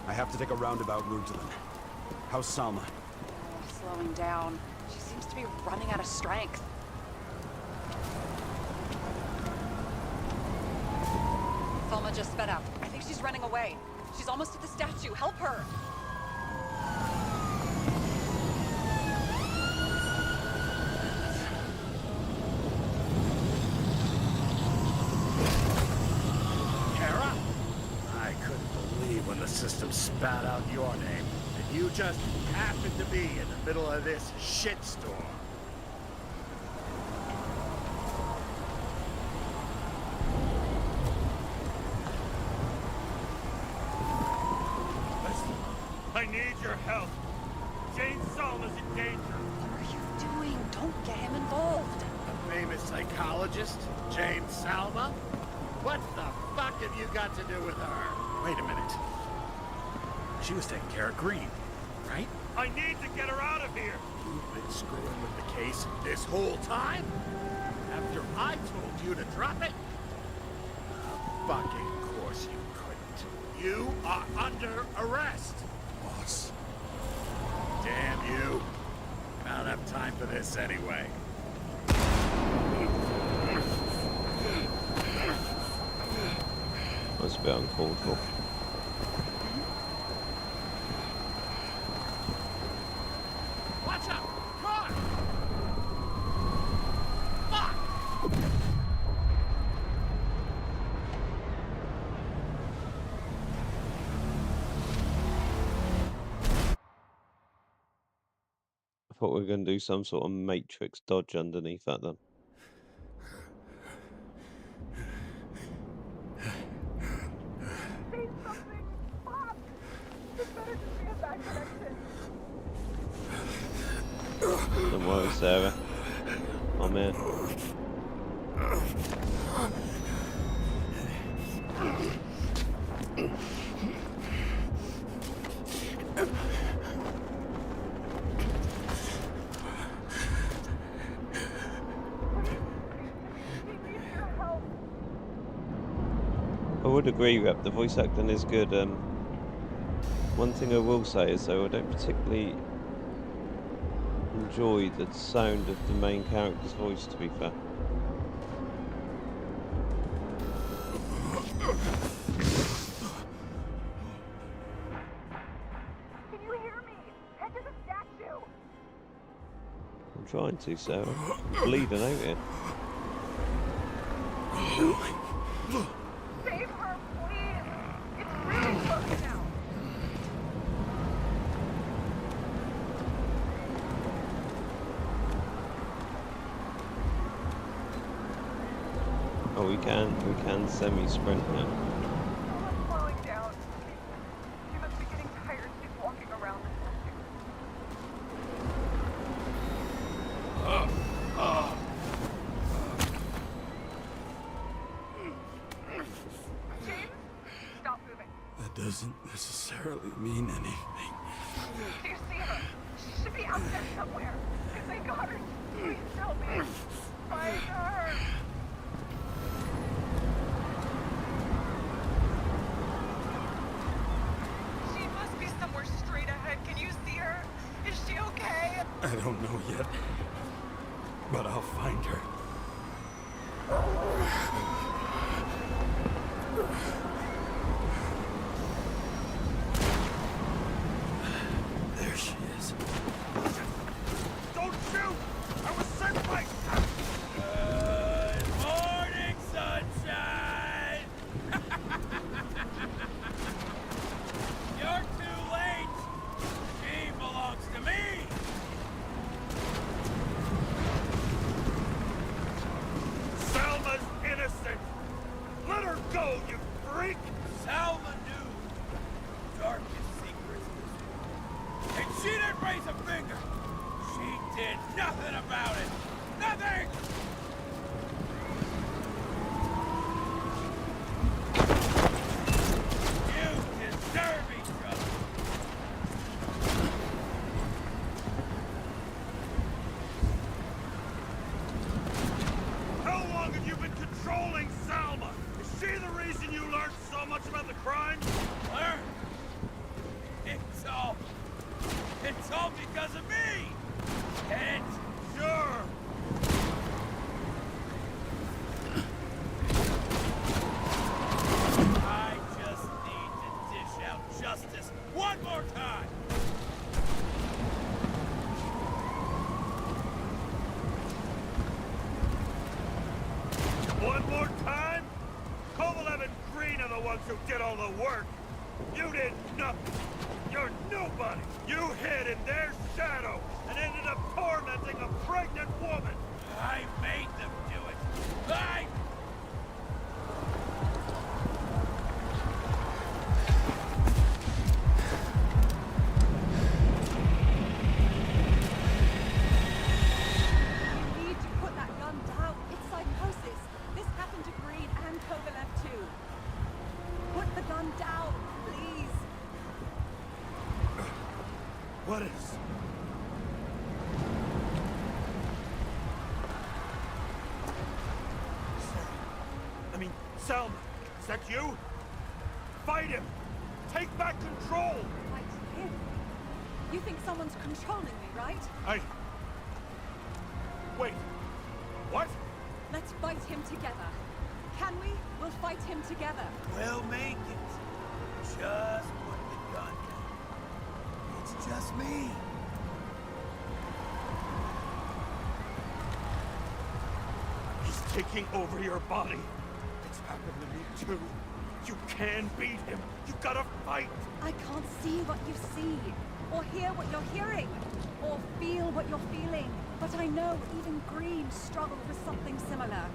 I have to take a roundabout route to them. How's Salma? Slowing down. She seems to be running out of strength. Thelma just sped up. I think she's running away. She's almost at the statue. Help her! Karra? I couldn't believe when the system spat out your name, and you just happened to be in the middle of this shitstorm. Listen, I need your help. James Salma's in danger. What are you doing? Don't get him involved. A famous psychologist, James Salma? What the fuck have you got to do with her? Wait a minute. She was taking care of Green, right? I need to get her out of here. You've been screwing with the case this whole time? After I told you to drop it? Fucking course you couldn't. You are under arrest. Boss. Damn you. I don't have time for this anyway. That's a bit uncalled for. Watch out! Car! Fuck! I thought we were going to do some sort of Matrix dodge underneath that then. Don't worry, Sarah. I'm here. I would agree, Rep. The voice acting is good. One thing I will say is, though, I don't particularly enjoy the sound of the main character's voice, to be fair. Can you hear me? Head to the statue. I'm trying to, Sarah. I'm bleeding out here. Save her, please. It's really close now. Oh, we can semi-sprint now. Someone's slowing down. She must be getting tired. She's walking around the statue. James, stop moving. That doesn't necessarily mean anything. Do you see her? She should be out there somewhere. If they got her, please tell me. Find her. She must be somewhere straight ahead. Can you see her? Is she okay? I don't know yet. But I'll find her. Nothing about it! Nothing! You deserve each other! How long have you been controlling Salma? Is she the reason you learned so much about the crime? Learn? It's all because of me! Get it? Sure. I just need to dish out justice one more time! One more time? Kovalev and Green are the ones who did all the work. You did nothing. You're nobody. You hid in their shadow and ended up tormenting a pregnant woman. I made them do it. You need to put that gun down. It's psychosis. This happened to Green and Kovalev too. Put the gun down, please. What is? Salma, is that you? Fight him! Take back control! Fight him? You think someone's controlling me, right? Wait. What? Let's fight him together. Can we? We'll fight him together. We'll make it. Just put the gun down. It's just me. He's taking over your body. It's happened to me too. You can beat him. You gotta fight. I can't see what you see, or hear what you're hearing, or feel what you're feeling. But I know even Green struggled with something similar.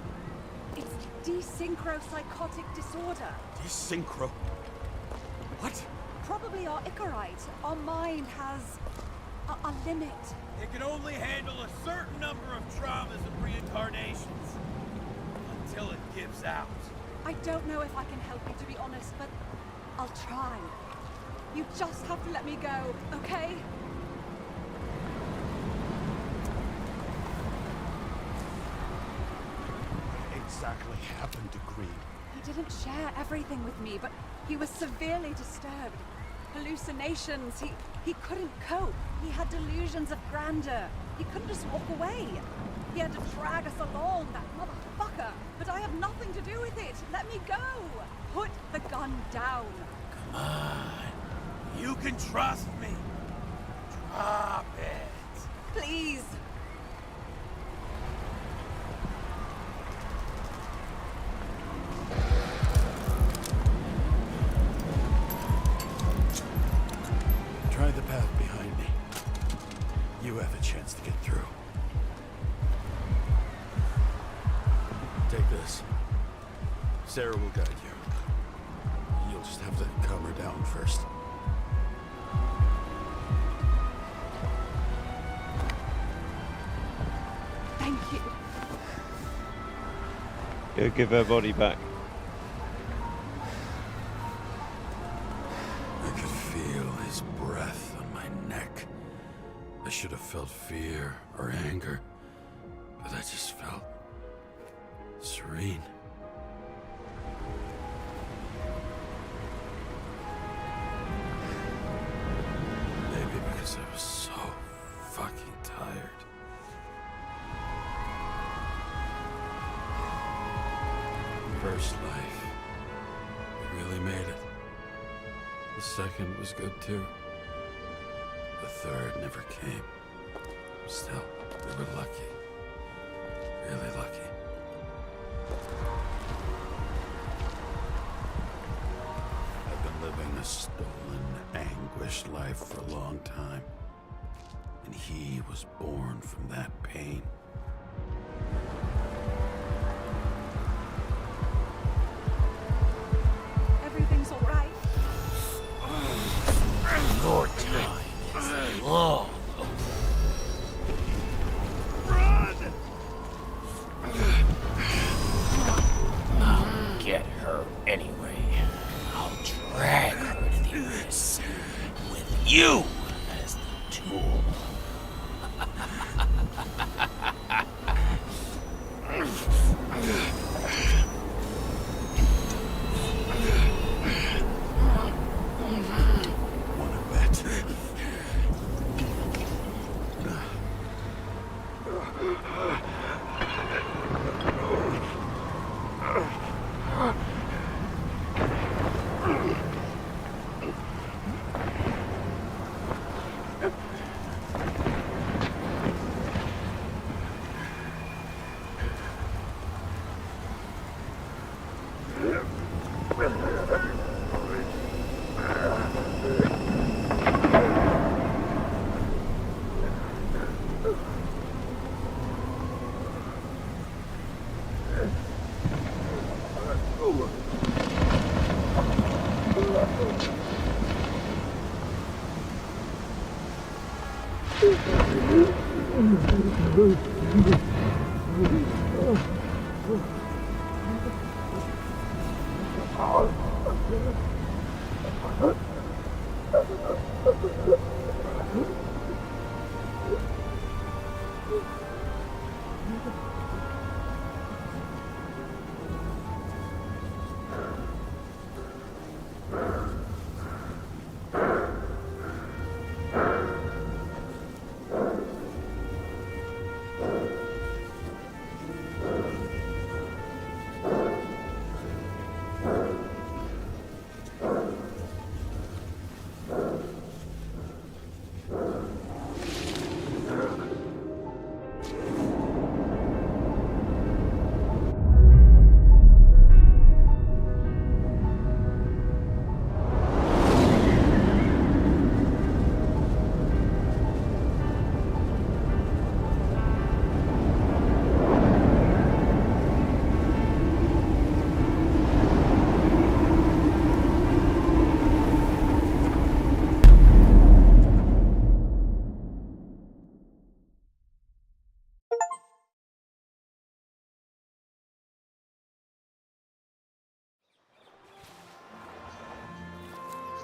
It's desynchropsychotic disorder. Desynchro? What? Probably our Icarite. Our mind has a limit. It can only handle a certain number of traumas and reincarnations. Until it gives out. I don't know if I can help you, to be honest, but I'll try. You just have to let me go, okay? What exactly happened to Green? He didn't share everything with me, but he was severely disturbed. Hallucinations, he couldn't cope. He had delusions of grandeur. He couldn't just walk away. He had to drag us along, that motherfucker. But I have nothing to do with it. Let me go. Put the gun down. Come on. You can trust me. Drop it. Please. Try the path behind me. You have a chance to get through. Take this. Sarah will guide you. You'll just have to calm her down first. Thank you. Go give her body back. I could feel his breath on my neck. I should have felt fear or anger, but I just felt serene. Maybe because I was so fucking tired. First life, we really made it. The second was good too. The third never came. Still, we were lucky. Really lucky. I've been living a stolen, anguished life for a long time. And he was born from that pain. Everything's all right. Your time is long. get her anyway. I'll drag her to the abyss with you as the tool. Wanna bet?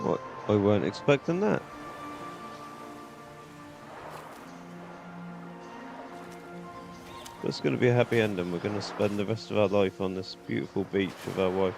What? I weren't expecting that. But it's going to be a happy ending. We're going to spend the rest of our life on this beautiful beach with our wife.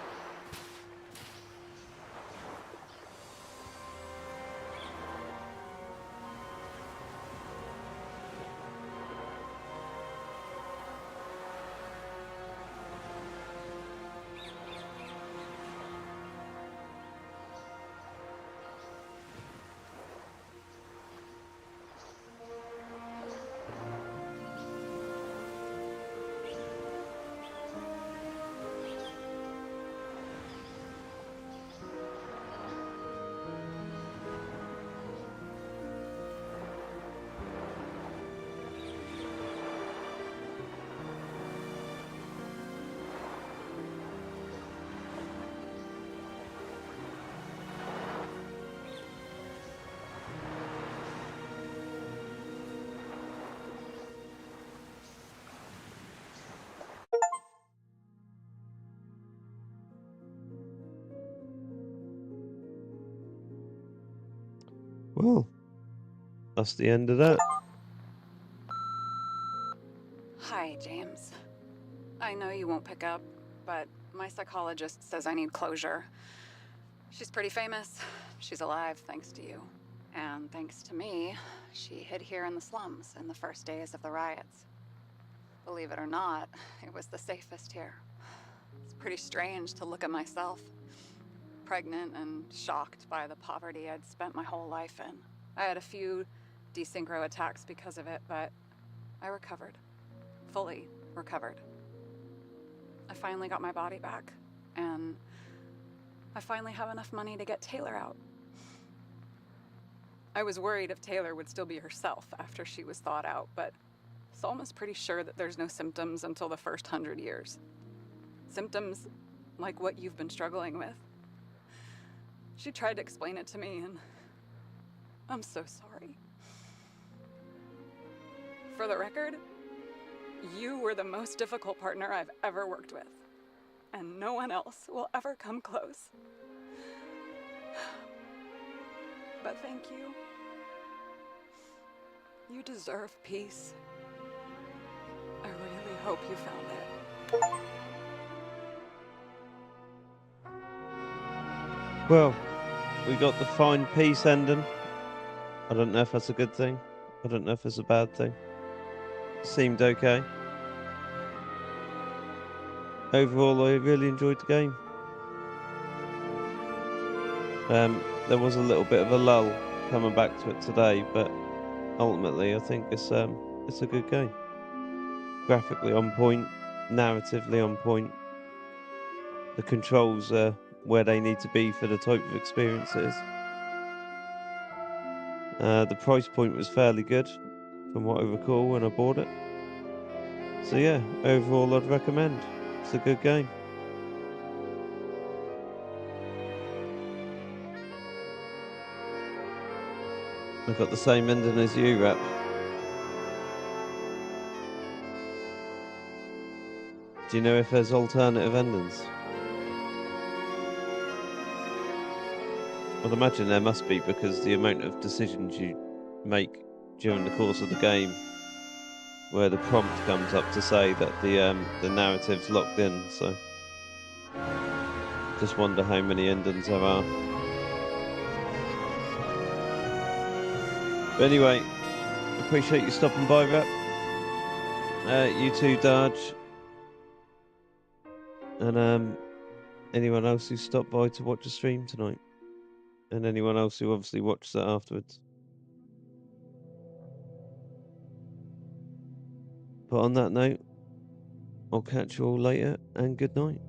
Well, that's the end of that. Hi, James. I know you won't pick up, but my psychologist says I need closure. She's pretty famous. She's alive thanks to you. And thanks to me, she hid here in the slums in the first days of the riots. Believe it or not, it was the safest here. It's pretty strange to look at myself, pregnant and shocked by the poverty I'd spent my whole life in. I had a few desynchro attacks because of it, but I recovered. Fully recovered. I finally got my body back, and I finally have enough money to get Taylor out. I was worried if Taylor would still be herself after she was thawed out, but Salma's pretty sure that there's no symptoms until the first 100 years. Symptoms like what you've been struggling with. She tried to explain it to me, and I'm so sorry. For the record, you were the most difficult partner I've ever worked with. and no one else will ever come close. But thank you. You deserve peace. I really hope you found it. Well, we got the fine peace ending. I don't know if that's a good thing. I don't know if it's a bad thing. Seemed okay. Overall, I really enjoyed the game. There was a little bit of a lull coming back to it today, but ultimately, I think it's a good game. Graphically on point, narratively on point. The controls are where they need to be for the type of experience it is. The price point was fairly good, from what I recall when I bought it. So yeah, overall, I'd recommend. It's a good game. I got the same ending as you, Rap. Do you know if there's alternative endings? I'd imagine there must be, because the amount of decisions you make during the course of the game, where the prompt comes up to say that the narrative's locked in. So just wonder how many endings there are. But anyway, appreciate you stopping by, Rap. You too, Darge. And anyone else who stopped by to watch the stream tonight. And anyone else who obviously watched that afterwards. But on that note, I'll catch you all later, and good night.